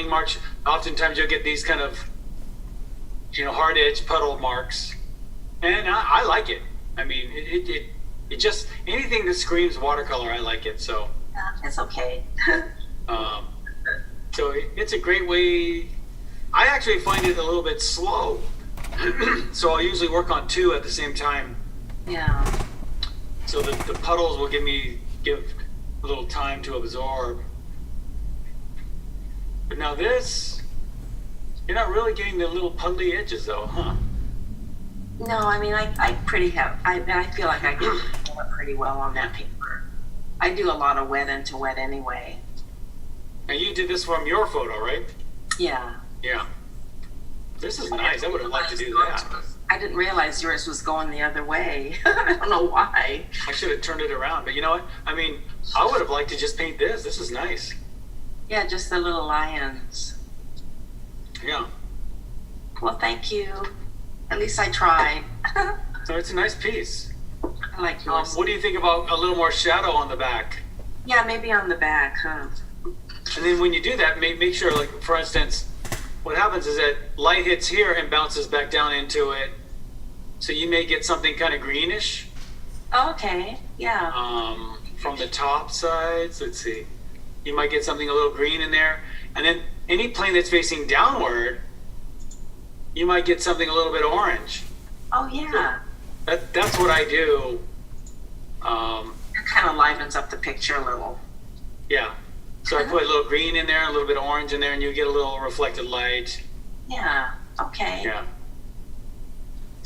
A: marks. Oftentimes you'll get these kind of, hard edge puddle marks. And I like it. I mean, it just, anything that screams watercolor, I like it, so.
O: yeah, it's okay.
A: So it's a great way. I actually find it a little bit slow. So I'll usually work on two at the same time.
O: Yeah.
A: So the puddles will give a little time to absorb. But now this, you're not really getting the little puddly edges though, huh?
O: No, I mean, I feel like I can do it pretty well on that paper. I do a lot of wet into wet anyway.
A: And you did this from your photo, right?
O: Yeah.
A: Yeah. This is nice. I would have liked to do that.
O: I didn't realize yours was going the other way. I don't know why.
A: I should have turned it around. But you know what? I mean, I would have liked to just paint this. This is nice.
O: Yeah, just the little lions.
A: Yeah.
O: Well, thank you. At least I tried.
A: So it's a nice piece.
O: I like yours.
A: What do you think about a little more shadow on the back?
O: Yeah, maybe on the back, huh?
A: And then when you do that, make sure, like, for instance, what happens is that light hits here and bounces back down into it. So you may get something kind of greenish.
O: Okay, yeah.
A: From the top sides, let's see. You might get something a little green in there. And then any plane that's facing downward, you might get something a little bit orange.
O: Oh, yeah.
A: So that's what I do.
O: It kind of livens up the picture a little.
A: Yeah. So I put a little green in there, a little bit of orange in there, and you get a little reflected light.
O: Yeah, okay.
A: Yeah.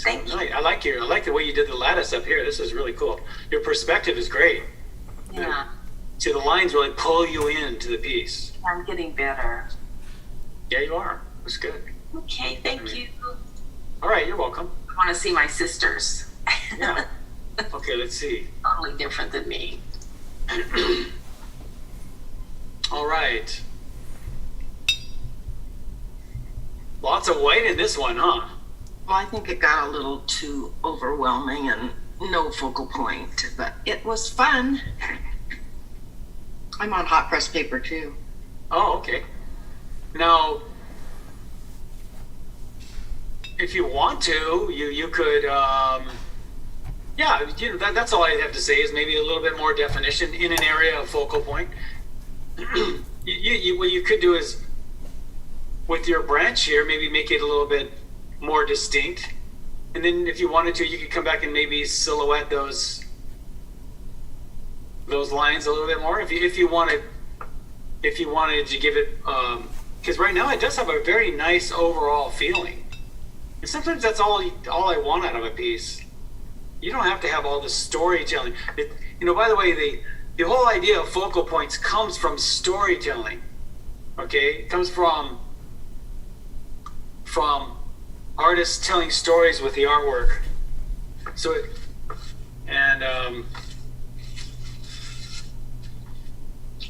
O: Thank you.
A: I like the way you did the lattice up here. This is really cool. Your perspective is great.
O: Yeah.
A: See, the lines really pull you into the piece.
O: I'm getting better.
A: Yeah, you are. That's good.
O: Okay, thank you.
A: All right, you're welcome.
O: I want to see my sisters.
A: Yeah. Okay, let's see.
O: Totally different than me.
A: All right. Lots of white in this one, huh?
P: Well, I think it got a little too overwhelming and no focal point, but it was fun. I'm on hot press paper too.
A: Oh, okay. Now, if you want to, you could, yeah, you know, that's all I have to say is maybe a little bit more definition in an area of focal point. What you could do is, with your branch here, maybe make it a little bit more distinct. And then if you wanted to, you could come back and maybe silhouette those lines a little bit more. If you wanted to give it, because right now it does have a very nice overall feeling. And sometimes that's all I want out of a piece. You don't have to have all the storytelling. You know, by the way, the whole idea of focal points comes from storytelling. Okay, it comes from artists telling stories with the artwork. So,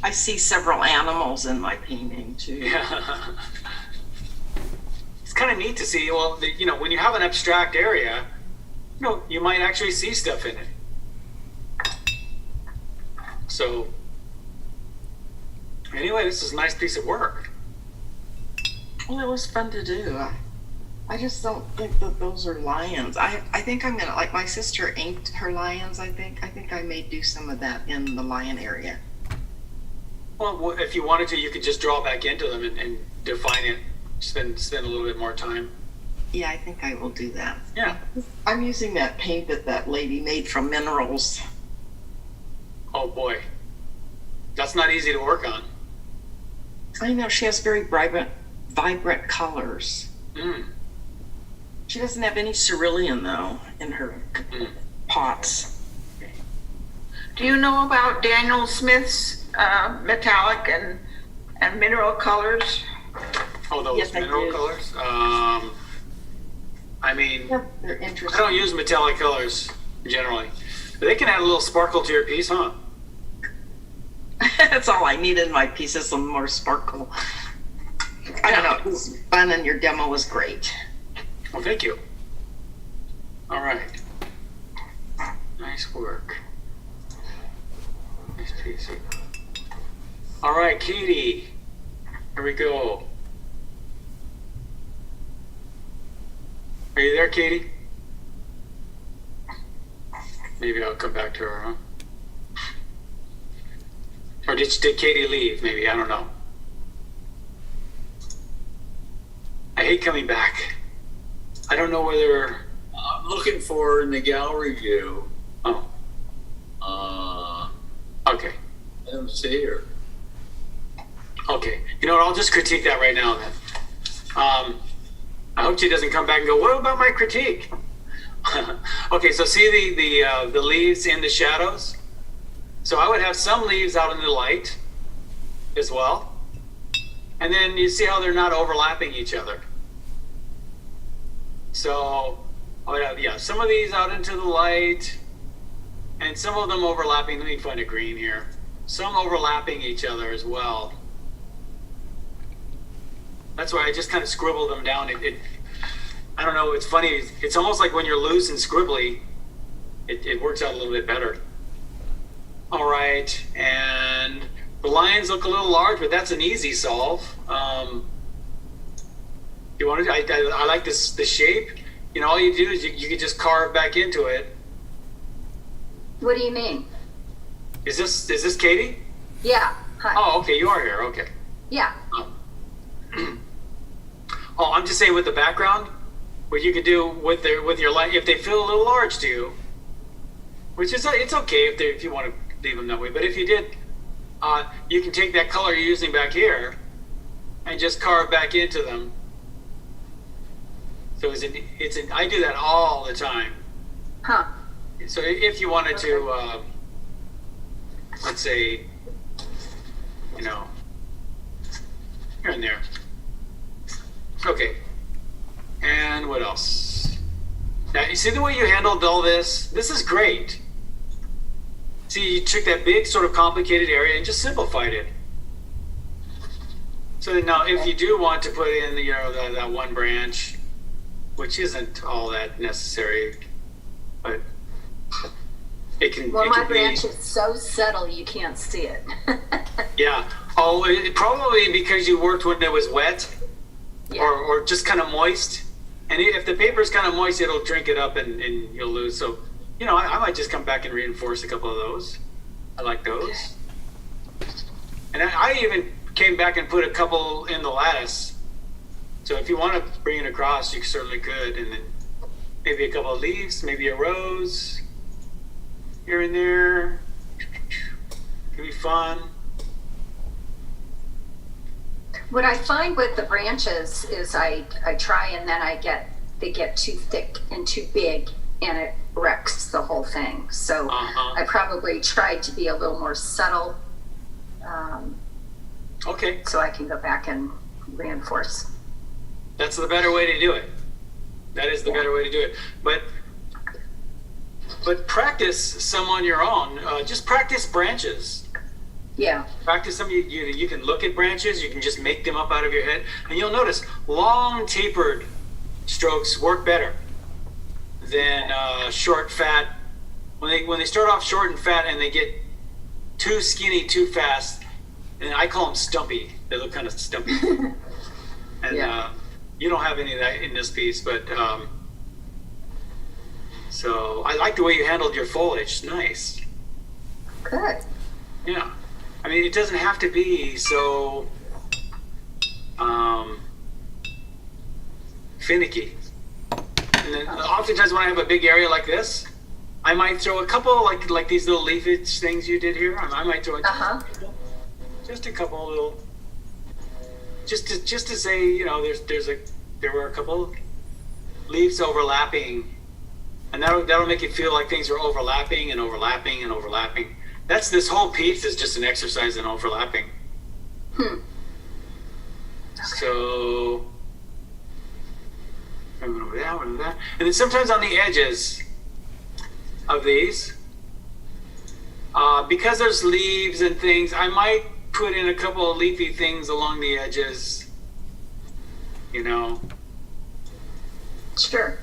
P: I see several animals in my painting too.
A: Yeah. It's kind of neat to see. Well, you know, when you have an abstract area, you know, you might actually see stuff in it. So, anyway, this is a nice piece of work.
P: Well, it was fun to do. I just don't think that those are lions. I think I'm gonna, like, my sister inked her lions. I think I may do some of that in the lion area.
A: Well, if you wanted to, you could just draw back into them and define it. Spend a little bit more time.
P: Yeah, I think I will do that.
A: Yeah.
P: I'm using that paint that lady made from minerals.
A: Oh boy, that's not easy to work on.
P: I know, she has very vibrant colors.
A: Mm.
P: She doesn't have any cerulean though in her pots.
E: Do you know about Daniel Smith's metallic and mineral colors?
A: Oh, those
P: Yes,
A: mineral colors? I mean,
P: Yeah, they're interesting.
A: I don't use metallic colors generally. But they can add a little sparkle to your piece, huh?
P: That's all I need in my pieces, some more sparkle. I don't know, it was fun and your demo was great.
A: Well, thank you. All right. Nice work. Nice piece. All right, Katie. Here we go. Are you there, Katie? Maybe I'll come back to her, huh? Or did Katie leave? Maybe, I don't know. I hate coming back. I don't know whether.
D: I'm looking for in the gallery view.
A: Oh. Okay.
D: I don't see her.
A: Okay. You know what? I'll just critique that right now then. I hope she doesn't come back and go, what about my critique? Okay, so see the leaves in the shadows? So I would have some leaves out in the light as well. And then you see how they're not overlapping each other. So I would have, some of these out into the light and some of them overlapping. Let me find a green here. Some overlapping each other as well. That's why I just kind of scribble them down. I don't know, it's funny. It's almost like when you're loose and scribbly, it works out a little bit better. All right, and the lines look a little large, but that's an easy solve. You want to? I like the shape. You know, all you do is you can just carve back into it.
L: What do you mean?
A: Is this Katie?
L: Yeah. Hi.
A: Oh, okay, you are here. Okay.
L: Yeah.
A: Oh, I'm just saying with the background, what you could do with your light, if they feel a little large to you, which is it's okay if you want to leave them that way. But if you did, you can take that color you're using back here and just carve back into them. So I do that all the time.
L: Huh.
A: So if you wanted to, let's say, you know, here and there. Okay. And what else? Now, you see the way you handled all this? This is great. See, you took that big sort of complicated area and just simplified it. So now if you do want to put in, you know, that one branch, which isn't all that necessary, but it can.
L: Well,
A: it
L: my
A: can
L: branch
A: be,
L: is so subtle you can't see it.
A: Yeah. Oh, probably because you worked when it was wet,
L: Yeah.
A: or just kind of moist. And if the paper is kind of moist, it'll drink it up and you'll lose. So, you know, I might just come back and reinforce a couple of those. I like those. And I even came back and put a couple in the lattice. So if you want to bring it across, you certainly could. And then maybe a couple of leaves, maybe a rose here and there. Could be fun.
L: What I find with the branches is I try and then they get too thick and too big and it wrecks the whole thing. So I probably tried to be a little more subtle.
A: Okay.
L: So I can go back and reinforce.
A: That's the better way to do it. That is the better way to do it. But practice some on your own. Just practice branches.
L: Yeah.
A: Practice them. You can look at branches. You can just make them up out of your head, and you'll notice long tapered strokes work better than short, fat. When they start off short and fat, and they get too skinny too fast, and I call them stumpy. They look kind of stumpy. And you don't have any of that in this piece, but so I like the way you handled your foliage. Nice.
L: Good.
A: Yeah. I mean, it doesn't have to be so finicky. And then oftentimes when I have a big area like this, I might throw a couple like these little leafage things you did here. I might throw just a couple little, just to say, you know, there were a couple leaves overlapping, and that'll make it feel like things are overlapping and overlapping and overlapping. This whole piece is just an exercise in overlapping. So I'm going over that. And then sometimes on the edges of these, because there's leaves and things, I might put in a couple of leafy things along the edges, you know.
L: Sure.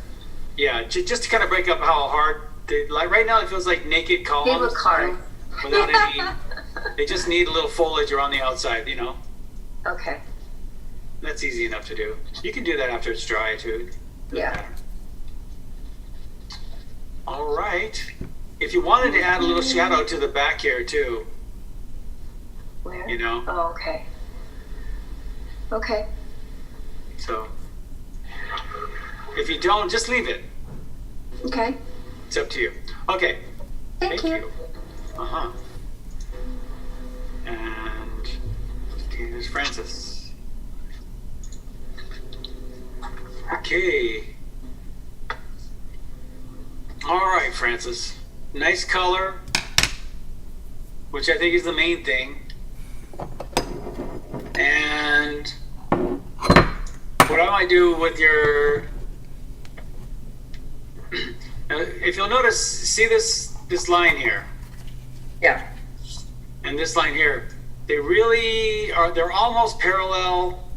A: Yeah, just to kind of break up how hard, like right now it feels like naked columns.
L: They look hard.
A: Without any, they just need a little foliage around the outside, you know.
L: Okay.
A: That's easy enough to do. You can do that after it's dry too.
L: Yeah.
A: All right. If you wanted to add a little shadow to the back here too.
L: Where?
A: You know.
L: Oh, okay. Okay.
A: So If you don't, just leave it.
L: Okay.
A: It's up to you. Okay.
L: Thank you.
A: Uh-huh. And here's Francis. Okay. All right, Francis. Nice color, which I think is the main thing. And what I might do with your, if you'll notice, see this line here?
N: Yeah.
A: And this line here, they really are, they're almost parallel,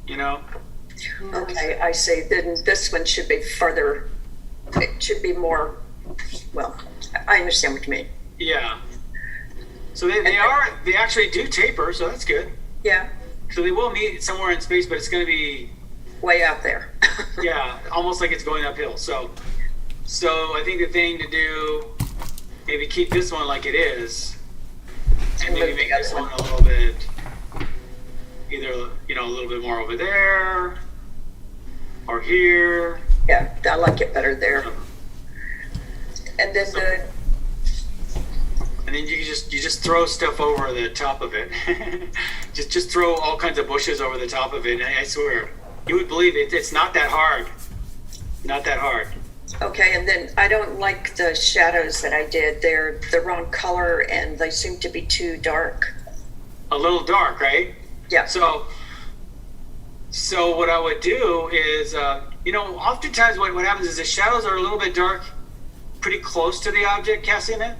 A: you know?
M: Okay, I see. Then this one should be further, it should be more, well, I understand what you mean.
A: Yeah. So they actually do taper, so that's good.
M: Yeah.
A: So they will meet somewhere in space, but it's going to be
M: way out there.
A: Yeah, almost like it's going uphill. So I think the thing to do, maybe keep this one like it is, and maybe make this one a little bit, either a little bit more over there, or here.
M: Yeah, I like it better there. And then
A: and then you just throw stuff over the top of it. just throw all kinds of bushes over the top of it. And I swear, you would believe it. It's not that hard. Not that hard.
M: Okay, and then I don't like the shadows that I did. They're the wrong color and they seem to be too dark.
A: A little dark, right?
M: Yeah.
A: So what I would do is, oftentimes what happens is the shadows are a little bit dark, pretty close to the object casting it.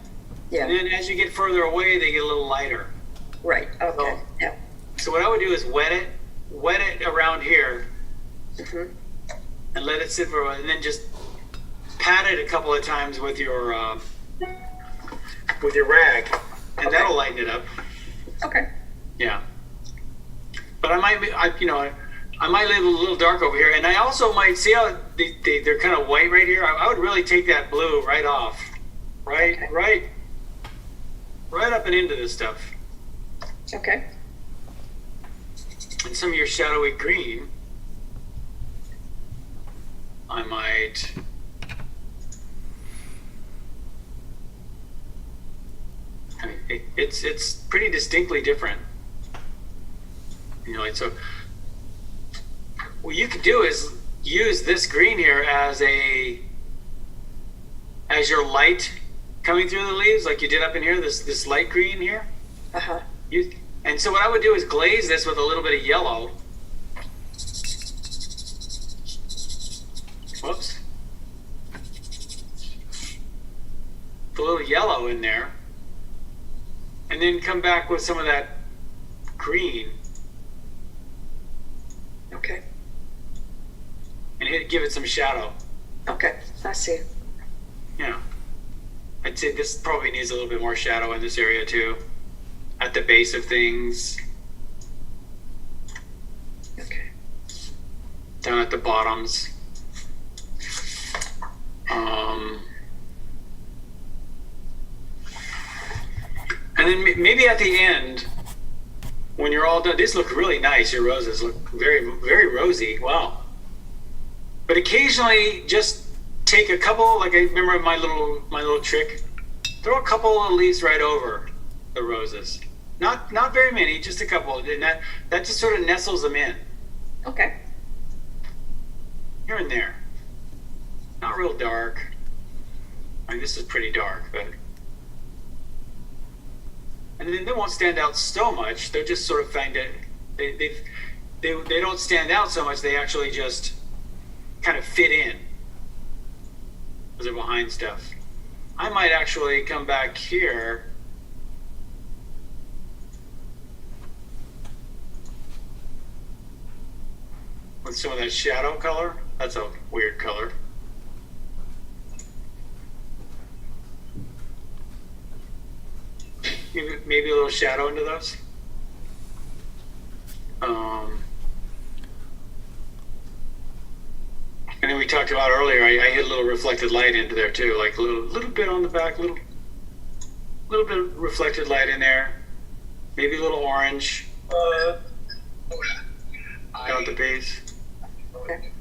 M: Yeah.
A: And then as you get further away, they get a little lighter.
M: Right. Okay. Yeah.
A: So what I would do is wet it around here, and let it sit for a while, and then just pat it a couple of times with your rag, and that'll lighten it up.
M: Okay.
A: Yeah. But I might leave it a little dark over here, and I also might see how they're kind of white right here. I would really take that blue right off, right up and into this stuff.
M: Okay.
A: And some of your shadowy green, I might it's pretty distinctly different. So what you could do is use this green here as your light coming through the leaves, like you did up in here, this light green here.
M: Uh-huh.
A: And so what I would do is glaze this with a little bit of yellow. Whoops. Put a little yellow in there. And then come back with some of that green.
M: Okay.
A: And give it some shadow.
M: Okay, I see.
A: Yeah. I'd say this probably needs a little bit more shadow in this area too. At the base of things.
M: Okay.
A: Down at the bottoms. And then maybe at the end, when you're all done, these look really nice. Your roses look very, very rosy. Wow. But occasionally, just take a couple. Like I remember my little trick. Throw a couple of leaves right over the roses. Not very many, just a couple. And that just sort of nestles them in.
M: Okay.
A: Here and there. Not real dark. I mean, this is pretty dark, but. And then they won't stand out so much. They'll just sort of find it. They don't stand out so much. They actually just kind of fit in because they're behind stuff. I might actually come back here. With some of that shadow color. That's a weird color. Maybe a little shadow into those. And then we talked about earlier, I hit a little reflected light into there too, like a little bit on the back, little bit of reflected light in there. Maybe a little orange. Down at the base.
M: Okay.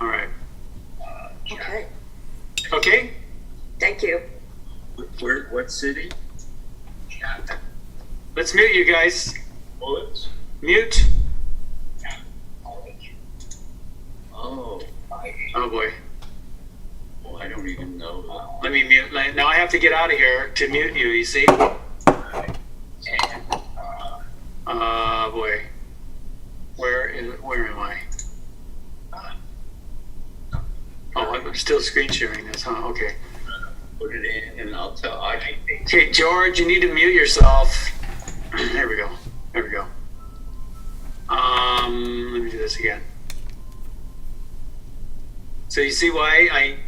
A: All right.
M: Okay.
A: Okay.
M: Thank you.
D: What city?
A: Let's mute you guys.
D: Bullets?
A: Mute.
D: Oh.
A: Oh boy.
D: Well, I don't even know that.
A: Let me mute. Now I have to get out of here to mute you. You see? Boy. Where am I? Oh, I'm still screen sharing this, huh? Okay.
D: Put it in, and I'll tell.
A: Okay, George, you need to mute yourself. There we go. There we go. Let me do this again. So you see why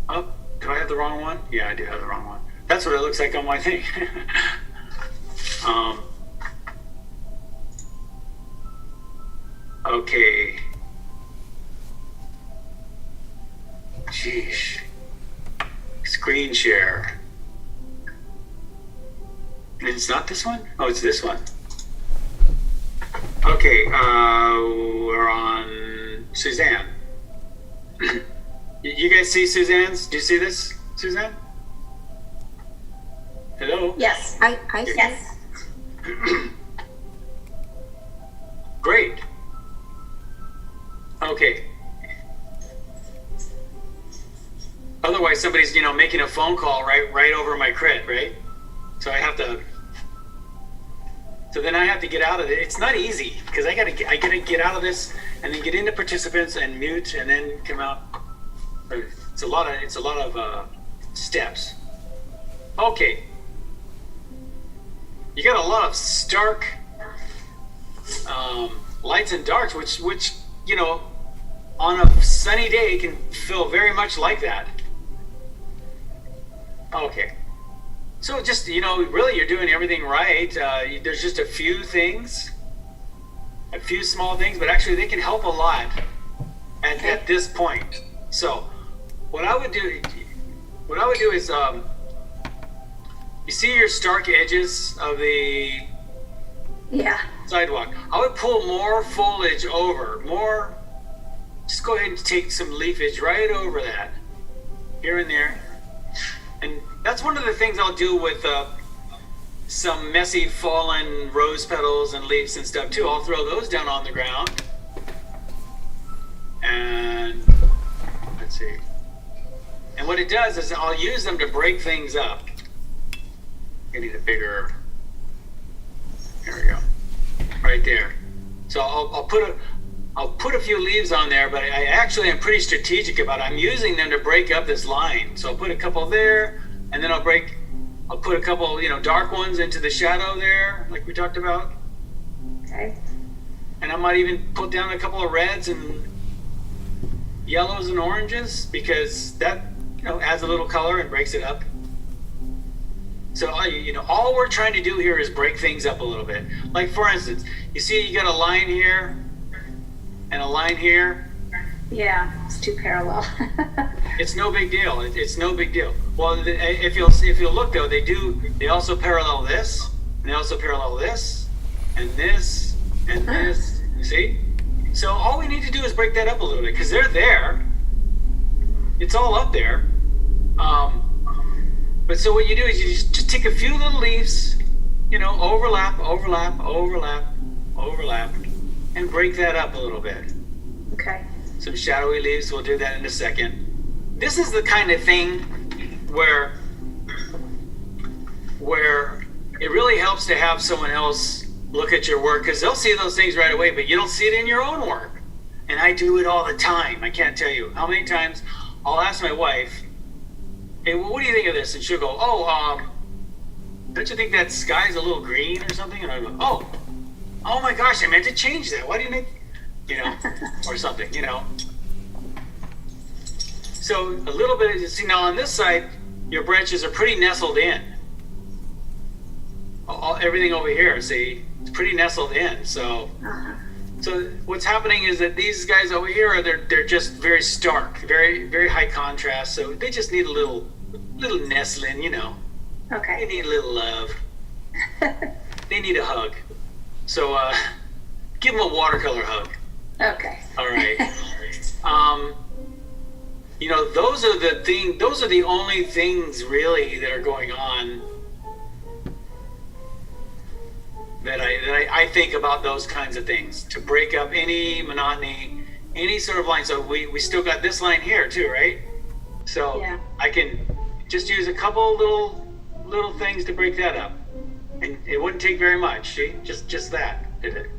A: oh, do I have the wrong one? Yeah, I do have the wrong one. That's what it looks like on my thing. Okay. Sheesh. Screen share. It's not this one? Oh, it's this one. Okay, we're on Suzanne. You guys see Suzanne's? Do you see this, Suzanne? Hello?
B: Yes, I yes.
A: Great. Okay. Otherwise, somebody's making a phone call right over my crit, right? So I have to. So then I have to get out of it. It's not easy because I gotta get out of this and then get into participants and mute and then come out. It's a lot of steps. Okay. You got a lot of stark lights and darks, which on a sunny day can feel very much like that. Okay. So just, really you're doing everything right. There's just a few things, a few small things, but actually they can help a lot at this point. So what I would do is, you see your stark edges of the sidewalk. I would pull more foliage over, just go ahead and take some leafage right over that, here and there. And that's one of the things I'll do with some messy fallen rose petals and leaves and stuff too. I'll throw those down on the ground. And let's see. And what it does is I'll use them to break things up. I need a bigger, there we go, right there. So I'll put a few leaves on there, but I actually am pretty strategic about it. I'm using them to break up this line. So I'll put a couple there, and then I'll put a couple, dark ones into the shadow there, like we talked about.
L: Okay.
A: And I might even put down a couple of reds and yellows and oranges because that, adds a little color and breaks it up. So, all we're trying to do here is break things up a little bit. Like, for instance, you see you got a line here and a line here.
L: Yeah, it's too parallel.
A: It's no big deal. It's no big deal. Well, if you'll look though, they also parallel this, and they also parallel this, and this, and this. You see? So all we need to do is break that up a little bit because they're there. It's all up there. But so what you do is you just take a few little leaves, overlap, overlap, overlap, overlap, and break that up a little bit.
L: Okay.
A: Some shadowy leaves, we'll do that in a second. This is the kind of thing where it really helps to have someone else look at your work because they'll see those things right away, but you don't see it in your own work. And I do it all the time. I can't tell you how many times I'll ask my wife, hey, well, what do you think of this? And she'll go, don't you think that sky's a little green or something? And I go, oh my gosh, I meant to change that. Why didn't I, or something, So a little bit, see now on this side, your branches are pretty nestled in. Everything over here, see, it's pretty nestled in. So what's happening is that these guys over here, they're just very stark, very, very high contrast. So they just need a little nestling,
L: Okay.
A: They need a little love. They need a hug. So give them a watercolor hug.
L: Okay.
A: All right. You know, those are the only things really that are going on that I think about those kinds of things, to break up any monotony, any sort of line. So we still got this line here too, right? So
G: Yeah.
A: I can just use a couple little things to break that up. And it wouldn't take very much, see? Just that, did it?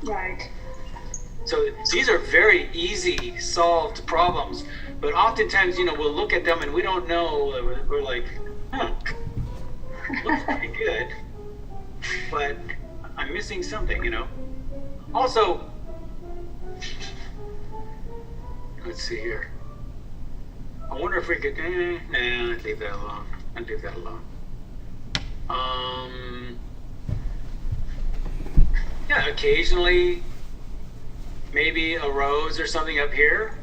G: Right.
A: So these are very easy solved problems, but oftentimes, you know, we'll look at them and we don't know. We're like, looks pretty good, but I'm missing something, you know. Also, let's see here. I wonder if we could. Nah, leave that alone. I'd leave that alone. Yeah, occasionally, maybe a rose or something up here.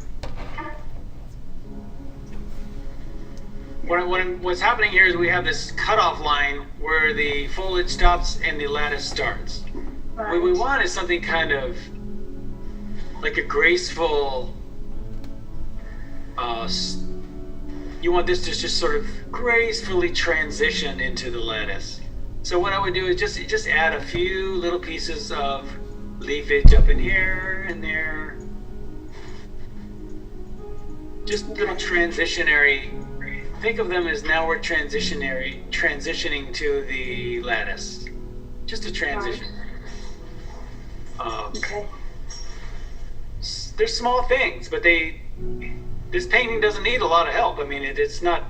A: What's happening here is we have this cutoff line where the foliage stops and the lattice starts.
G: Right.
A: What we want is something kind of like a graceful. You want this to just sort of gracefully transition into the lattice. So what I would do is just add a few little pieces of leafage up in here and there. Just little transitionary. Think of them as now we're transitioning to the lattice. Just a transition.
G: Okay.
A: They're small things, but this painting doesn't need a lot of help. I mean, it's not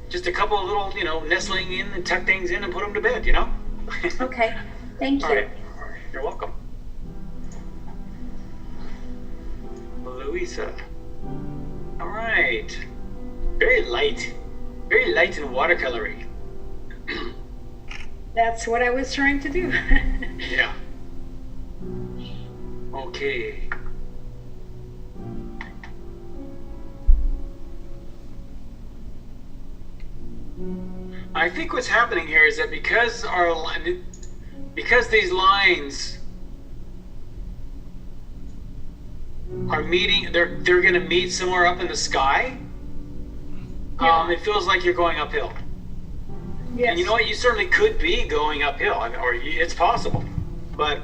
A: just a couple of little, you know, nestling in and tuck things in and put them to bed, you know?
L: Okay, thank you.
A: All right. You're welcome. Louisa. All right. Very light and watercolory.
G: That's what I was trying to do.
A: Yeah. Okay. I think what's happening here is that because these lines are meeting, they're going to meet somewhere up in the sky. It feels like you're going uphill.
G: Yes.
A: And you know what? You certainly could be going uphill, I mean, or it's possible. But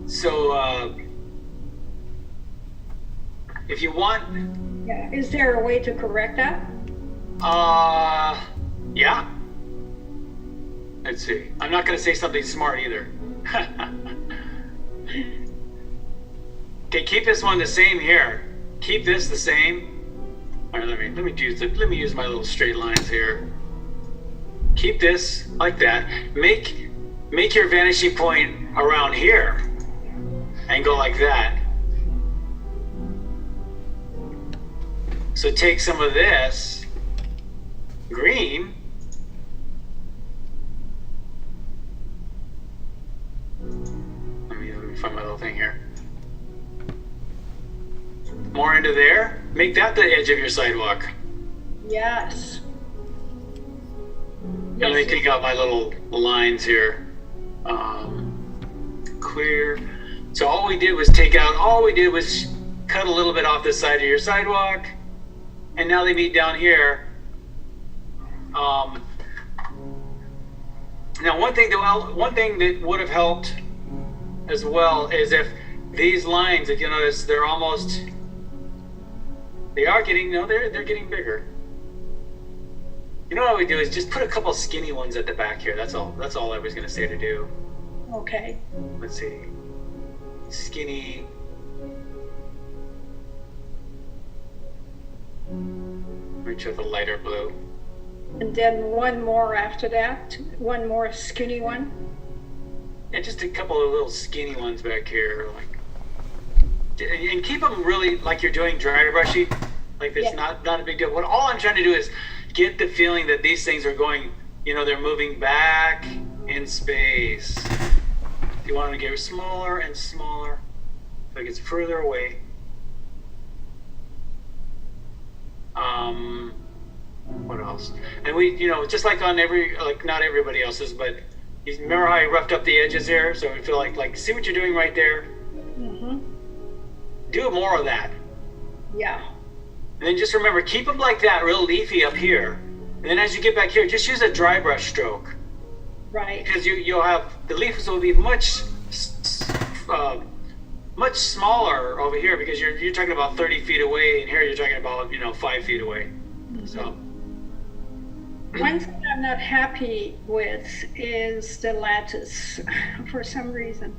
A: so if you want.
G: Yeah. Is there a way to correct that?
A: Yeah. Let's see. I'm not going to say something smart either. Okay, keep this one the same here. Keep this the same. All right, let me use my little straight lines here. Keep this like that. Make your vanishing point around here, and go like that. So take some of this green. Let me find my little thing here. More into there. Make that the edge of your sidewalk.
G: Yes.
A: And let me take out my little lines here. Clear. So all we did was cut a little bit off the side of your sidewalk. And now they meet down here. Now one thing that would have helped as well is if these lines, if you notice, they're getting bigger. You know what we do is just put a couple skinny ones at the back here. That's all I was going to say to do.
G: Okay.
A: Let's see. Skinny. Reach with a lighter blue.
G: And then one more after that, one more skinny one.
A: Yeah, just a couple of little skinny ones back here, and keep them really like you're doing dry brushy, like it's not a big deal. All I'm trying to do is get the feeling that these things are going, they're moving back in space. You want them to get smaller and smaller, so it gets further away. What else? And we, just like on not everybody else's, but You remember how I roughed up the edges here? So I feel like see what you're doing right there?
G: Mm-hmm.
A: Do more of that.
G: Yeah.
A: And then just remember, keep them like that, real leafy up here. And then as you get back here, just use a dry brush stroke.
G: Right.
A: Because you'll have, the leaves will be much smaller over here because you're talking about 30 feet away, and here you're talking about 5 feet away. So
G: one thing I'm not happy with is the lattice for some reason.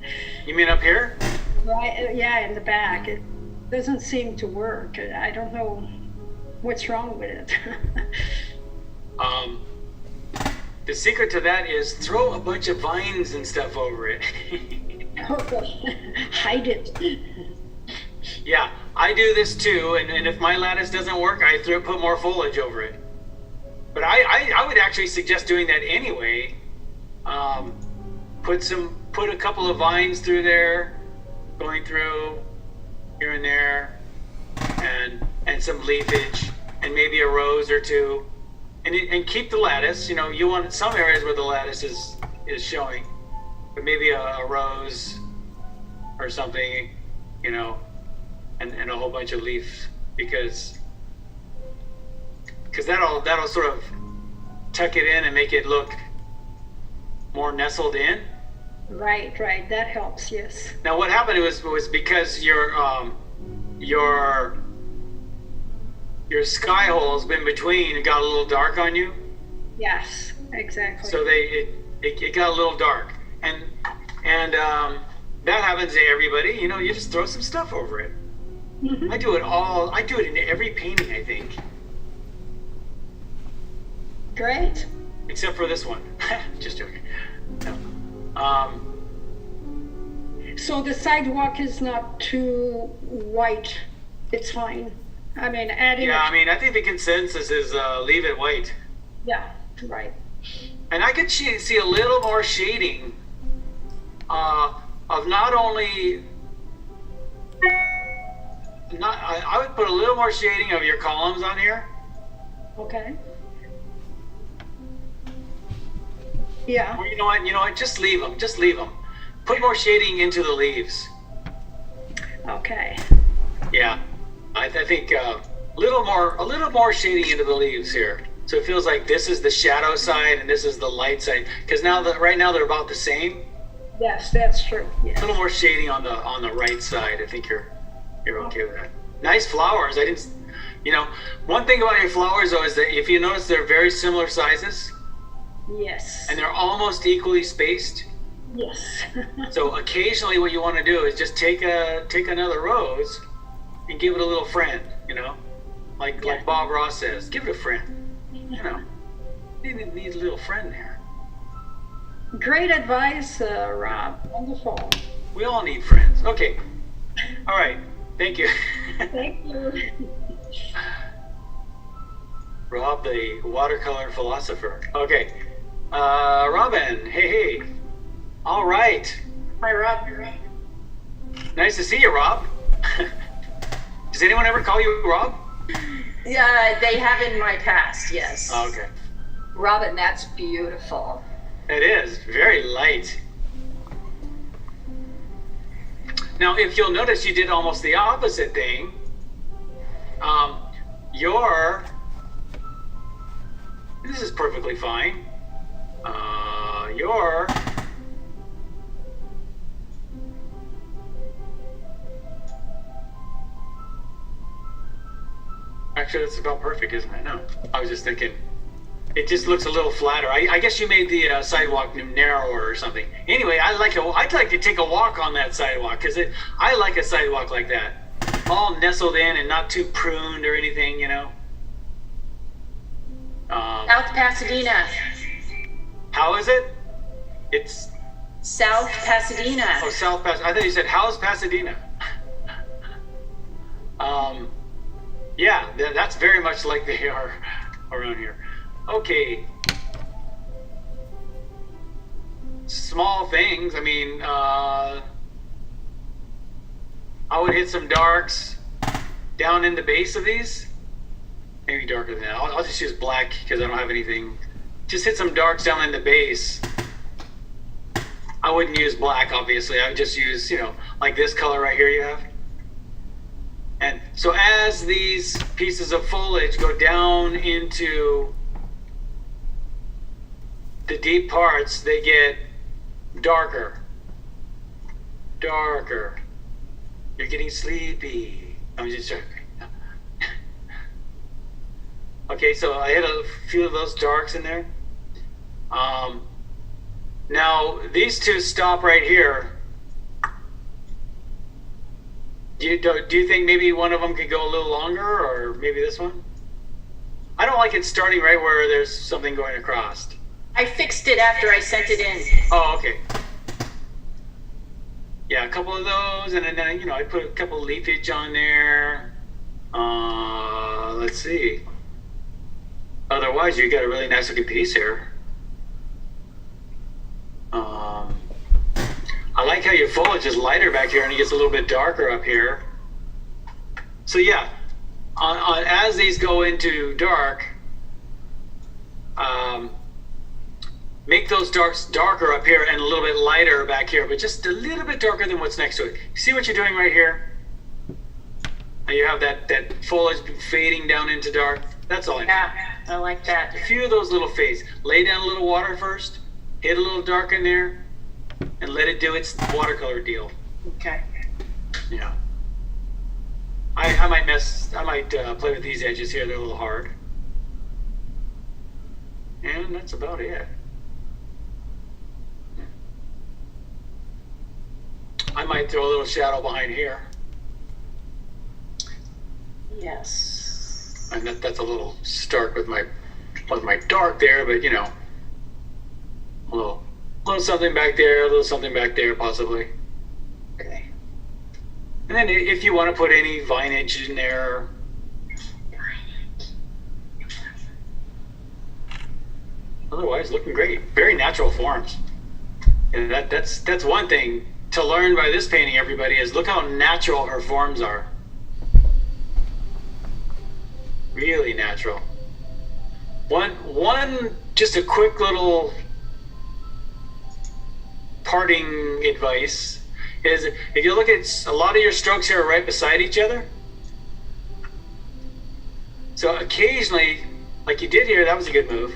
A: You mean up here?
G: Right, yeah, in the back. It doesn't seem to work. I don't know what's wrong with it.
A: The secret to that is throw a bunch of vines and stuff over it.
G: Okay, hide it.
A: Yeah, I do this too, and if my lattice doesn't work, I put more foliage over it. But I would actually suggest doing that anyway. Put a couple of vines through there, going through here and there, and some leafage, and maybe a rose or two, and keep the lattice. You want some areas where the lattice is showing, but maybe a rose or something, and a whole bunch of leaves because that'll sort of tuck it in and make it look more nestled in.
G: Right, that helps, yes.
A: Now what happened was because your sky hole's been between, it got a little dark on you.
G: Yes, exactly.
A: So it got a little dark, and that happens to everybody. You just throw some stuff over it. Mm-hmm. I do it in every painting, I think.
G: Great.
A: Except for this one. Just joking. No.
G: So the sidewalk is not too white. It's fine. I mean, adding.
A: Yeah, I think the consensus is leave it white.
G: Yeah, right.
A: And I could see a little more shading of not only. I would put a little more shading of your columns on here.
G: Okay. Yeah.
A: Or you know what? Just leave them. Put more shading into the leaves.
G: Okay.
A: Yeah, I think a little more shading into the leaves here, so it feels like this is the shadow side and this is the light side. Because right now they're about the same.
G: Yes, that's true. Yes.
A: A little more shading on the right side. I think you're okay with that. Nice flowers. I didn't. One thing about your flowers though is that if you notice they're very similar sizes.
G: Yes.
A: And they're almost equally spaced.
G: Yes.
A: So occasionally what you want to do is just take another rose and give it a little friend, like Bob Ross says, give it a friend. You need a little friend there.
G: Great advice, Rob. Wonderful.
A: We all need friends. Okay. All right. Thank you.
G: Thank you.
A: Rob, the watercolor philosopher. Okay. Robin, hey. All right.
K: Hi, Rob.
A: Nice to see you, Rob. Does anyone ever call you Rob?
K: Yeah, they have in my past, yes.
A: Oh, okay.
L: Robin, that's beautiful.
A: It is. Very light. Now, if you'll notice, you did almost the opposite thing. This is perfectly fine. Actually, that's about perfect, isn't it? No, I was just thinking, it just looks a little flatter. I guess you made the sidewalk narrower or something. Anyway, I'd like to take a walk on that sidewalk because I like a sidewalk like that, all nestled in and not too pruned or anything,
K: South Pasadena.
A: How is it? It's
K: South Pasadena.
A: Oh, South Pasadena. I thought you said, how's Pasadena? Yeah, that's very much like they are around here. Okay. Small things. I would hit some darks down in the base of these. Maybe darker than that. I'll just use black because I don't have anything. Just hit some darks down in the base. I wouldn't use black, obviously. I would just use, like this color right here you have. And so as these pieces of foliage go down into the deep parts, they get darker. Darker. You're getting sleepy. I'm just joking. Okay, so I had a few of those darks in there. Now, these two stop right here. Do you think maybe one of them could go a little longer, or maybe this one? I don't like it starting right where there's something going across.
K: I fixed it after I sent it in.
A: Oh, okay. Yeah, a couple of those, and then I put a couple of leafage on there. Let's see. Otherwise, you got a really nice looking piece here. I like how your foliage is lighter back here and it gets a little bit darker up here. So yeah, as these go into dark, make those darks darker up here and a little bit lighter back here, but just a little bit darker than what's next to it. See what you're doing right here? And you have that foliage fading down into dark. That's all I need.
K: Yeah, I like that.
A: A few of those little fades. Lay down a little water first, hit a little dark in there, and let it do its watercolor deal.
K: Okay.
A: Yeah. I might play with these edges here. They're a little hard. And that's about it. I might throw a little shadow behind here.
K: Yes.
A: And that's a little stark with my dark there, but a little something back there, a little something back there, possibly.
K: Okay.
A: And then if you want to put any vinage in there. Otherwise, looking great. Very natural forms. And that's one thing to learn by this painting, everybody, is look how natural her forms are. Really natural. One just a quick little parting advice is if you look at a lot of your strokes here are right beside each other. So occasionally, like you did here, that was a good move.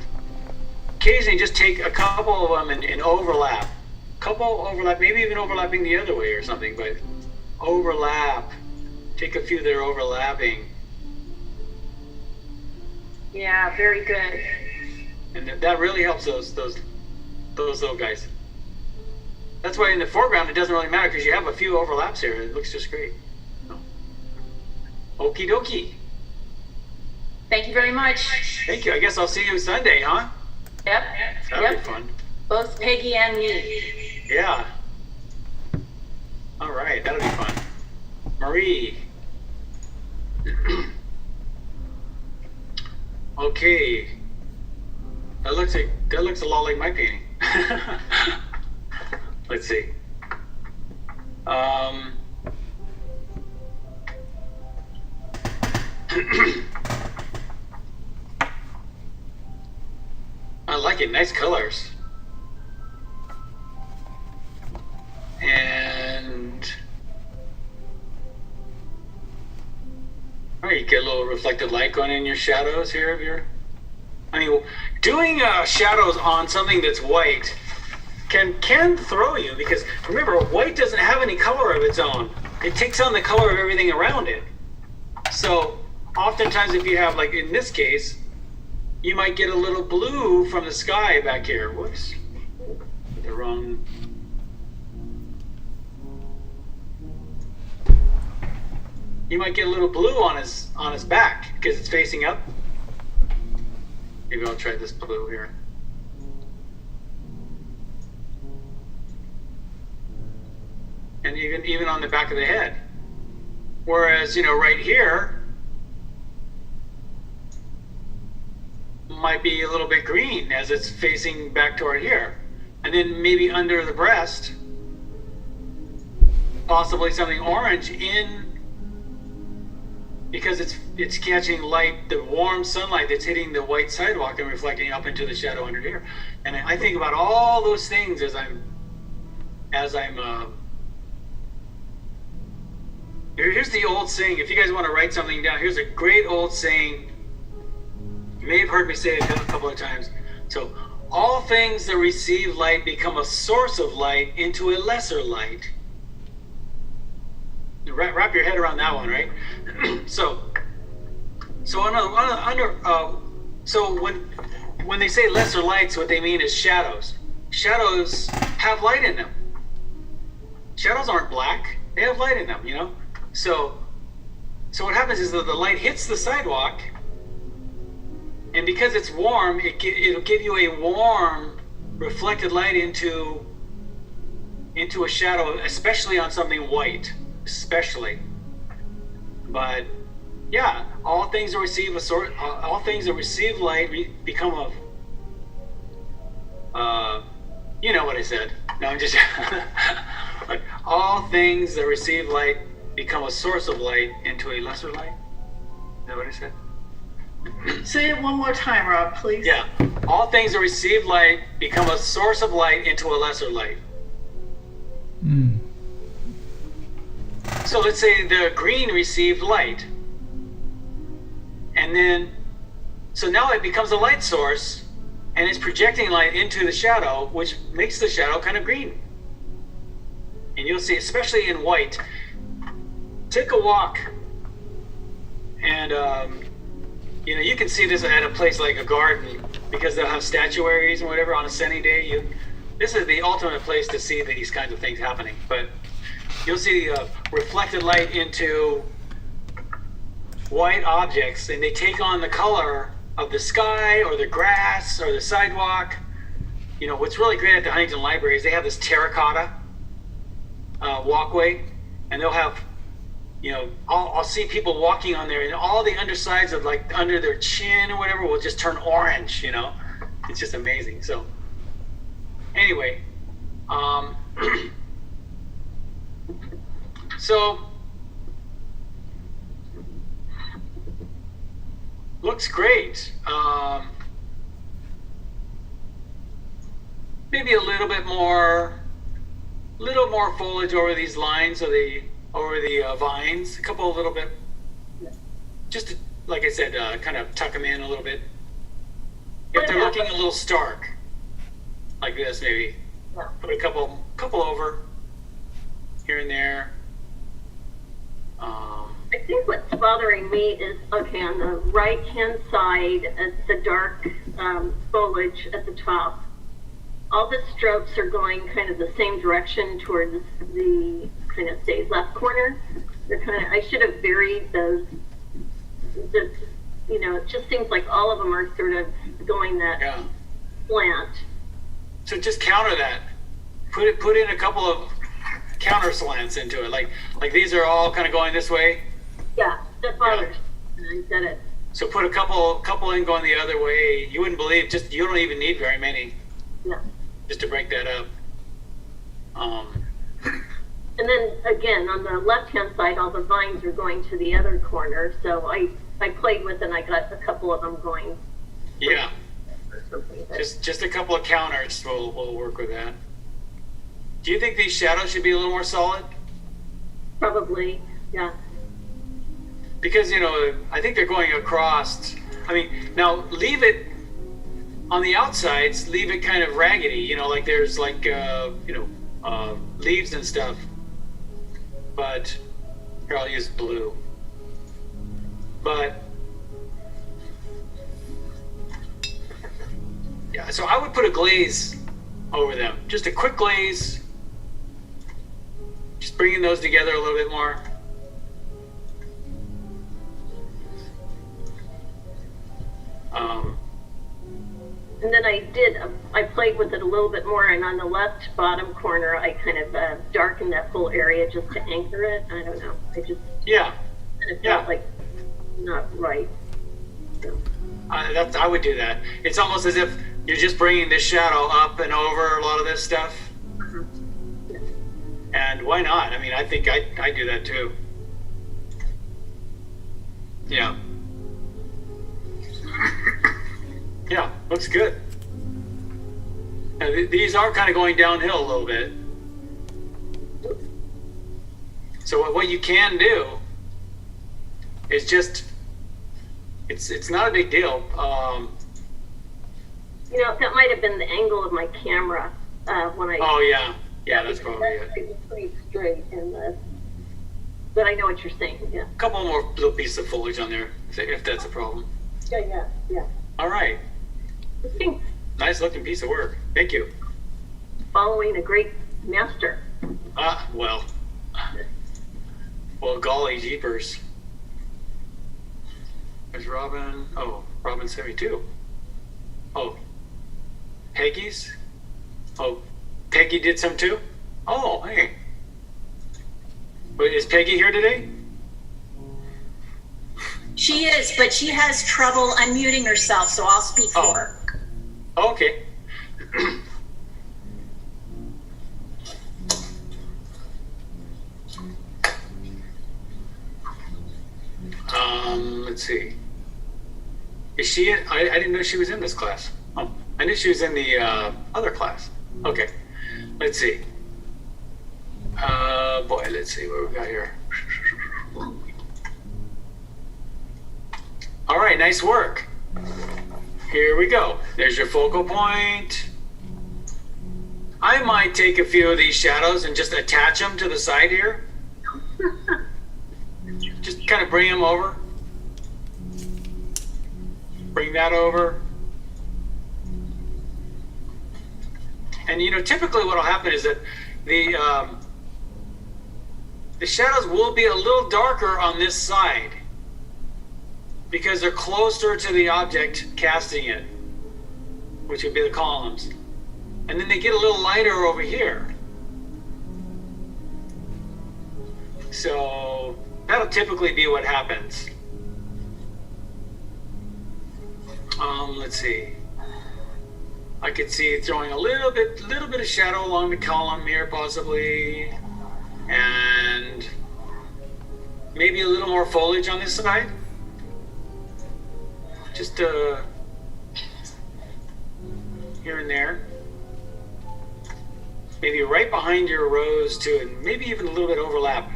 A: Occasionally just take a couple of them and overlap. Maybe even overlapping the other way or something, but overlap. Take a few that are overlapping.
K: Yeah, very good.
A: And that really helps those little guys. That's why in the foreground it doesn't really matter because you have a few overlaps here. It looks just great. Okie dokie.
K: Thank you very much.
A: Thank you. I guess I'll see you Sunday, huh?
K: Yep.
A: That'll be fun.
K: Both Peggy and me.
A: Yeah. All right, that'll be fun. Marie. Okay. That looks a lot like my painting. Let's see. I like it. Nice colors. And you get a little reflected light going in your shadows here. Doing shadows on something that's white can throw you because remember, white doesn't have any color of its own. It takes on the color of everything around it. So oftentimes if you have, like in this case, you might get a little blue from the sky back here. Whoops. The wrong. You might get a little blue on his back because it's facing up. Maybe I'll try this blue here. And even on the back of the head. Whereas, right here might be a little bit green as it's facing back toward here. And then maybe under the breast, possibly something orange because it's catching light, the warm sunlight that's hitting the white sidewalk and reflecting up into the shadow under here. And I think about all those things as I'm as I'm. Here's the old saying. If you guys want to write something down, here's a great old saying. You may have heard me say it a couple of times. So, all things that receive light become a source of light into a lesser light. Wrap your head around that one, right? So when they say lesser lights, what they mean is shadows. Shadows have light in them. Shadows aren't black; they have light in them. You know. So what happens is that the light hits the sidewalk, and because it's warm, it'll give you a warm, reflected light into a shadow, especially on something white, especially. But yeah, all things that receive light become you know what I said. No, I'm just like all things that receive light become a source of light into a lesser light. Is that what I said?
N: Say it one more time, Rob, please.
A: Yeah. All things that receive light become a source of light into a lesser light.
I: Mm.
A: So let's say the green received light. And then, so now it becomes a light source, and it's projecting light into the shadow, which makes the shadow kind of green. And you'll see, especially in white, take a walk, and you know, you can see this at a place like a garden, because they'll have statuaries and whatever on a sunny day. This is the ultimate place to see these kinds of things happening. But you'll see reflected light into white objects, and they take on the color of the sky or the grass or the sidewalk. You know, what's really great at the Huntington Library is they have this terracotta walkway, and they'll have, you know, I'll see people walking on there, and all the undersides of, like, under their chin or whatever will just turn orange, you know. It's just amazing. So anyway, so looks great. Maybe a little more foliage over these lines, over the vines. A couple, a little bit, just to, like I said, kind of tuck them in a little bit. If they're looking a little stark, like this, maybe put a couple over here and there.
Q: I think what's bothering me is, okay, on the right-hand side, the dark foliage at the top, all the strokes are going kind of the same direction towards the kind of, say, left corner. They're kind of, I should have varied those. Just, you know, it just seems like all of them are sort of going that slant.
A: So just counter that. Put in a couple of counter slants into it. Like these are all kind of going this way.
Q: Yeah, that bothers me. I said it.
A: So put a couple in going the other way. You wouldn't believe, you don't even need very many.
Q: Yeah.
A: Just to break that up.
Q: And then again, on the left-hand side, all the vines are going to the other corner. So I played with it, and I got a couple of them going.
A: Yeah. Just a couple of counters will work with that. Do you think these shadows should be a little more solid?
Q: Probably, yeah.
A: Because, you know, I think they're going across. I mean, now leave it on the outsides, leave it kind of raggedy, you know, like there's like, you know, leaves and stuff. But here, I'll use blue. But yeah, so I would put a glaze over them. Just a quick glaze. Just bringing those together a little bit more.
Q: And then I played with it a little bit more, and on the left bottom corner, I kind of darkened that whole area just to anchor it. I don't know. I just kind of felt like not right. So.
A: I would do that. It's almost as if you're just bringing this shadow up and over a lot of this stuff.
Q: Yeah.
A: And why not? I mean, I think I do that too. Yeah. Yeah, looks good. Now, these are kind of going downhill a little bit. So what you can do is just, it's not a big deal.
Q: That might have been the angle of my camera when I.
A: Oh yeah, that's probably it.
Q: It was pretty straight in this, but I know what you're saying. Yeah.
A: A couple more little pieces of foliage on there, if that's a problem.
Q: Yeah.
A: All right.
Q: Thanks.
A: Nice looking piece of work. Thank you.
Q: Following a great master.
A: Well, golly jeepers. There's Robin. Oh, Robin 72. Oh, Peggy's. Oh, Peggy did some too. Oh, hey. Wait, is Peggy here today?
K: She is, but she has trouble unmuting herself, so I'll speak for her.
A: Okay. Let's see. Is she in? I didn't know she was in this class. Oh, I knew she was in the other class. Okay. Let's see. Boy, let's see what we got here. All right, nice work. Here we go. There's your focal point. I might take a few of these shadows and just attach them to the side here. Just kind of bring them over. Bring that over. And typically what will happen is that the shadows will be a little darker on this side because they're closer to the object casting it, which would be the columns. And then they get a little lighter over here. So that'll typically be what happens. Let's see. I could see throwing a little bit of shadow along the column here, possibly, and maybe a little more foliage on this side. Just here and there. Maybe right behind your rose too, and maybe even a little bit overlap.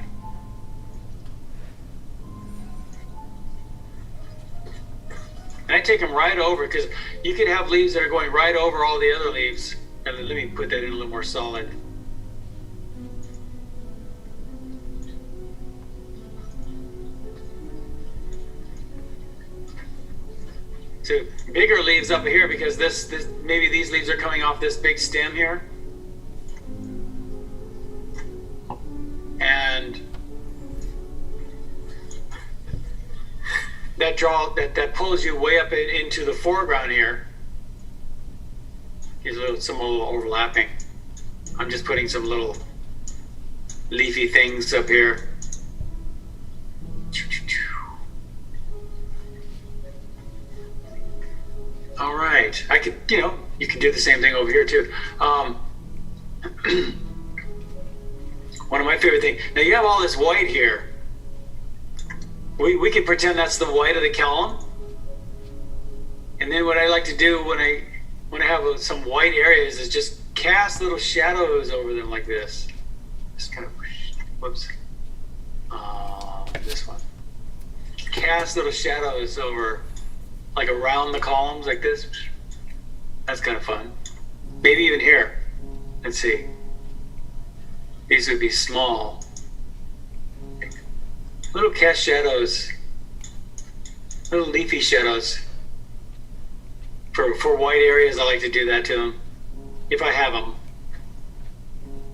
A: And I take them right over because you could have leaves that are going right over all the other leaves. And let me put that in a little more solid. So bigger leaves up here because this maybe these leaves are coming off this big stem here. And that pulls you way up into the foreground here. Here's some little overlapping. I'm just putting some little leafy things up here. All right, I could, you can do the same thing over here too. One of my favorite things. Now you have all this white here. We can pretend that's the white of the column. And then what I like to do when I have some white areas is just cast little shadows over them like this. Just kind of, whoops. This one. Cast little shadows over, like around the columns like this. That's kind of fun. Maybe even here. Let's see. These would be small. Little cast shadows. Little leafy shadows. For white areas, I like to do that to them. If I have them.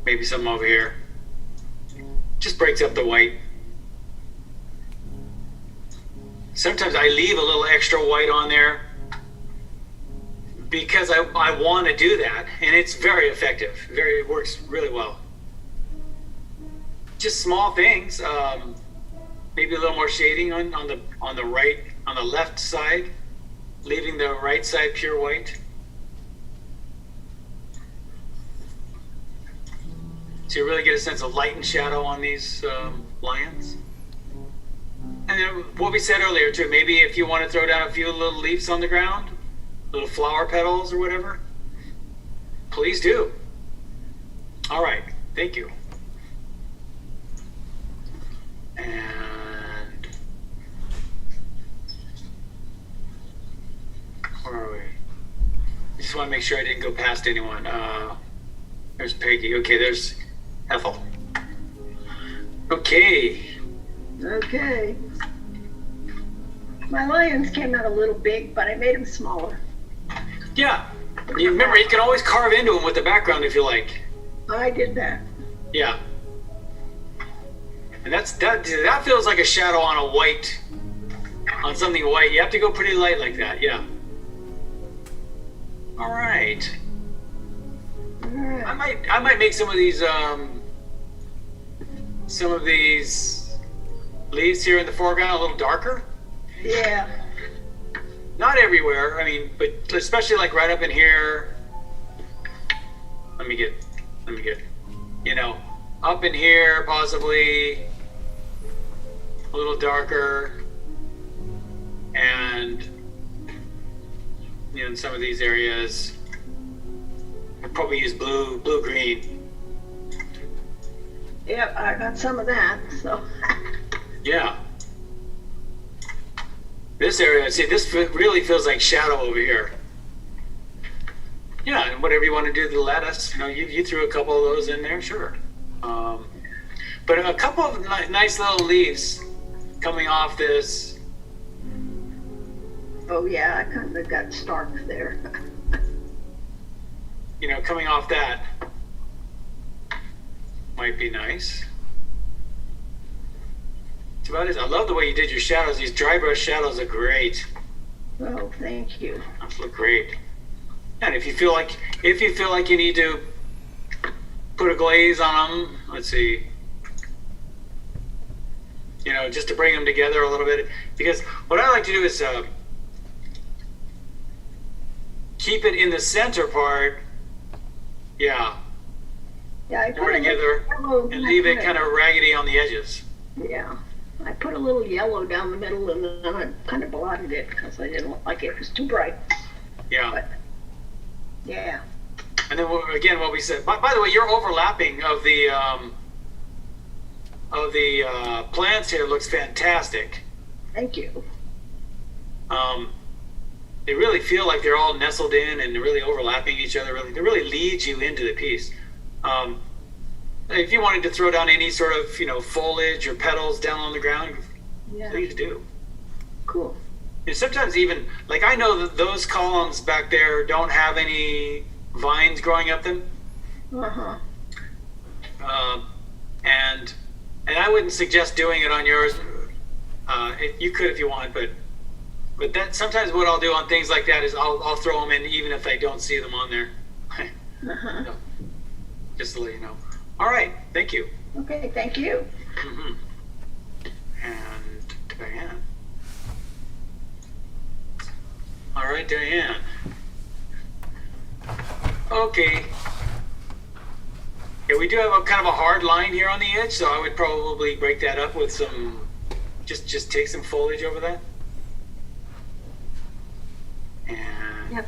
A: Maybe some over here. Just breaks up the white. Sometimes I leave a little extra white on there because I want to do that, and it's very effective. It works really well. Just small things. Maybe a little more shading on the left side, leaving the right side pure white. So you really get a sense of light and shadow on these lions. And then what we said earlier too, maybe if you want to throw down a few little leaves on the ground, little flower petals or whatever, please do. All right, thank you. make sure I didn't go past anyone. There's Peggy. Okay, there's Ethel. Okay.
R: Okay. My lions came out a little big, but I made them smaller.
A: Yeah. You remember, you can always carve into them with the background if you like.
R: I did that.
A: Yeah. And that feels like a shadow on a white, on something white. You have to go pretty light like that. Yeah. All right. I might make some of these leaves here in the foreground a little darker.
R: Yeah.
A: Not everywhere. I mean, but especially like right up in here. Let me get, up in here possibly a little darker, and in some of these areas, I'd probably use blue green.
R: Yep, I got some of that. So.
A: Yeah. This area, see, this really feels like shadow over here. Yeah, and whatever you want to do to the lattice, you threw a couple of those in there, sure. But a couple of nice little leaves coming off this.
R: Oh yeah, I kind of got stark there.
A: Coming off that might be nice. That's about it. I love the way you did your shadows. These dry brush shadows are great.
R: Oh, thank you.
A: Those look great. And if you feel like you need to put a glaze on them, let's see. Just to bring them together a little bit. Because what I like to do is keep it in the center part. Yeah.
R: Yeah, I
A: more together and leave it kind of raggedy on the edges.
R: Yeah. I put a little yellow down the middle and then I kind of blotted it because I didn't like it. It was too bright.
A: Yeah.
R: But, yeah.
A: And then again, what we said. By the way, your overlapping of the plants here looks fantastic.
R: Thank you.
A: They really feel like they're all nestled in and really overlapping each other. They really lead you into the piece. If you wanted to throw down any sort of foliage or petals down on the ground, please do.
R: Cool.
A: And sometimes even like I know that those columns back there don't have any vines growing up them. And I wouldn't suggest doing it on yours. You could if you want, but that sometimes what I'll do on things like that is I'll throw them in even if I don't see them on there. Just to let you know. All right, thank you.
R: Okay, thank you.
A: Mm-hmm. And Diane. All right, Diane. Okay. Yeah, we do have a kind of a hard line here on the edge, so I would probably break that up with some, just take some foliage over that. And
B: yep.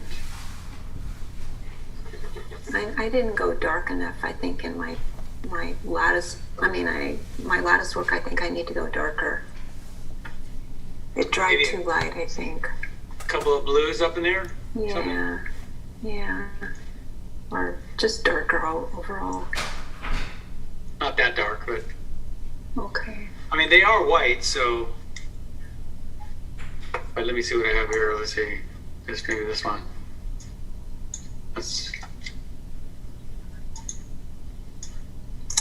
B: I didn't go dark enough, I think, in my lattice. My lattice work, I think I need to go darker. It dried too light, I think.
A: A couple of blues up in there?
B: Yeah.
A: Something?
B: Yeah. Or just darker overall.
A: Not that dark, but.
B: Okay.
A: I mean, they are white, so. But let me see what I have here. Let's see. Just maybe this one.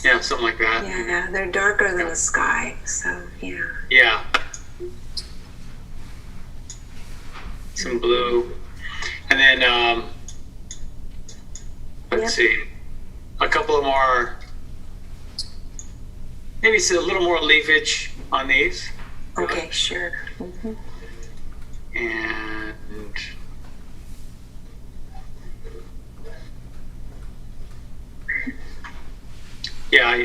A: Yeah, something like that.
B: Yeah, they're darker than the sky, so yeah.
A: Yeah. Some blue. And then, let's see. A couple of more, maybe a little more leafage on these.
B: Okay, sure. Mm-hmm.
A: And yeah,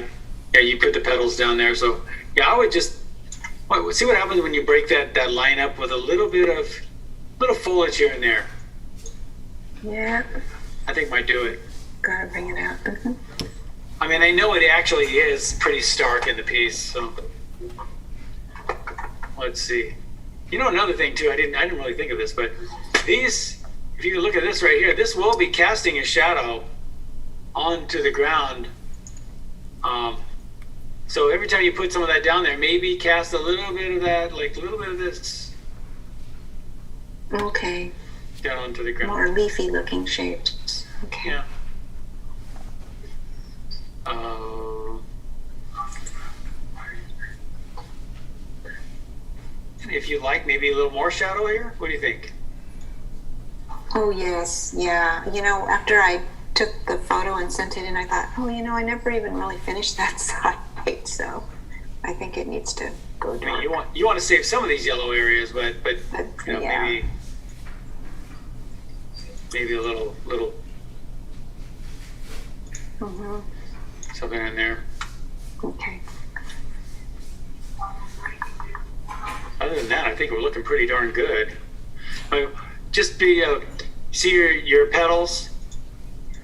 A: you put the petals down there. So yeah, I would just see what happens when you break that line up with a little foliage here and there.
B: Yeah.
A: I think might do it.
B: Gotta bring it out. Mm-hmm.
A: I mean, I know it actually is pretty stark in the piece. So let's see. Another thing too, I didn't really think of this, but these if you look at this right here, this will be casting a shadow onto the ground. So every time you put some of that down there, maybe cast a little bit of that, like a little bit of this.
B: Okay.
A: Down onto the ground.
B: More leafy looking shapes. Okay.
A: Yeah. If you like, maybe a little more shadow here. What do you think?
B: Oh yes, yeah. After I took the photo and sent it in, I thought, I never even really finished that side, so I think it needs to go dark.
A: You want to save some of these yellow areas, but
B: yeah.
A: maybe a little something in there.
B: Okay.
A: Other than that, I think we're looking pretty darn good. Just see your petals.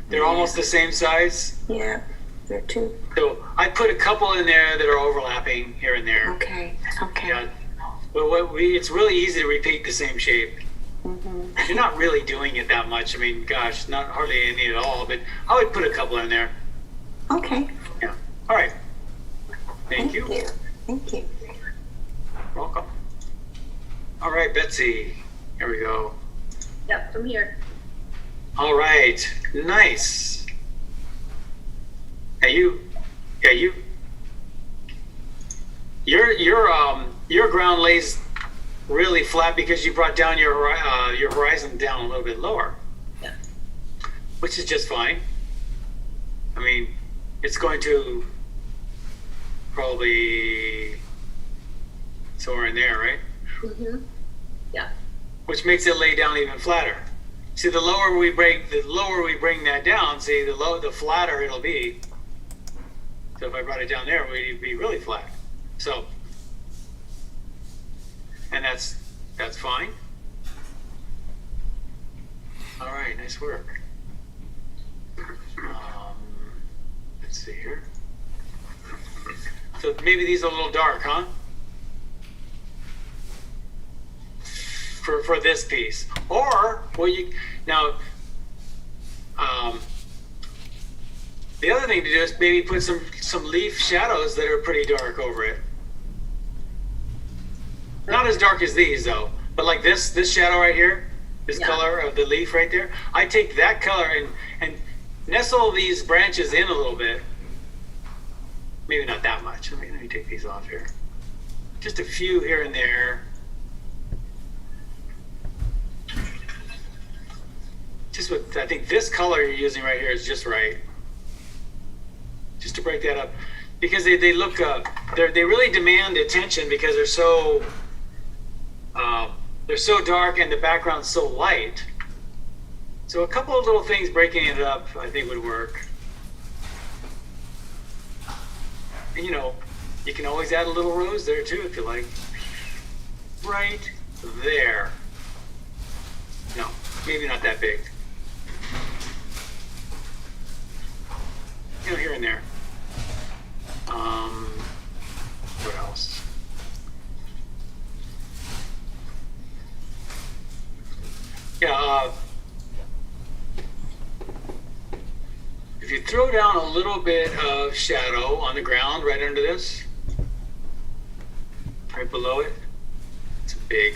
A: They're almost the same size.
B: Yeah, they're two.
A: So I put a couple in there that are overlapping here and there.
B: Okay.
A: Yeah. Well, it's really easy to repeat the same shape. You're not really doing it that much. I mean, gosh, not hardly any at all. But I would put a couple in there.
B: Okay.
A: Yeah. All right. Thank you.
B: Thank you.
A: Welcome. All right, Betsy. Here we go.
Q: Yep, I'm here.
A: All right. Nice. Your ground lays really flat because you brought down your horizon down a little bit lower.
Q: Yeah.
A: Which is just fine. I mean, it's going to probably somewhere in there, right?
Q: Yeah.
A: Which makes it lay down even flatter. See, the lower we bring that down, see, the flatter it'll be. So if I brought it down there, it'd be really flat. So, and that's fine. All right, nice work. Let's see here. So maybe these are a little dark, huh? For this piece, or the other thing to do is maybe put some leaf shadows that are pretty dark over it. Not as dark as these though, but like this shadow right here, this color of the leaf right there. I take that color and nestle these branches in a little bit. Maybe not that much. Let me take these off here. Just a few here and there. I think this color you're using right here is just right. Just to break that up, because they look they really demand attention because they're so dark and the background's so light. So a couple of little things breaking it up, I think, would work. And you can always add a little rose there too if you like. Right there. No, maybe not that big. Here and there. What else? Yeah, if you throw down a little bit of shadow on the ground right under this, right below it, it's big.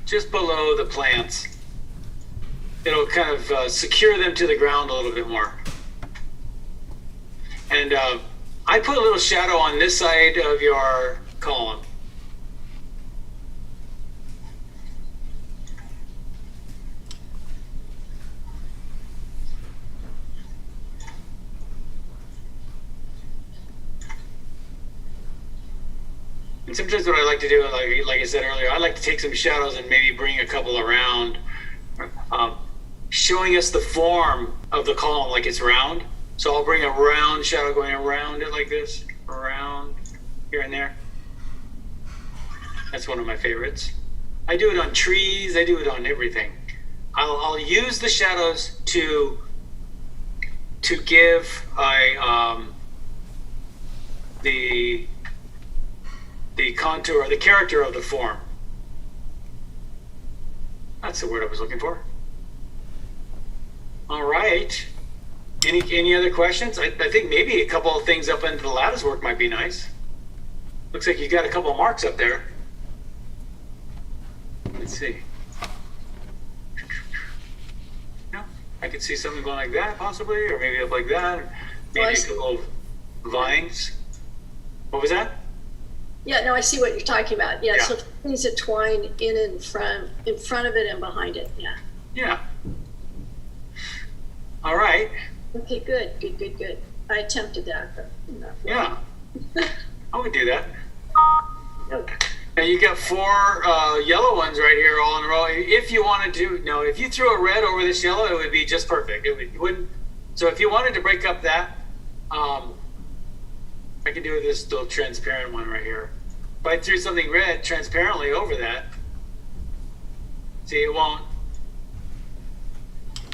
A: Just below the plants. It'll kind of secure them to the ground a little bit more. And I put a little shadow on this side of your column. And sometimes what I like to do, like I said earlier, I like to take some shadows and maybe bring a couple around, showing us the form of the column like it's round. So I'll bring a round shadow going around it like this, around here and there. That's one of my favorites. I do it on trees. I do it on everything. I'll use the shadows to give the contour, the character of the form. That's the word I was looking for. All right. Any other questions? I think maybe a couple of things up into the lattice work might be nice. Looks like you got a couple of marks up there. Let's see. No, I could see something going like that possibly, or maybe up like that. Maybe a couple of vines. What was that?
R: Yeah, no, I see what you're talking about. Yeah,
A: Yeah.
R: so things that twine in front of it and behind it. Yeah.
A: Yeah. All right.
R: Okay, good. I attempted that, but not
A: Yeah. I would do that.
R: Okay.
A: Now you got 4 yellow ones right here all in a row. If you wanted to, no, if you threw a red over this yellow, it would be just perfect. It wouldn't. So if you wanted to break up that, I could do this little transparent one right here. If I threw something red transparently over that, see, it won't.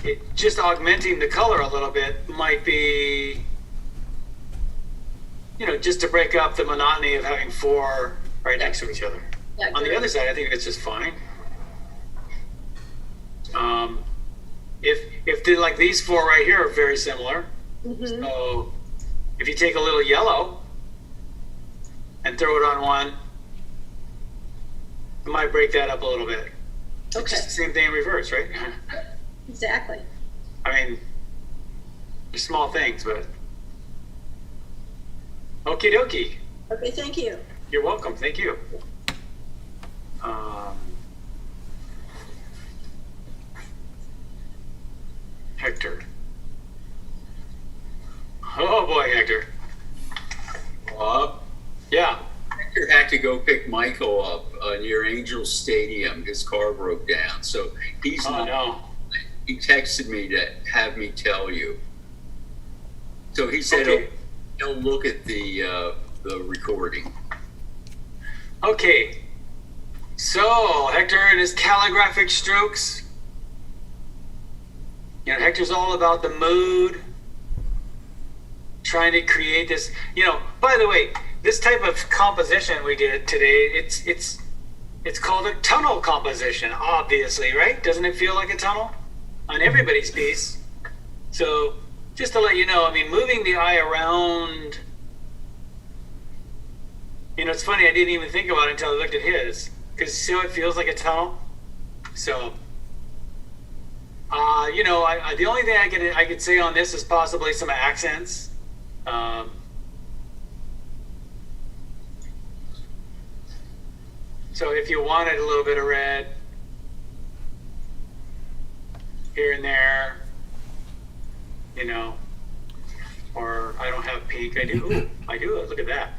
A: It just augmenting the color a little bit might be, just to break up the monotony of having 4 right next to each other.
R: Yeah,
A: On the other side, I think it's just fine. If like these 4 right here are very similar, so if you take a little yellow and throw it on one, it might break that up a little bit. It's just the same thing in reverse, right?
R: Exactly.
A: I mean, they're small things, but okie dokie.
R: Okay, thank you.
A: You're welcome. Thank you. Hector. Oh boy, Hector.
D: Bob?
A: Yeah.
D: Hector had to go pick Michael up near Angel Stadium. His car broke down, so he's not.
A: No.
D: He texted me to have me tell you. So he said he'll look at the recording.
A: Okay. So Hector and his calligraphic strokes. Hector's all about the mood, trying to create this. By the way, this type of composition we did today, it's called a tunnel composition, obviously, right? Doesn't it feel like a tunnel on everybody's piece? So just to let you know, moving the eye around, it's funny, I didn't even think about it until I looked at his, because see how it feels like a tunnel? So, the only thing I could say on this is possibly some accents. So if you wanted a little bit of red here and there, or I don't have pink. I do. Ooh, I do. Look at that.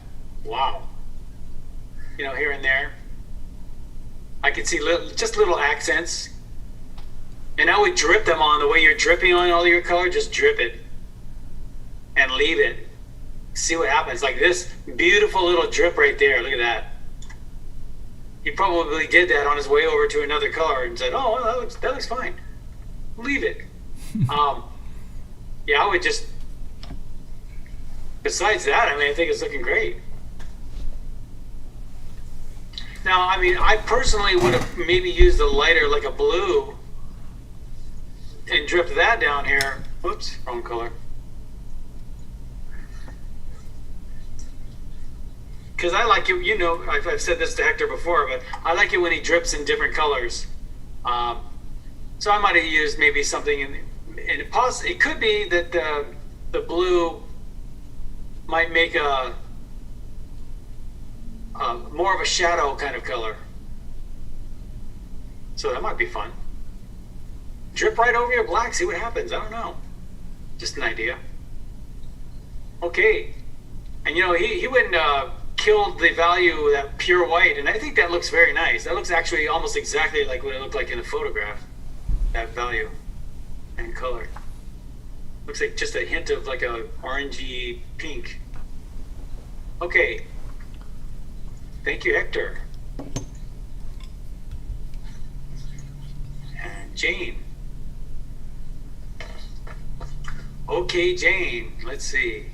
A: Wow. Here and there. I could see just little accents. And I would drip them on the way you're dripping on all your color. Just drip it and leave it. See what happens. Like this beautiful little drip right there. Look at that. He probably did that on his way over to another color and said, "Oh, well, that looks fine. Leave it." Yeah, I would just. Besides that, I think it's looking great. Now, I personally would have maybe used a lighter, like a blue, and dripped that down here. Whoops, wrong color. Because I like it, I've said this to Hector before, but I like it when he drips in different colors. So I might have used maybe something and it could be that the blue might make a more of a shadow kind of color. So that might be fun. Drip right over your black, see what happens. I don't know. Just an idea. Okay. And he went and killed the value of that pure white, and I think that looks very nice. That looks actually almost exactly like what it looked like in the photograph. That value and color. Looks like just a hint of like a orangey pink. Okay. Thank you, Hector. And Jane. Okay, Jane. Let's see.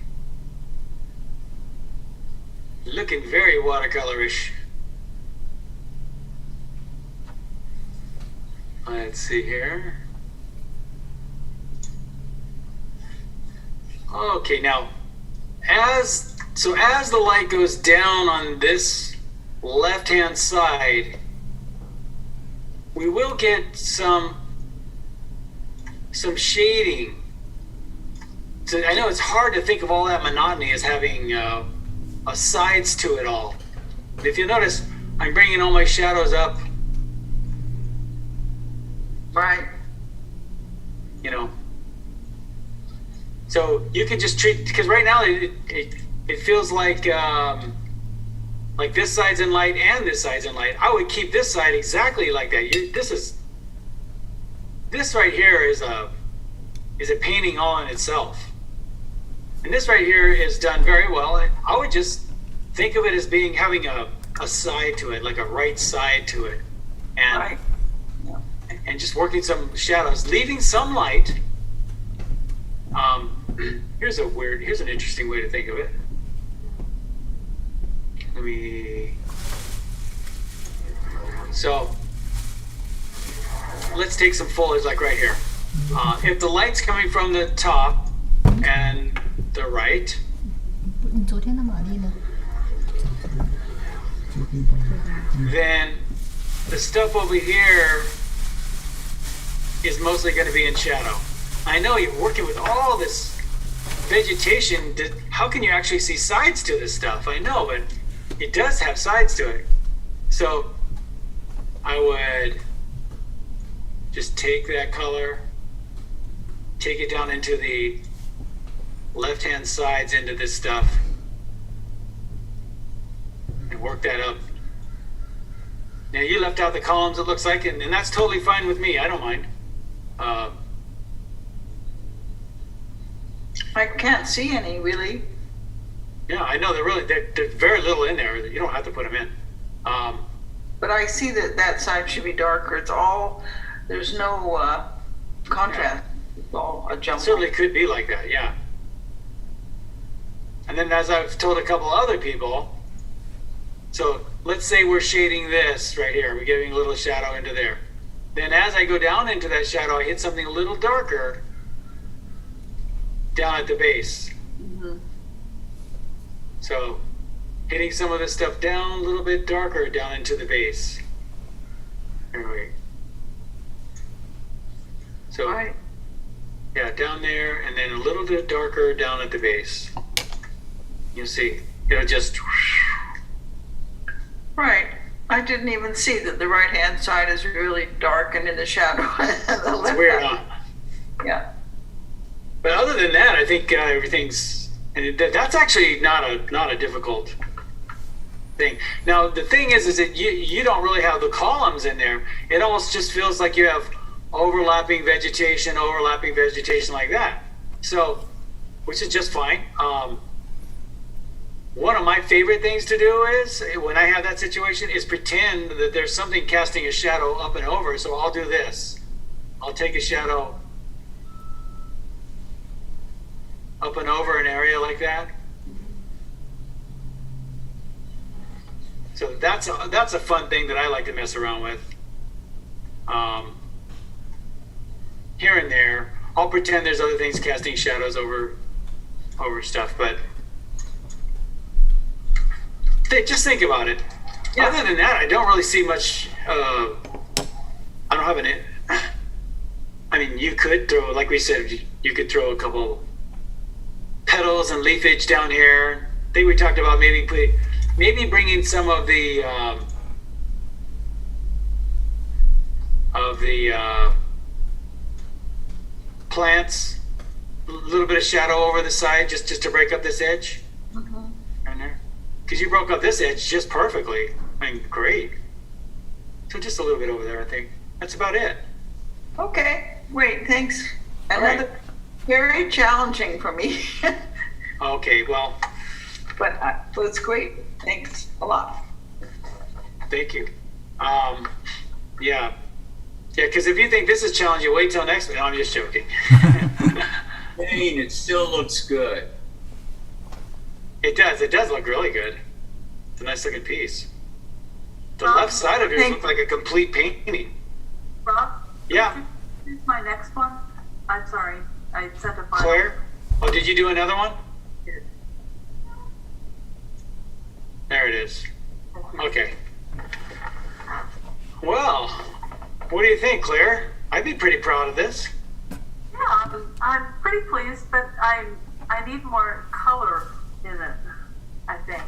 A: Looking very watercolorish. Let's see here. Okay, now as the light goes down on this left-hand side, we will get some shading. So I know it's hard to think of all that monotony as having sides to it all. But if you notice, I'm bringing all my shadows up.
E: Right.
A: You know. So you can just treat, because right now it feels like this side's in light and this side's in light. I would keep this side exactly like that. This right here is a painting all in itself. And this right here is done very well. I would just think of it as having a side to it, like a right side to it. And, and just working some shadows, leaving some light. Here's an interesting way to think of it. So let's take some foliage like right here. If the light's coming from the top and the right, then the stuff over here is mostly going to be in shadow. I know you're working with all this vegetation. How can you actually see sides to this stuff? I know, but it does have sides to it. So I would just take that color, take it down into the left-hand sides into this stuff, and work that up. Now you left out the columns, it looks like, and that's totally fine with me. I don't mind.
E: I can't see any really.
A: Yeah, I know there's very little in there. You don't have to put them in.
E: But I see that side should be darker. There's no contrast. Yeah. It's all a jumble.
A: It certainly could be like that, yeah. And then as I've told a couple other people, so let's say we're shading this right here. We're giving a little shadow into there. Then as I go down into that shadow, I hit something a little darker down at the base.
E: Mm-hmm.
A: So hitting some of this stuff down a little bit darker down into the base. Anyway. So yeah, down there, and then a little bit darker down at the base. You see, it'll just.
E: Right. I didn't even see that the right-hand side is really dark and in the shadow.
A: It's weird, huh?
E: Yeah.
A: But other than that, I think everything's, and that's actually not a difficult thing. Now the thing is that you don't really have the columns in there. It almost just feels like you have overlapping vegetation like that. So, which is just fine. One of my favorite things to do is, when I have that situation, is pretend that there's something casting a shadow up and over. So I'll do this. I'll take a shadow up and over an area like that. So that's a fun thing that I like to mess around with. Here and there, I'll pretend there's other things casting shadows over stuff, but just think about it. Yeah. Other than that, I don't really see much. I don't have an. I mean, you could throw, like we said, you could throw a couple petals and leafage down here. I think we talked about maybe bringing some of the plants, a little bit of shadow over the side, just to break up this edge.
E: Mm-hmm.
A: Right there. Because you broke up this edge just perfectly. I mean, great. So just a little bit over there, I think. That's about it.
E: Okay, great, thanks. Another very challenging for me.
A: Okay, well.
E: But it's great. Thanks a lot.
A: Thank you. Yeah, because if you think this is challenging, wait till next week. No, I'm just joking.
D: It still looks good.
A: It does look really good. It's a nice looking piece. The left side of yours looks like a complete painting.
C: Rob?
A: Yeah.
C: Here's my next one. I'm sorry. I sent a file.
A: Claire? Oh, did you do another one? There it is. Okay. Well, what do you think, Claire? I'd be pretty proud of this.
C: Yeah, I'm pretty pleased, but I need more color in it, I think.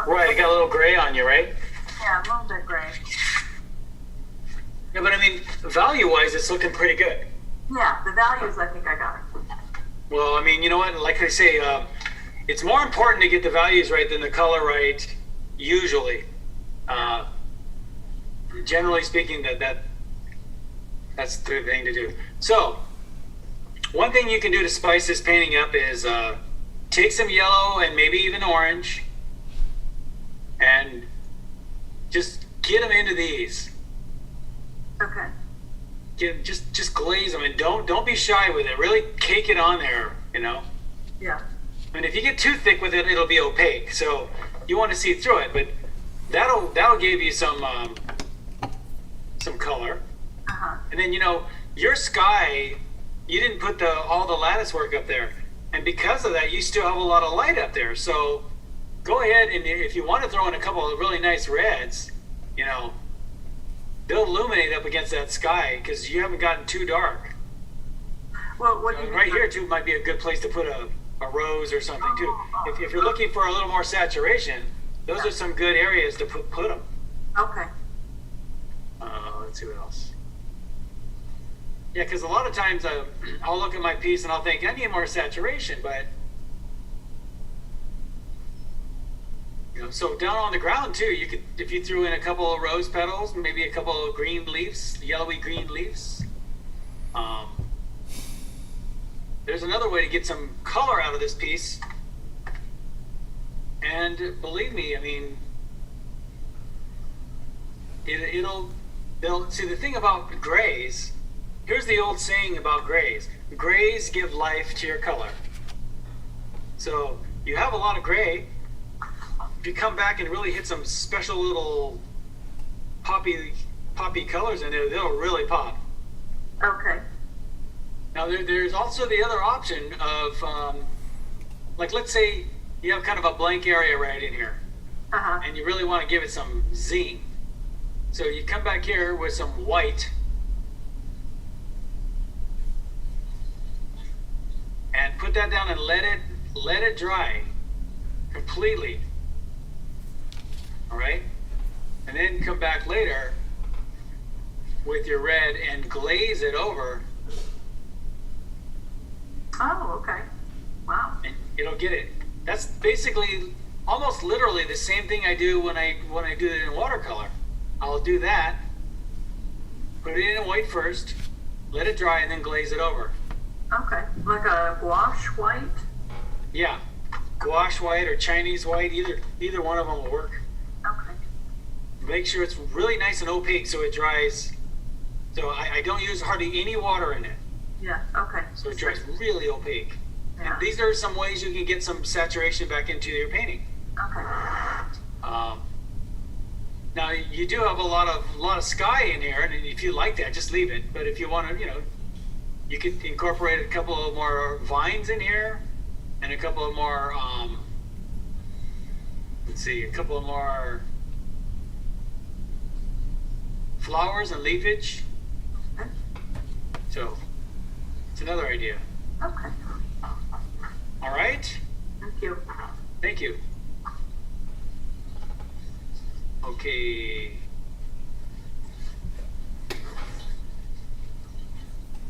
A: Right, it got a little gray on you, right?
C: Yeah, a little bit gray.
A: Yeah, but I mean, value-wise, it's looking pretty good.
C: Yeah, the values, I think I got it.
A: Well, I mean, you know what? Like I say, it's more important to get the values right than the color right, usually. Generally speaking, that's the thing to do. So, one thing you can do to spice this painting up is take some yellow and maybe even orange, and just get them into these.
C: Okay.
A: Just glaze them, and don't be shy with it. Really cake it on there, you know.
C: Yeah.
A: I mean, if you get too thick with it, it'll be opaque. So you want to see through it, but that'll give you some color. And then, you know, your sky, you didn't put all the lattice work up there, and because of that, you still have a lot of light up there. So go ahead, and if you want to throw in a couple of really nice reds, you know, they'll illuminate up against that sky because you haven't gotten too dark.
C: Well, what do you
A: right here too might be a good place to put a rose or something too. If you're looking for a little more saturation, those are some good areas to put them.
C: Okay.
A: Let's see what else. Yeah, because a lot of times I'll look at my piece and I'll think I need more saturation, but you know, so down on the ground too, you could, if you threw in a couple of rose petals, maybe a couple of green leaves, yellowy green leaves. There's another way to get some color out of this piece, and believe me, I mean, they'll see the thing about grays. Here's the old saying about grays: grays give life to your color. So you have a lot of gray. If you come back and really hit some special little poppy colors in there, they'll really pop.
C: Okay.
A: Now there's also the other option of, like, let's say you have kind of a blank area right in here, and you really want to give it some zing. So you come back here with some white, and put that down and let it dry completely. All right, and then come back later with your red and glaze it over.
C: Oh, okay. Wow.
A: And it'll get it. That's basically almost literally the same thing I do when I do it in watercolor. I'll do that, put it in white first, let it dry, and then glaze it over.
C: Okay. Like a gouache white?
A: Yeah. Gouache white or Chinese white, either one of them will work.
C: Okay.
A: Make sure it's really nice and opaque so it dries. So I don't use hardly any water in it.
C: Yeah, okay.
A: So it dries really opaque.
C: Yeah.
A: And these are some ways you can get some saturation back into your painting.
C: Okay.
A: Now you do have a lot of sky in here, and if you like that, just leave it. But if you want to, you know, you could incorporate a couple of more vines in here, and a couple of more, let's see, a couple of more flowers and leafage.
C: Okay.
A: So it's another idea.
C: Okay.
A: All right.
C: Thank you.
A: Thank you. Okay.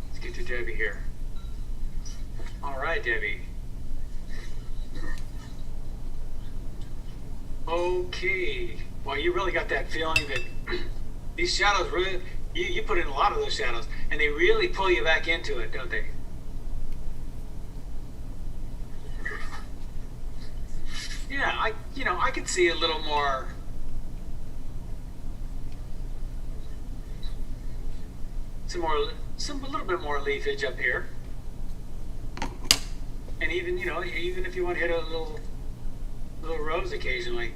A: Let's get to Debbie here. All right, Debbie. Okay. Well, you really got that feeling that these shadows really, you put in a lot of those shadows, and they really pull you back into it, don't they? Yeah, I could see a little more. A little bit more leafage up here, and even if you want to hit a little little rose occasionally.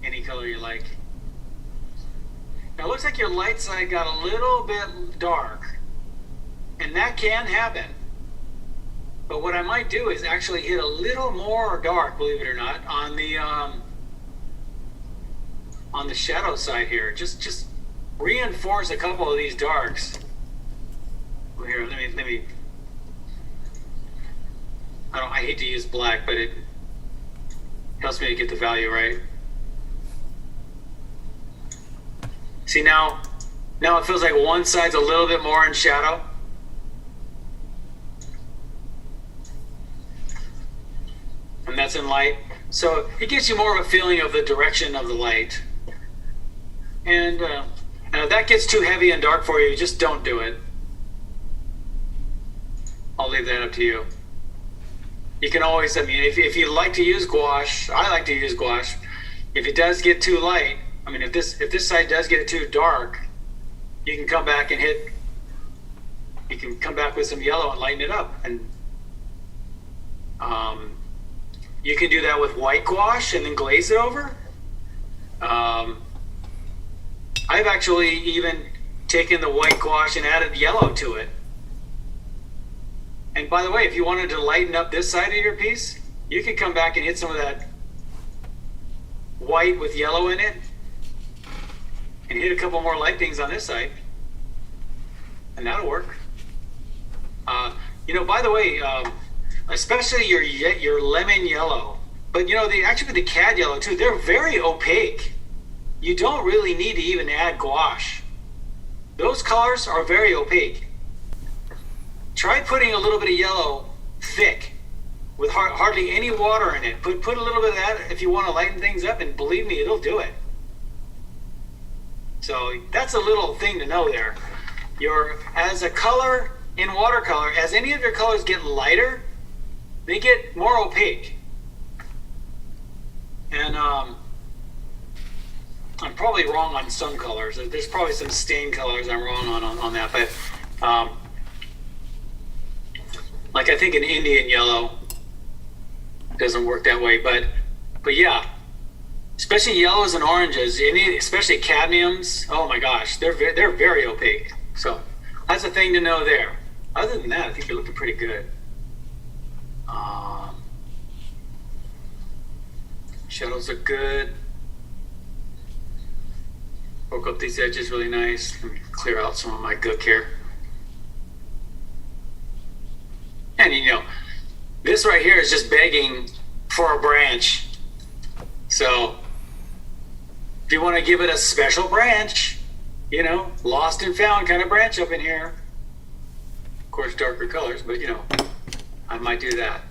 A: Any color you like. Now it looks like your light side got a little bit dark, and that can happen. But what I might do is actually hit a little more dark, believe it or not, on the shadow side here. Just reinforce a couple of these darks. Well, here, let me. I hate to use black, but it helps me to get the value right. See, now it feels like one side's a little bit more in shadow. And that's in light. So it gives you more of a feeling of the direction of the light. And if that gets too heavy and dark for you, just don't do it. I'll leave that up to you. You can always, if you like to use gouache, I like to use gouache. If it does get too light, if this side does get too dark, you can come back with some yellow and lighten it up. And you can do that with white gouache and then glaze it over. I've actually even taken the white gouache and added yellow to it. And by the way, if you wanted to lighten up this side of your piece, you could come back and hit some of that white with yellow in it and hit a couple more light things on this side. And that'll work. By the way, especially your lemon yellow, but the cad yellow too, they're very opaque. You don't really need to even add gouache. Those colors are very opaque. Try putting a little bit of yellow thick with hardly any water in it. Put a little bit of that if you want to lighten things up, and believe me, it'll do it. So that's a little thing to know there. As a color in watercolor, as any of your colors get lighter, they get more opaque. And I'm probably wrong on some colors. There's probably some stain colors I'm wrong on that, but like I think an Indian yellow doesn't work that way, but yeah, especially yellows and oranges, especially cadmiums. Oh my gosh, they're very opaque. So that's a thing to know there. Other than that, I think you're looking pretty good. Shadows look good. Work up these edges really nice. Let me clear out some of my gook here. And this right here is just begging for a branch. So if you want to give it a special branch, lost and found kind of branch up in here. Of course, darker colors, but I might do that.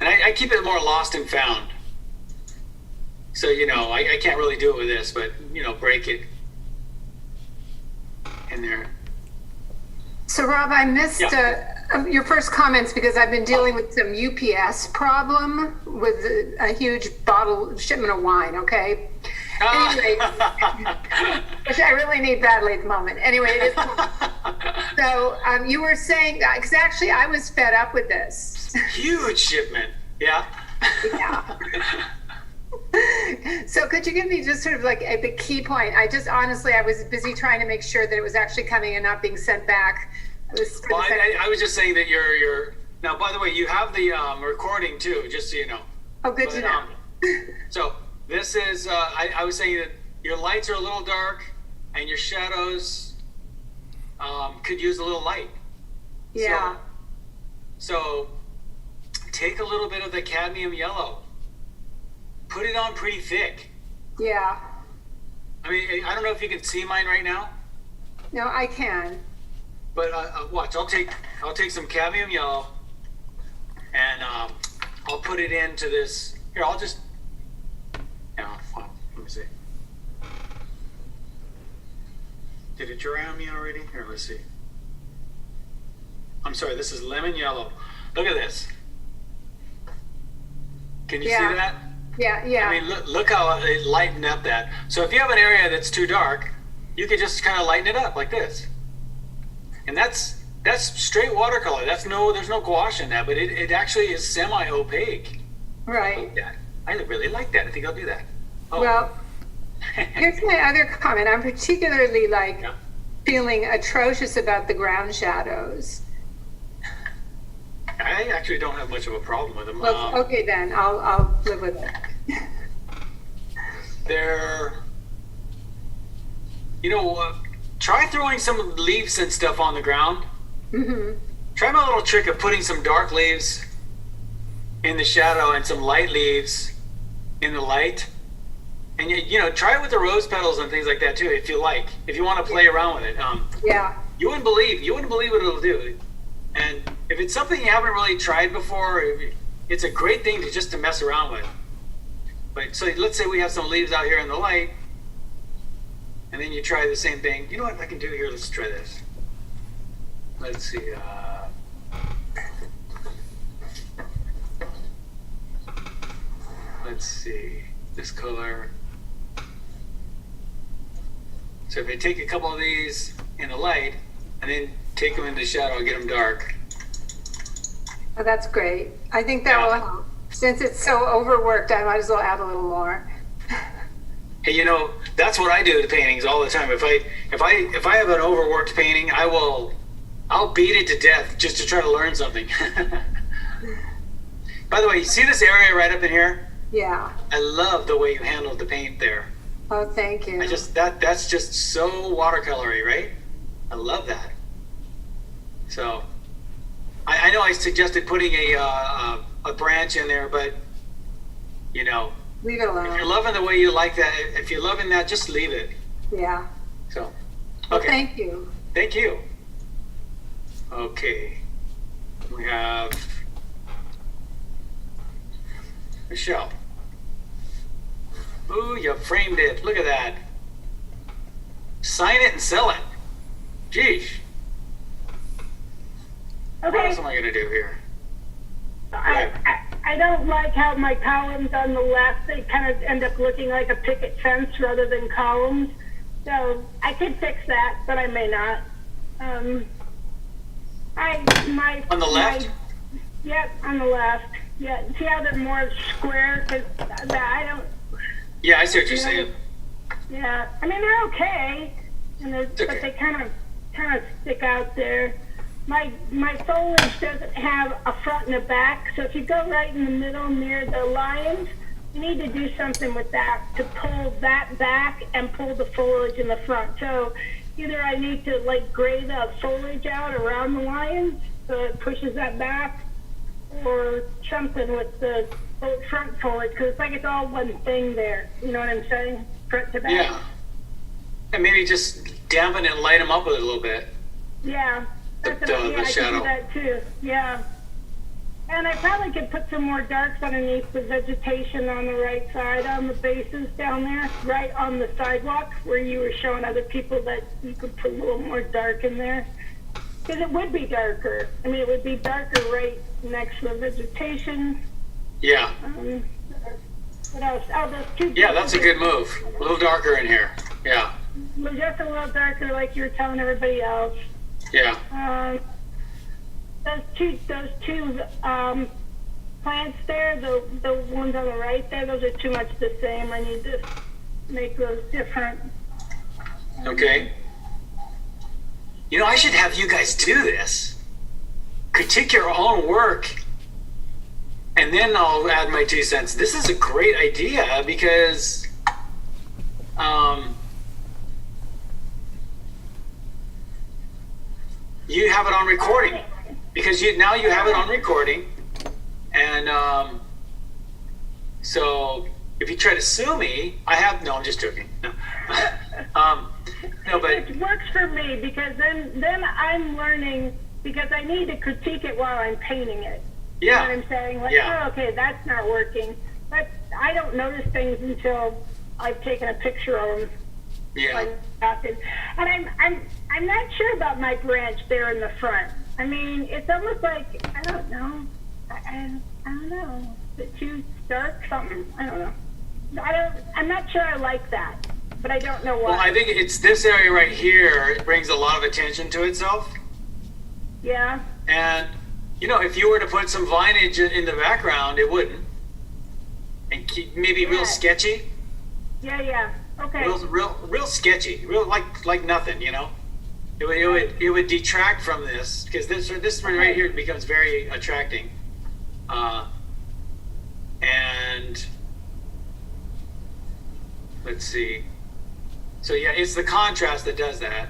A: And I keep it more lost and found. So, I can't really do it with this, but, break it in there.
B: So, Rob, I missed your first comments because I've been dealing with some UPS problem with a huge shipment of wine, okay? Anyway, which I really need badly at the moment. Anyway, it is. So, you were saying, because actually I was fed up with this.
A: Huge shipment, yeah.
B: Yeah. So could you give me just sort of like the key point? I was busy trying to make sure that it was actually coming and not being sent back.
A: I was just saying that you're now, by the way, you have the recording too, just so you know.
B: Oh, good to know.
A: So this is, I was saying that your lights are a little dark and your shadows could use a little light.
B: Yeah.
A: So take a little bit of the cadmium yellow. Put it on pretty thick.
B: Yeah.
A: I don't know if you can see mine right now.
B: No, I can.
A: But watch, I'll take some cadmium yellow, and I'll put it into this. Here, I'll just. Let me see. Did it dry on me already? Here, let's see. I'm sorry, this is lemon yellow. Look at this. Can you see that?
B: Yeah.
A: Look how it lightened up that. So if you have an area that's too dark, you could just kind of lighten it up like this. And that's straight watercolor. There's no gouache in that, but it actually is semi-opaque.
G: Right.
A: Yeah, I really like that. I think I'll do that. Oh.
G: Well, here's my other comment. I'm particularly feeling atrocious about the ground shadows.
A: I actually don't have much of a problem with them.
G: Well, okay then, I'll live with it.
A: They're, try throwing some leaves and stuff on the ground.
G: Mm-hmm.
A: Try my little trick of putting some dark leaves in the shadow and some light leaves in the light. And try it with the rose petals and things like that too, if you like. If you want to play around with it.
G: Yeah.
A: You wouldn't believe what it'll do. And if it's something you haven't really tried before, it's a great thing to mess around with. But so let's say we have some leaves out here in the light, and then you try the same thing. You know what I can do here? Let's try this. Let's see. Let's see. This color. So if I take a couple of these in the light, and then take them in the shadow and get them dark.
G: Oh, that's great. I think that will help. Since it's so overworked, I might as well add a little more.
A: Hey, that's what I do to paintings all the time. If I have an overworked painting, I'll beat it to death just to try to learn something. By the way, you see this area right up in here?
G: Yeah.
A: I love the way you handled the paint there.
G: Oh, thank you.
A: That's just so watercolory, right? I love that. So, I know I suggested putting a branch in there, but
G: leave it alone.
A: If you're loving the way you like that, if you're loving that, just leave it.
G: Yeah.
A: So, okay.
G: Well, thank you.
A: Thank you. Okay. We have Michelle. Ooh, you framed it. Look at that. Sign it and sell it. Geesh.
F: Okay.
A: What else am I going to do here?
F: I don't like how my columns on the left, they kind of end up looking like a picket fence rather than columns. So I could fix that, but I may not.
A: On the left?
F: Yep, on the left. Yeah, see how they're more square? Because I don't...
A: Yeah, I see what you're saying.
F: Yeah, I mean, they're okay, but they kind of stick out there. My foliage doesn't have a front and a back, so if you go right in the middle near the lions, you need to do something with that to pull that back and pull the foliage in the front. So either I need to gray the foliage out around the lions so it pushes that back, or something with the front foliage, because it's all one thing there. You know what I'm saying? Front to back.
A: Yeah. And maybe just dampen it and light them up with it a little bit.
F: Yeah.
A: The
F: I
A: shadow.
F: could do that too. Yeah. And I probably could put some more darks underneath the vegetation on the right side, on the bases down there, right on the sidewalk where you were showing other people that you could put a little more dark in there. Because it would be darker. I mean, it would be darker right next to the vegetation.
A: Yeah.
F: What else? Oh, those two.
A: Yeah, that's a good move. A little darker in here. Yeah.
F: Just a little darker, like you were telling everybody else.
A: Yeah.
F: Those two plants there, the ones on the right there, those are too much the same. I need to make those different.
A: Okay. I should have you guys do this. Critique your own work. And then I'll add my 2 cents. This is a great idea because you have it on recording. Because now you have it on recording. And so if you try to sue me, I'm just joking. No. No, but
F: it works for me because then I'm learning, because I need to critique it while I'm painting it.
A: Yeah.
F: You know what I'm saying?
A: Yeah.
F: Oh, okay, that's not working. But I don't notice things until I've taken a picture of them.
A: Yeah.
F: And I'm not sure about my branch there in the front. I mean, it's almost like, I don't know. I don't know. Is it too dark? Something. I don't know. I'm not sure I like that, but I don't know why.
A: Well, I think it's this area right here. It brings a lot of attention to itself.
F: Yeah.
A: And, if you were to put some vinage in the background, it wouldn't. and maybe real sketchy.
F: Yeah. Okay.
A: Real sketchy. Real like nothing. You know. It would detract from this because this right here becomes very attracting, and let's see. So yeah, it's the contrast that does that.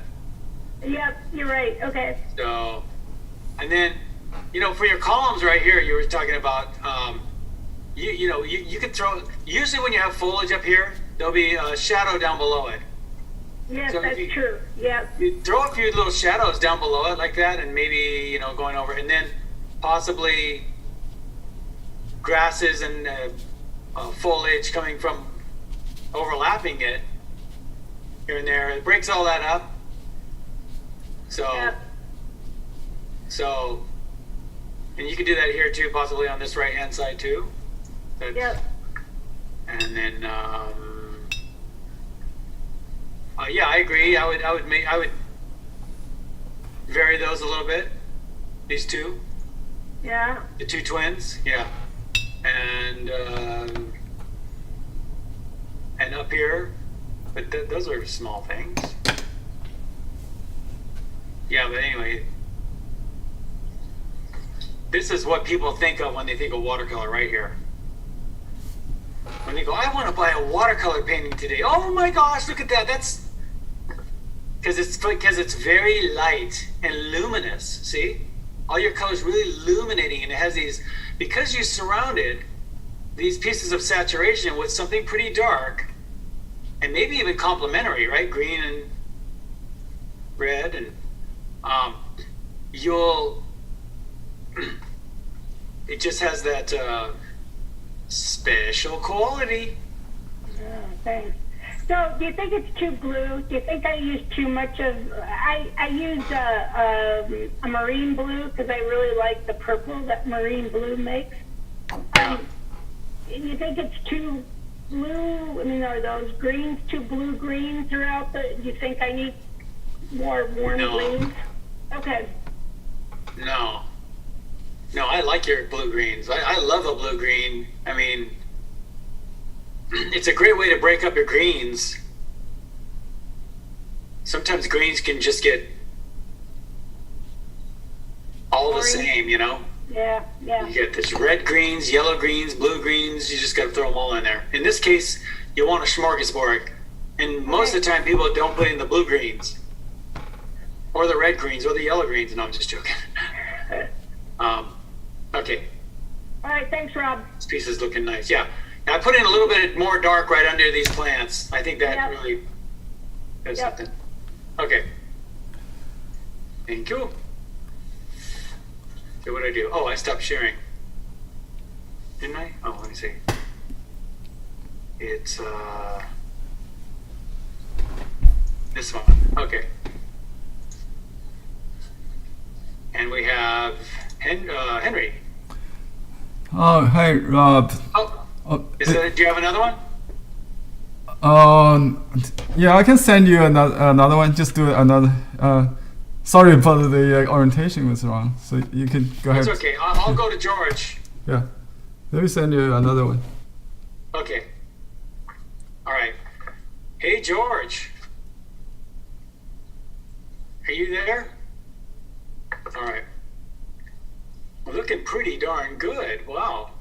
F: Yep, you're right. Okay.
A: So, and then for your columns right here, you were talking about you can throw usually when you have foliage up here, there'll be a shadow down below it.
F: Yes,
A: so
F: that's true. Yeah.
A: You throw a few little shadows down below it like that, and maybe going over, and then possibly grasses and foliage coming from overlapping it here and there. It breaks all that up. So, and you can do that here too, possibly on this right hand side too.
F: Yep.
A: And then. Yeah, I agree. I would vary those a little bit. These two.
F: Yeah.
A: The two twins. Yeah. And up here, but those are small things. Yeah, but anyway, this is what people think of when they think of watercolor right here. When they go, I want to buy a watercolor painting today. Oh my gosh, look at that. That's because it's very light and luminous. See, all your colors really illuminating, and it has these, because you surrounded these pieces of saturation with something pretty dark and maybe even complementary, right? Green and red, and it just has that special quality.
F: Oh, thanks. So, do you think it's too blue? Do you think I use too much of? I use a marine blue because I really like the purple that marine blue makes. Do you think it's too blue? I mean, are those greens too blue-green throughout the? Do you think I need more warm greens? Okay.
A: No, I like your blue-greens. I love a blue-green. I mean, it's a great way to break up your greens. Sometimes greens can just get all the same,
F: Yeah.
A: You get this red greens, yellow greens, blue greens. You just got to throw them all in there. In this case, you want a smorgasbord. And most of the time, people don't put in the blue greens or the red greens or the yellow greens. No, I'm just joking. Okay.
F: All right. Thanks, Rob.
A: This piece is looking nice. Yeah. I put in a little bit more dark right under these plants. I think that really does something. Okay. Thank you. So what did I do? Oh, I stopped sharing. Didn't I? Oh, let me see. It's this one. Okay. And we have Henry.
I: Oh, hi, Rob.
A: Do you have another one?
I: Yeah, I can send you another one. Just do another. Sorry, but the orientation was wrong. So you can go ahead.
A: That's okay. I'll go to George.
I: Yeah. Let me send you another one.
A: Okay. All right. Hey, George. Are you there? All right. Well, looking pretty darn good. Wow.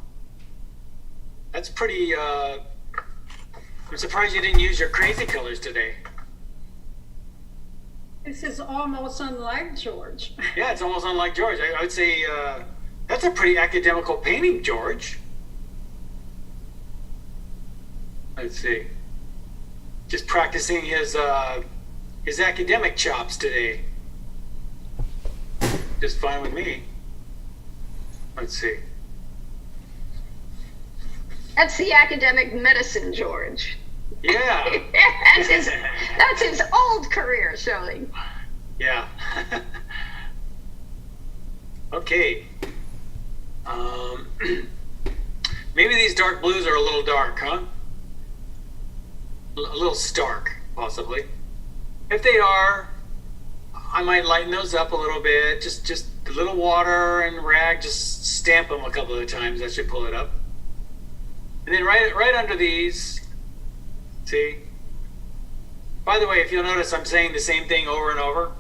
A: That's pretty, I'm surprised you didn't use your crazy colors today.
G: This is almost unlike George.
A: Yeah, it's almost unlike George. I would say that's a pretty academical painting, George. Let's see. Just practicing his academic chops today. Just fine with me. Let's see.
R: That's the academic medicine, George.
A: Yeah.
R: that's his old career showing.
A: Yeah. Okay. Maybe these dark blues are a little dark, huh? A little stark, possibly. If they are, I might lighten those up a little bit. Just a little water and rag. Just stamp them a couple of times. That should pull it up. And then right under these, see? By the way, if you'll notice, I'm saying the same thing over and over.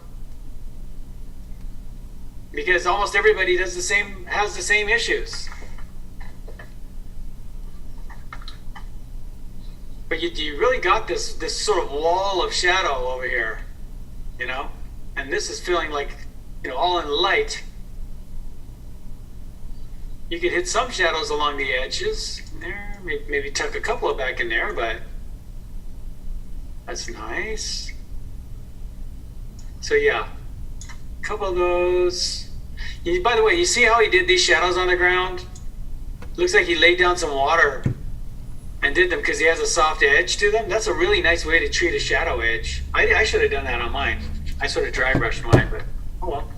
A: Because almost everybody has the same issues. But you really got this sort of wall of shadow over here, you know? And this is feeling like, you know, all in light. You could hit some shadows along the edges there, maybe tuck a couple of back in there, but that's nice. So yeah, a couple of those. By the way, you see how he did these shadows on the ground? Looks like he laid down some water and did them because he has a soft edge to them. That's a really nice way to treat a shadow edge. I should have done that on mine. I sort of dry brushed mine, but oh well.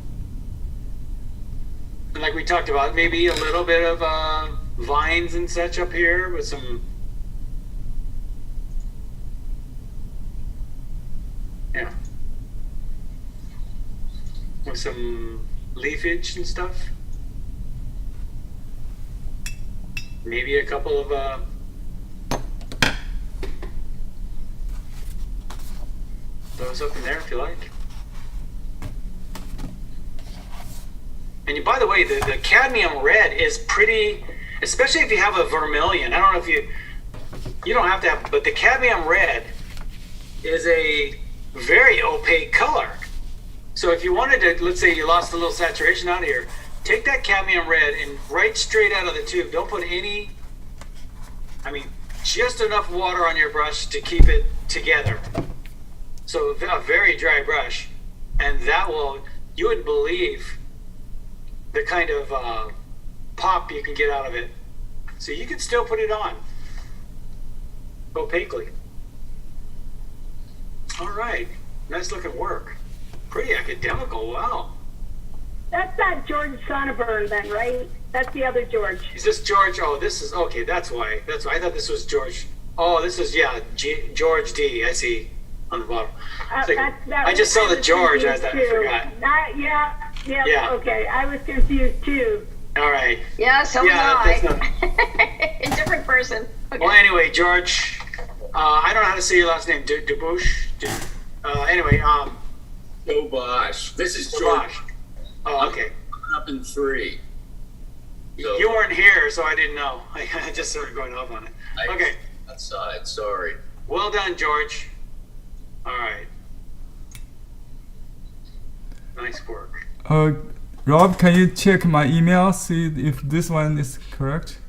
A: And like we talked about, maybe a little bit of vines and such up here with some, yeah, with some leafage and stuff. Maybe a couple of those up in there if you like. And by the way, the cadmium red is pretty, especially if you have a vermilion. I don't know if you don't have to have, but the cadmium red is a very opaque color. So if you wanted to, let's say you lost a little saturation out of here, take that cadmium red and right straight out of the tube. Don't put any, I mean, just enough water on your brush to keep it together. So a very dry brush, and that will, you wouldn't believe the kind of pop you can get out of it. So you can still put it on opaquely. All right, nice looking work. Pretty academical, wow.
F: That's not George Sonneburn then, right? That's the other George.
A: Is this George? Oh, this is, okay, that's why. I thought this was George. Oh, this is, yeah, George D, I see on the bottom. Like, I just saw the George, I forgot.
F: Yeah, okay, I was confused too.
A: All right.
L: Yeah, so was I. A different person. Okay.
A: Well, anyway, George, I don't know how to say your last name. Debush? Anyway,
D: Dobosh. This is George.
A: Oh, okay.
D: I'm up in 3. So
A: you weren't here, so I didn't know. I just started going off on it. Okay.
D: Outside, sorry.
A: Well done, George. All right. Nice work.
I: Rob, can you check my email, see if this one is correct?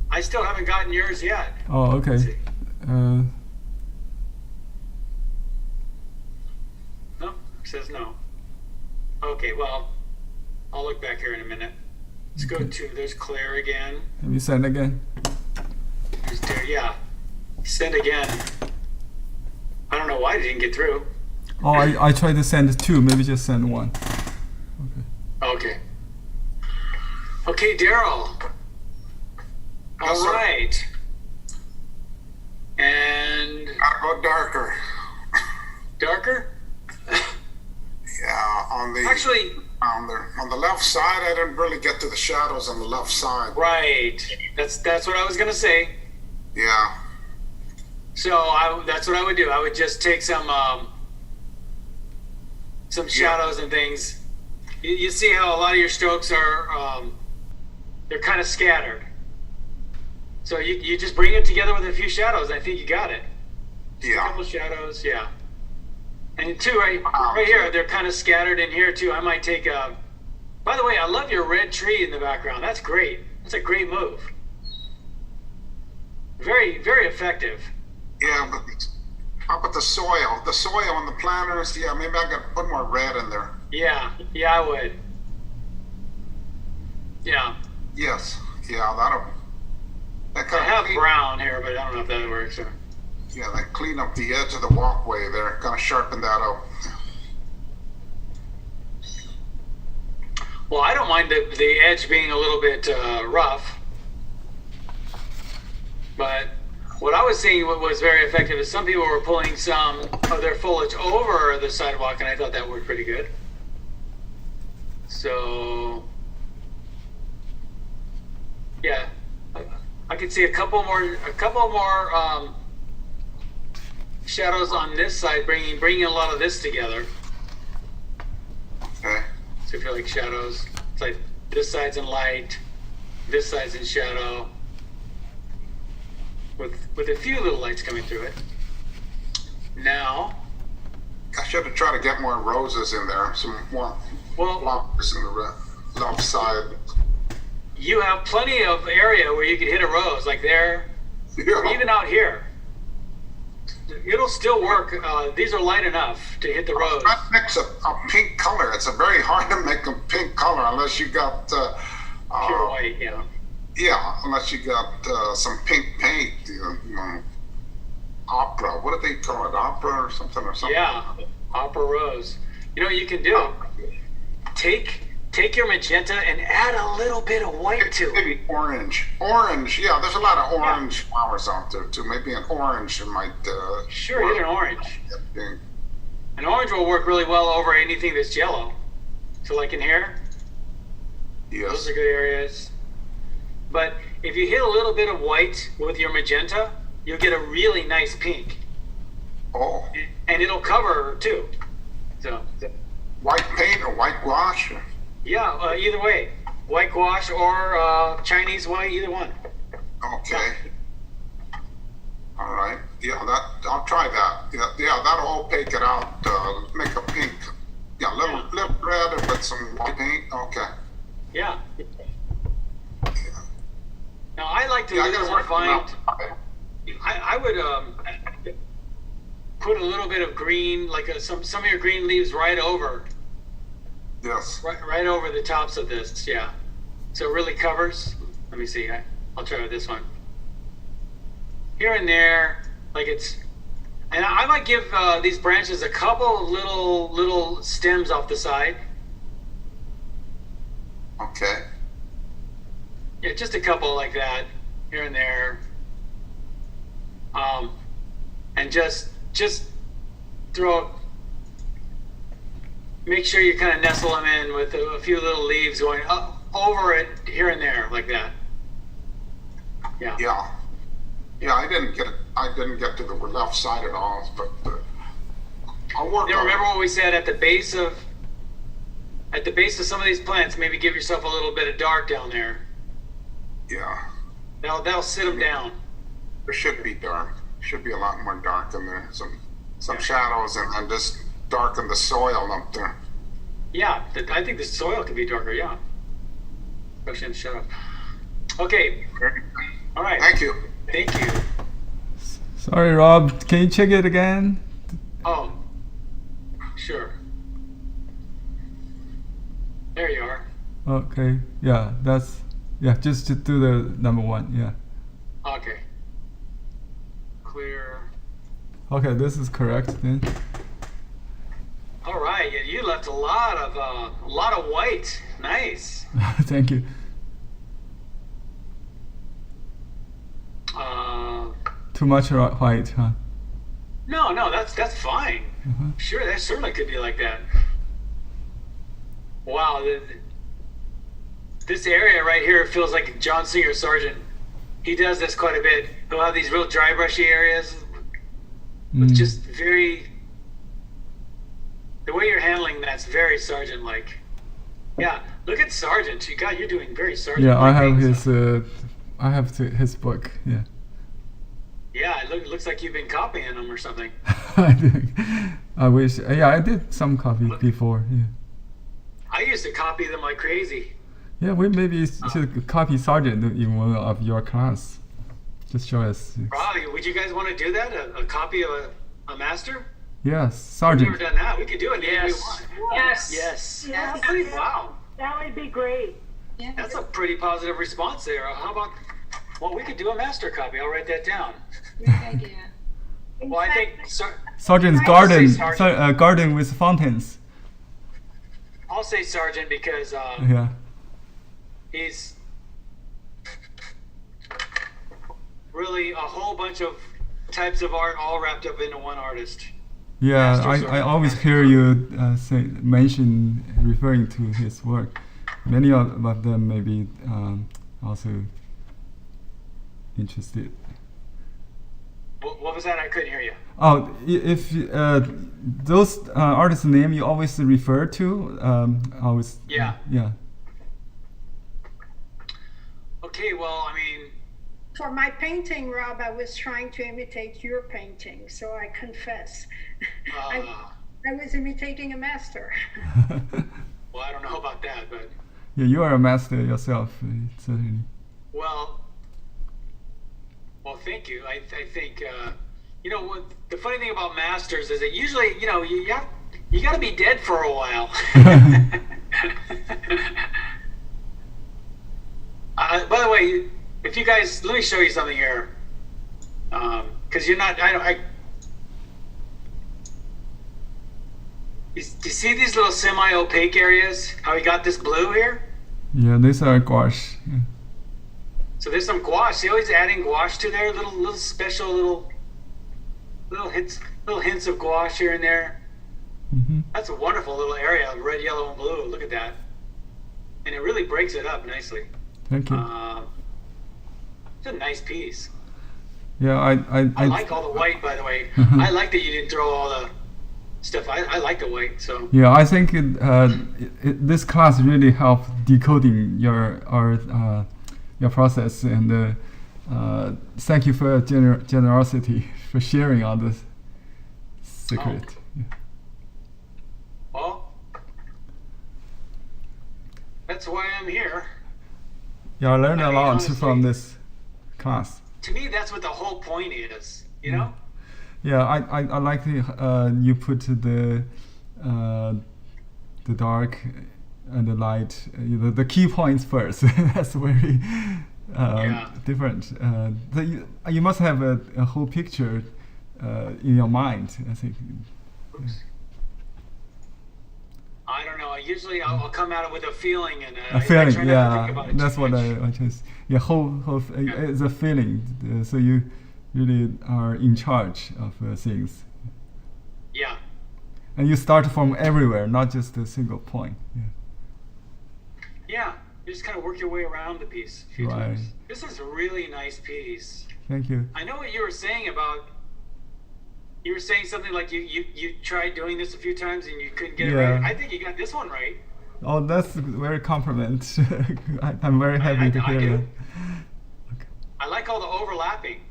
A: I still haven't gotten yours yet.
I: Oh, okay.
A: No, it says no. Okay, well, I'll look back here in a minute. Let's go to, there's Claire again.
I: Have you sent again?
A: There's Dare, yeah. Send again. I don't know why it didn't get through.
I: Oh, I tried to send 2, maybe just send 1.
A: Okay. Okay, Daryl. All right. And
J: Gotta go darker.
A: Darker?
J: Yeah, on the
A: actually
J: on the left side, I didn't really get to the shadows on the left side.
A: Right. That's what I was gonna say.
J: Yeah.
A: So that's what I would do. I would just take some shadows and things. You see how a lot of your strokes are they're kind of scattered. So you just bring it together with a few shadows. I think you got it. Just a couple shadows, yeah. And 2 right here, they're kind of scattered in here too. I might take a. By the way, I love your red tree in the background. That's great. That's a great move. Very, very effective.
J: Yeah, but how about the soil? The soil on the planters, yeah, maybe I got to put more red in there.
A: Yeah, I would. Yeah.
J: Yes, yeah, that
A: I have brown here, but I don't know if that works. So.
J: Yeah, that clean up the edge of the walkway there, kind of sharpen that up.
A: Well, I don't mind the edge being a little bit rough, but what I was seeing what was very effective is some people were pulling some of their foliage over the sidewalk, and I thought that worked pretty good. So, yeah, I could see a couple more shadows on this side, bringing a lot of this together.
J: Okay.
A: So if you like shadows, it's like this side's in light, this side's in shadow, with a few little lights coming through it. Now,
J: I should have tried to get more roses in there, some more flowers in the left side.
A: you have plenty of area where you could hit a rose, like there, or even out here. It'll still work. These are light enough to hit the rose.
J: That makes a pink color. It's a very hard to make a pink color unless you got
A: pure white. Yeah.
J: Yeah, unless you got some pink paint. Opera. What do they call it? Opera or something
A: Yeah, opera rose. You know what you can do? Take your magenta and add a little bit of white to it.
J: Maybe orange. Orange, yeah, there's a lot of orange flowers out there too. Maybe an orange might
A: Sure,
J: work.
A: even an orange.
J: Yeah.
A: An orange will work really well over anything that's yellow. So like in here,
J: yes.
A: Those are good areas. But if you hit a little bit of white with your magenta, you'll get a really nice pink.
J: Oh.
A: And it'll cover too. So
J: white paint or white gouache?
A: Yeah, either way. White gouache or Chinese white, either one.
J: Okay. All right. Yeah, I'll try that. Yeah, that'll opaque it out, make a pink. Yeah, little red with some white paint. Okay.
A: Yeah. Now I like to find. I would put a little bit of green, like some of your green leaves right over.
J: Yes.
A: Right over the tops of this, yeah. So it really covers. Let me see. I'll try with this one. Here and there, like it's. And I might give these branches a couple little stems off the side.
J: Okay.
A: Yeah, just a couple like that, here and there. And just throw. Make sure you kind of nestle them in with a few little leaves going up over it here and there like that. Yeah.
J: Yeah. Yeah, I didn't get to the left side at all, but I'll work.
A: Now remember what we said at the base of some of these plants. Maybe give yourself a little bit of dark down there.
J: Yeah.
A: That'll sit them down.
J: There should be dark. Should be a lot more dark in there. Some shadows and just darken the soil up there.
A: Yeah, I think the soil could be darker. Yeah. Especially in the shadow. Okay. All right.
J: Thank you.
A: Thank you.
I: Sorry, Rob. Can you check it again?
A: Oh, sure. There you are.
I: Okay. Yeah, just to do the number one. Yeah.
A: Okay. Clear.
I: Okay, this is correct then.
A: All right. Yeah, you left a lot of white. Nice.
I: Thank you. Too much white, huh?
A: No, that's fine. Sure, that certainly could be like that. Wow, this area right here feels like John Singer Sargent. He does this quite a bit. He'll have these real dry brushy areas with just very. The way you're handling that's very Sargent-like. Yeah, look at Sargent. You're doing very Sargent.
I: Yeah, I have his book. Yeah.
A: Yeah, it looks like you've been copying them or something.
I: I wish. Yeah, I did some copy before. Yeah.
A: I used to copy them like crazy.
I: Yeah, we maybe should copy Sargent in one of your class. Just show us.
A: Probably. Would you guys want to do that? A copy of a master?
I: Yes, Sargent.
A: We've never done that. We could do it.
F: Yes.
A: Yes.
F: Yes.
A: Wow.
F: That would be great.
B: Yeah.
A: That's a pretty positive response there. How about? Well, we could do a master copy. I'll write that down.
B: Great idea.
A: Well, I think
I: Sargent's garden, garden with fountains.
A: I'll say Sargent because he's really a whole bunch of types of art all wrapped up into one artist.
I: Yeah, I always hear you mention referring to his work. Many of them maybe also interested.
A: What was that? I couldn't hear you.
I: Oh, if those artists' name you always refer to, always.
A: Yeah.
I: Yeah.
A: Okay, well, I mean.
G: For my painting, Rob, I was trying to imitate your painting, so I confess. I was imitating a master.
A: Well, I don't know about that, but.
I: Yeah, you are a master yourself, certainly.
A: Well, thank you. I think, you know, what the funny thing about masters is that usually, you know, you got to be dead for a while. By the way, if you guys, let me show you something here, because you're not. You see these little semi-opaque areas? How he got this blue here?
I: Yeah, these are gouache. Yeah.
A: So there's some gouache. See how he's adding gouache to there? Little special little hints of gouache here and there.
I: Mm-hmm.
A: That's a wonderful little area of red, yellow, and blue. Look at that. And it really breaks it up nicely.
I: Thank you.
A: It's a nice piece.
I: Yeah,
A: I like all the white, by the way. I like that you didn't throw all the stuff. I like the white. So.
I: Yeah, I think this class really helped decoding your process, and thank you for your generosity for sharing all this secret.
A: Oh.
I: Yeah.
A: Well, that's why I'm here.
I: Yeah, I learned a lot
A: honestly,
I: from this class.
A: To me, that's what the whole point is. You know.
I: Yeah, I like the you put the dark and the light, the key points first. That's very different. You must have a whole picture in your mind, I think.
A: Oops. I don't know. Usually I'll come at it with a feeling, and
I: a feeling.
A: I try not to think about it
I: That's
A: too
I: what
A: much.
I: I just. Yeah, it's a feeling. So you really are in charge of things.
A: Yeah.
I: And you start from everywhere, not just a single point. Yeah.
A: Yeah. You just kind of work your way around the piece a few times. This is a really nice piece.
I: Thank you.
A: I know what you were saying about. You were saying something like you tried doing this a few times and you couldn't get it right. I think you got this one right.
I: Oh, that's a very compliment. I'm very happy to hear that.
A: Okay. I like all the overlapping.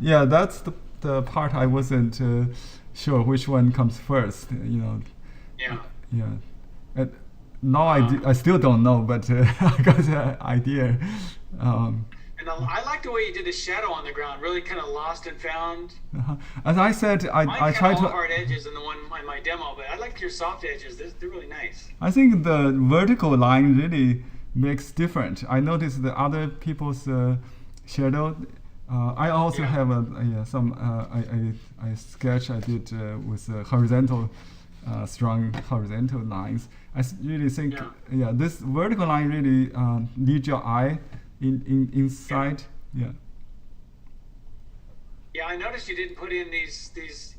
I: Yeah, that's the part I wasn't sure which one comes first. You know.
A: Yeah.
I: Yeah. Now I still don't know, but I got the idea.
A: And I like the way you did the shadow on the ground, really kind of lost and found.
I: As I said, I tried to.
A: Hard edges in the one in my demo, but I like your soft edges. They're really nice.
I: I think the vertical line really makes different. I noticed the other people's shadow. I also have some I sketch I did with horizontal, strong horizontal lines. I really think this vertical line really leads your eye inside. Yeah.
A: Yeah, I noticed you didn't put in these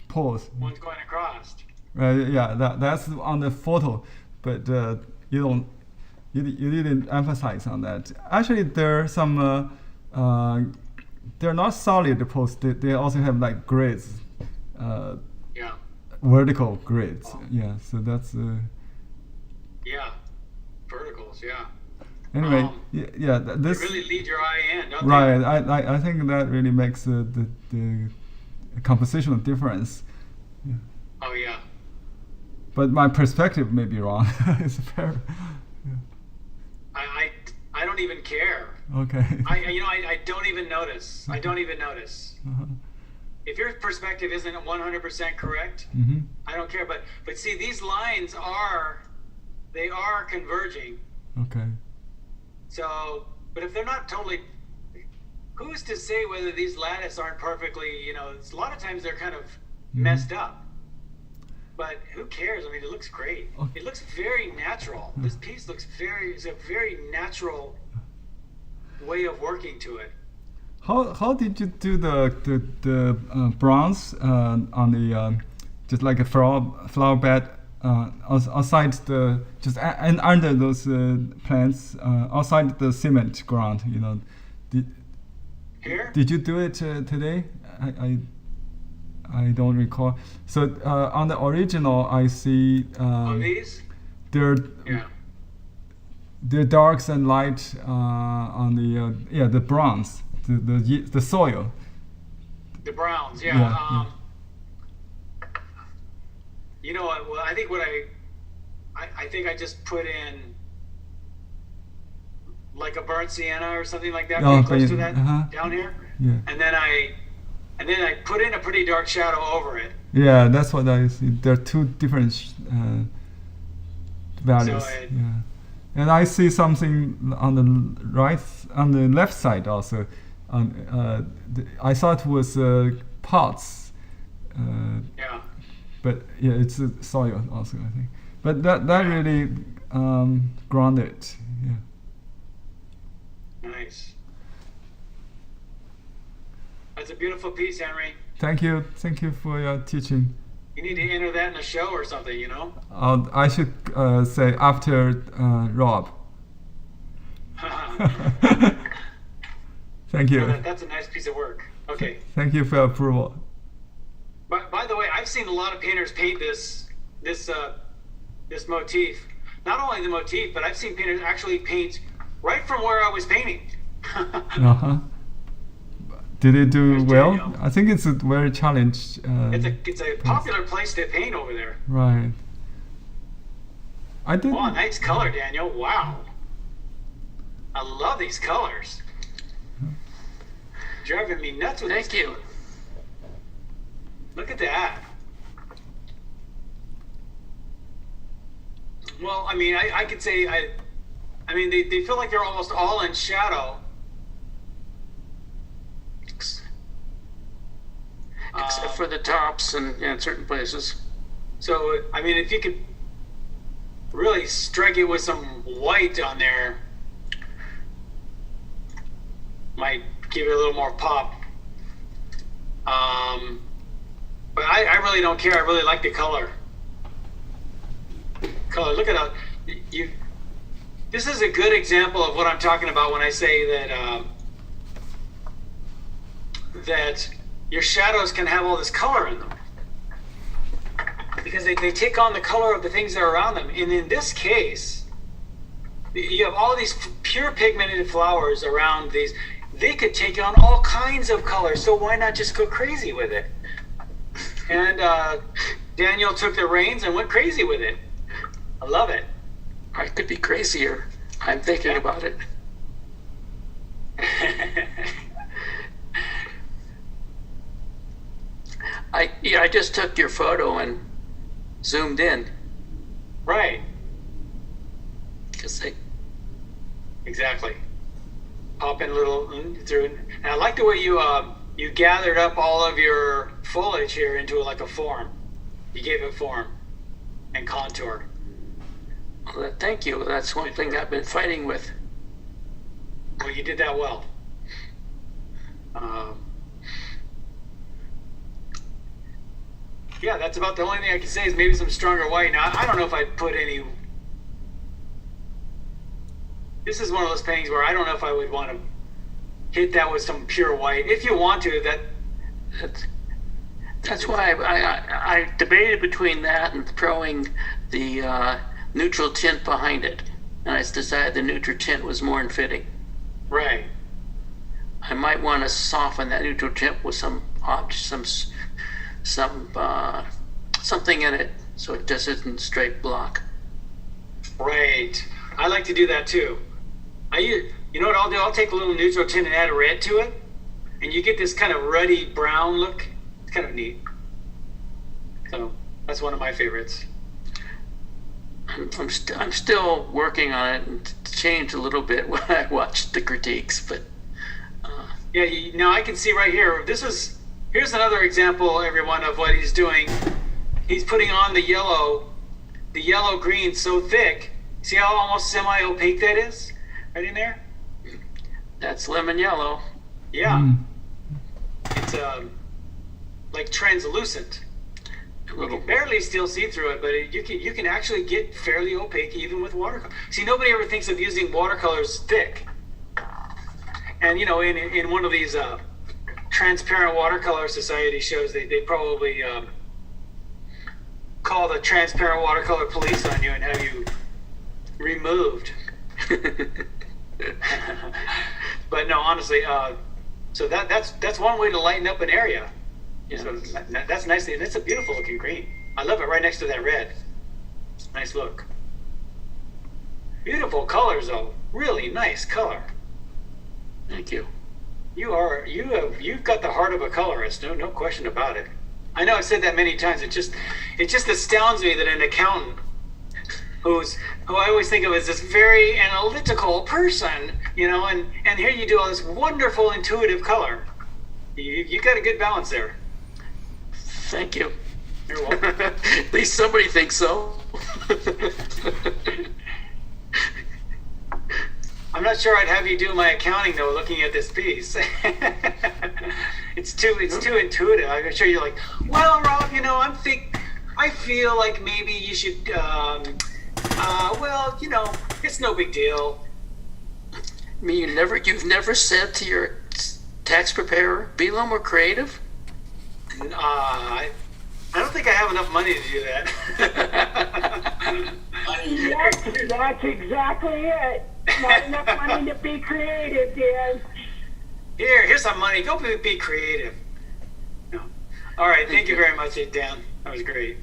I: pores.
A: Ones going across.
I: Yeah, that's on the photo, but you didn't emphasize on that. Actually, there are some they're not solid posts. They also have like grids. Vertical grids. Yeah, so that's.
A: Yeah, verticals. Yeah.
I: Anyway, this.
A: They really lead your eye in, don't
I: right,
A: they?
I: I think that really makes the compositional difference. Yeah.
A: Oh yeah.
I: But my perspective may be wrong. It's fair.
A: I don't even care.
I: Okay.
A: I don't even notice. I don't even notice. If your perspective isn't 100% correct, I don't care. But see, these lines are converging.
I: Okay.
A: So, but if they're not totally, who's to say whether these lattice aren't perfectly? A lot of times they're kind of messed up. But who cares? I mean, it looks great. It looks very natural. This piece looks it's a very natural way of working to it.
I: How did you do the bronze on the just like a flower bed outside the just and under those plants, outside the cement ground. You know, did you do it today? I don't recall. So on the original, I see
A: these?
I: They're darks and light on the browns, the soil.
A: The browns, You know what? Well, I think I think I just put in like a burnt sienna or something like that, pretty close to that down here.
I: Yeah.
A: And then I put in a pretty dark shadow over it.
I: Yeah, that's what I see. There are two different values.
A: So
I: and I see something on the left side also. I thought it was pots. But yeah, it's soil also, I think. But that really grounded. Yeah.
A: Nice. That's a beautiful piece, Henry.
I: Thank you for your teaching.
A: You need to enter that in a show or something, you know?
I: I should say after Rob. Thank you.
A: That's a nice piece of work. Okay.
I: Thank you for your approval.
A: By the way, I've seen a lot of painters paint this motif. Not only the motif, but I've seen painters actually paint right from where I was painting.
I: Did it do well? I think it's a very challenged.
A: It's a popular place to paint over there.
I: Right. I did.
A: Wow, nice color, Daniel. Wow. I love these colors. Driving me nuts with
H: Thank you.
A: Look at that. Well, I mean, I could say, I mean, they feel like they're almost all in shadow.
H: Except for the tops and certain places.
A: So, I mean, if you could really strike it with some white on there, might give it a little more pop. But I really don't care. I really like the color. Look at how this is a good example of what I'm talking about when I say that that your shadows can have all this color in them, because they take on the color of the things that are around them. And in this case, you have all these pure pigmented flowers around these. They could take on all kinds of colors, so why not just go crazy with it? And Daniel took the reins and went crazy with it. I love it.
H: I could be crazier. I'm thinking about it. I just took your photo and zoomed in.
A: Right.
H: Exactly.
A: Pop in a little through it. And I like the way you gathered up all of your foliage here into like a form. You gave it form and contour.
H: Well, thank you. That's one thing I've been fighting with.
A: Well, you did that well. Yeah, that's about the only thing I can say is maybe some stronger white. Now, I don't know if I'd put any... This is one of those paintings where I don't know if I would want to hit that with some pure white. If you want to,
H: that's why I debated between that and throwing the neutral tint behind it. And I decided the neutral tint was more fitting.
A: Right.
H: I might want to soften that neutral tint with some something in it, so it just isn't straight block.
A: Right. I like to do that too. You know what I'll do? I'll take a little neutral tint and add a red to it, and you get this kind of ruddy brown look. It's kind of neat. So that's one of my favorites.
H: I'm still working on it and changed a little bit when I watched the critiques, but
A: yeah. Now I can see right here. Here's another example, everyone, of what he's doing. He's putting on the yellow green so thick. See how almost semi-opaque that is? Right in there?
H: That's lemon yellow.
A: Yeah. It's like translucent. You can barely still see through it, but you can actually get fairly opaque even with watercolor. See, nobody ever thinks of using watercolors thick. And in one of these transparent watercolor society shows, they probably call the transparent watercolor police on you and have you removed. But no, honestly, so that's one way to lighten up an area. Yeah. So that's nice, and it's a beautiful looking green. I love it right next to that red. Nice look. Beautiful colors, though. Really nice color.
H: Thank you.
A: You've got the heart of a colorist. No question about it. I know I've said that many times. It just astounds me that an accountant who I always think of as this very analytical person, and here you do all this wonderful intuitive color. You got a good balance there.
H: Thank you.
A: You're welcome.
H: At least somebody thinks so.
A: I'm not sure I'd have you do my accounting though, looking at this piece. It's too intuitive. I'm sure you're like, well, Rob, I feel like maybe you should, it's no big deal.
H: I mean, you've never said to your tax preparer, be a little more creative?
A: I don't think I have enough money to do that.
F: That's exactly it. Not enough money to be creative, Dan.
A: Here's some money. Go be creative. No. All right. Thank you very much, Dan. That was great.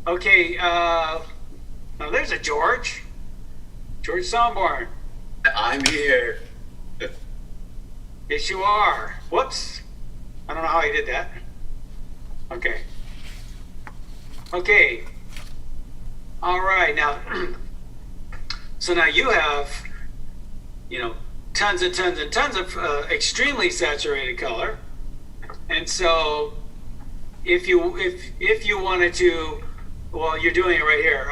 A: Okay. Now there's a George. George Somborn.
D: I'm here.
A: Yes, you are. Whoops. I don't know how I did that. Okay. Okay. All right. Now, so now you have, tons and tons and tons of extremely saturated color. And so if you wanted to, well, you're doing it right here,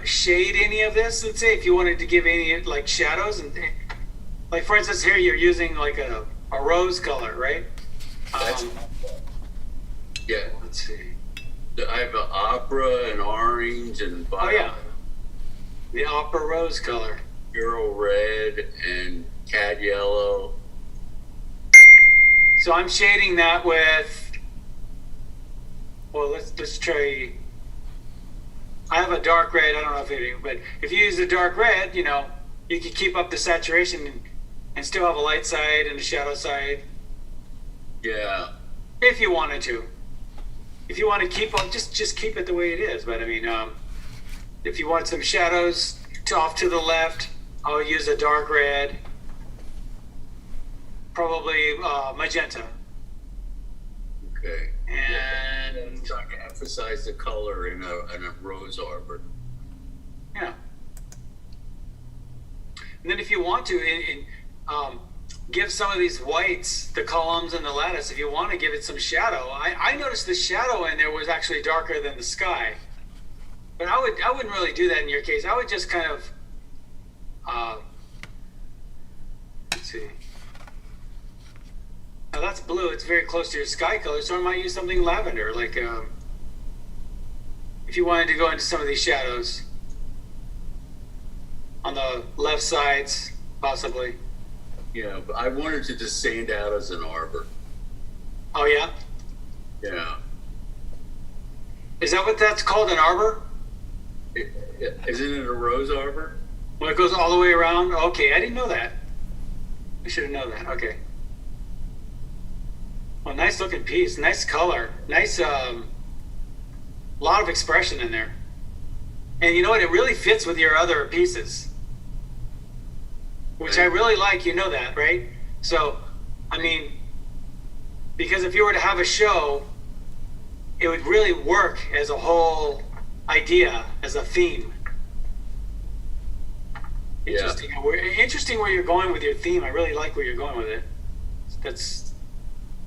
A: shade any of this, let's say, if you wanted to give any like shadows, and like for instance here you're using like a rose color, right?
D: Yeah.
A: Let's see.
D: I have an opera and orange and violet.
A: Oh yeah. The opera rose color.
D: Sherrill red and cad yellow.
A: So I'm shading that with, well, let's try. I have a dark red. I don't know if it, but if you use a dark red, you can keep up the saturation and still have a light side and a shadow side.
D: Yeah.
A: If you wanted to. If you want to keep on, just keep it the way it is. But I mean, if you want some shadows off to the left, I'll use a dark red. Probably magenta.
D: Okay.
A: And
D: I'm trying to emphasize the color in a rose arbor.
A: Yeah. And then if you want to, give some of these whites, the columns and the lattice, if you want to give it some shadow. I noticed the shadow in there was actually darker than the sky. But I wouldn't really do that in your case. I would just kind of, let's see. Now that's blue. It's very close to your sky color, so I might use something lavender, like if you wanted to go into some of these shadows on the left sides, possibly.
D: Yeah, but I wanted to just stand out as an arbor.
A: Oh yeah?
D: Yeah.
A: Is that what that's called, an arbor?
D: Isn't it a rose arbor?
A: Well, it goes all the way around? Okay, I didn't know that. I should have known that. Okay. Well, nice looking piece. Nice color. Nice, lot of expression in there. And you know what? It really fits with your other pieces. Which I really like, you know that, right? So, I mean, because if you were to have a show, it would really work as a whole idea, as a theme. Interesting. Yeah. Interesting where you're going with your theme. I really like where you're going with it.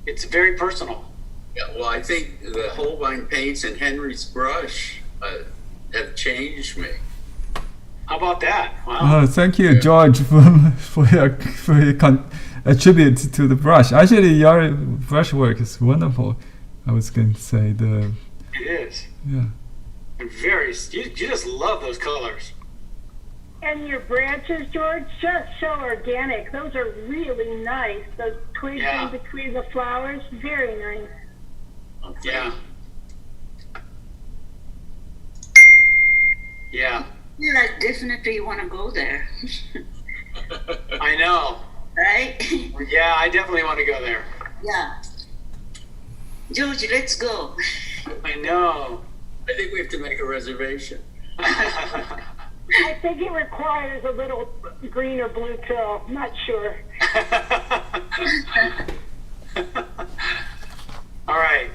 A: It's very personal.
D: Yeah, well, I think the Holbein paints and Henry's brush have changed me.
A: How about that? Wow.
I: Thank you, George, for your attribute to the brush. Actually, your brush work is wonderful. I was going to say
A: It is.
I: yeah.
A: And you just love those colors.
F: And your branches, George, just so organic. Those are really nice. Those twigs in between the flowers, very nice.
A: Yeah. Yeah.
S: Yeah, I definitely want to go there.
A: I know.
S: Right?
A: Yeah, I definitely want to go there.
S: Yeah. George, let's go.
A: I know.
D: I think we have to make a reservation.
F: I think it requires a little green or blue pill. Not sure.
A: All right.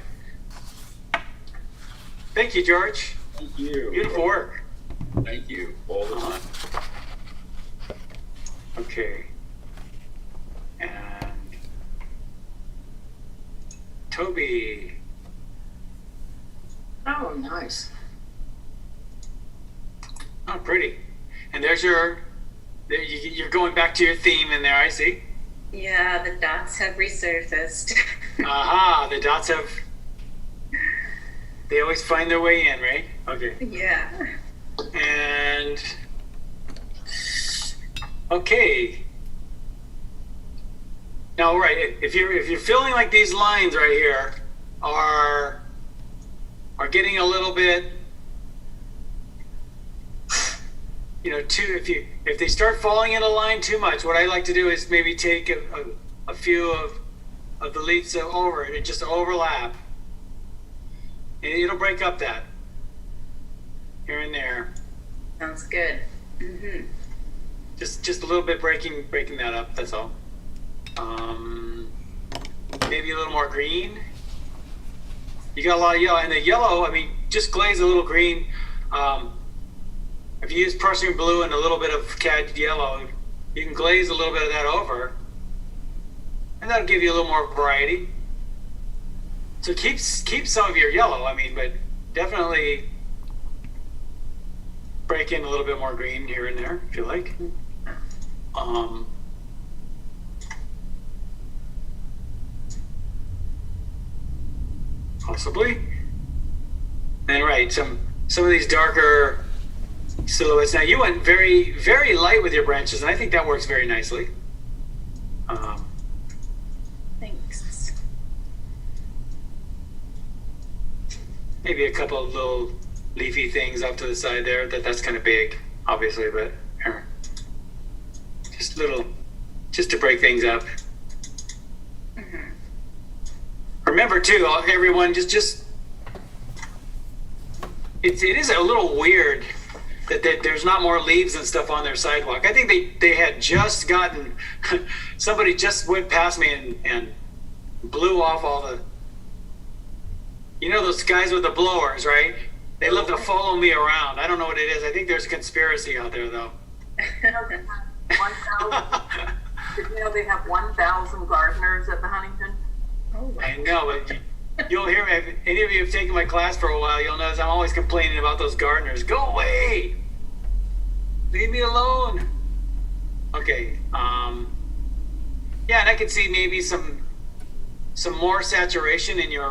A: Thank you, George.
D: Thank you.
A: Beautiful work.
D: Thank you. All the time.
A: Okay. And Toby.
M: Oh, nice.
A: Oh, pretty. And there's you're going back to your theme in there, I see.
T: Yeah, the dots have resurfaced.
A: Aha, the dots have, they always find their way in, right? Okay.
T: Yeah.
A: And, okay. Now, right, if you're feeling like these lines right here are getting a little bit, if they start falling in a line too much, what I like to do is maybe take a few of the leaves over and just overlap, and it'll break up that here and there.
T: Sounds good. Mm-hmm.
A: Just a little bit breaking that up. That's all. Maybe a little more green. You got a lot of yellow, and the yellow, I mean, just glaze a little green. If you use Prussian blue and a little bit of cad yellow, you can glaze a little bit of that over, and that'll give you a little more variety. So keep some of your yellow, I mean, but definitely break in a little bit more green here and there if you like. Possibly. And right, some of these darker silhouettes. Now you went very, very light with your branches, and I think that works very nicely.
T: Thanks.
A: Maybe a couple of little leafy things up to the side there. That's kind of big, obviously, but just to break things up.
T: Mm-hmm.
A: Remember too, everyone, it is a little weird that there's not more leaves and stuff on their sidewalk. I think they had just gotten, somebody just went past me and blew off all the, those guys with the blowers, right? They love to follow me around. I don't know what it is. I think there's a conspiracy out there, though.
C: 1,000. Did you know they have 1,000 gardeners at the Huntington?
T: Oh,
A: I know, but you'll hear me. If any of you have taken my class for a while, you'll notice I'm always complaining about those gardeners. Go away! Leave me alone. Okay. Yeah, and I can see maybe some more saturation in your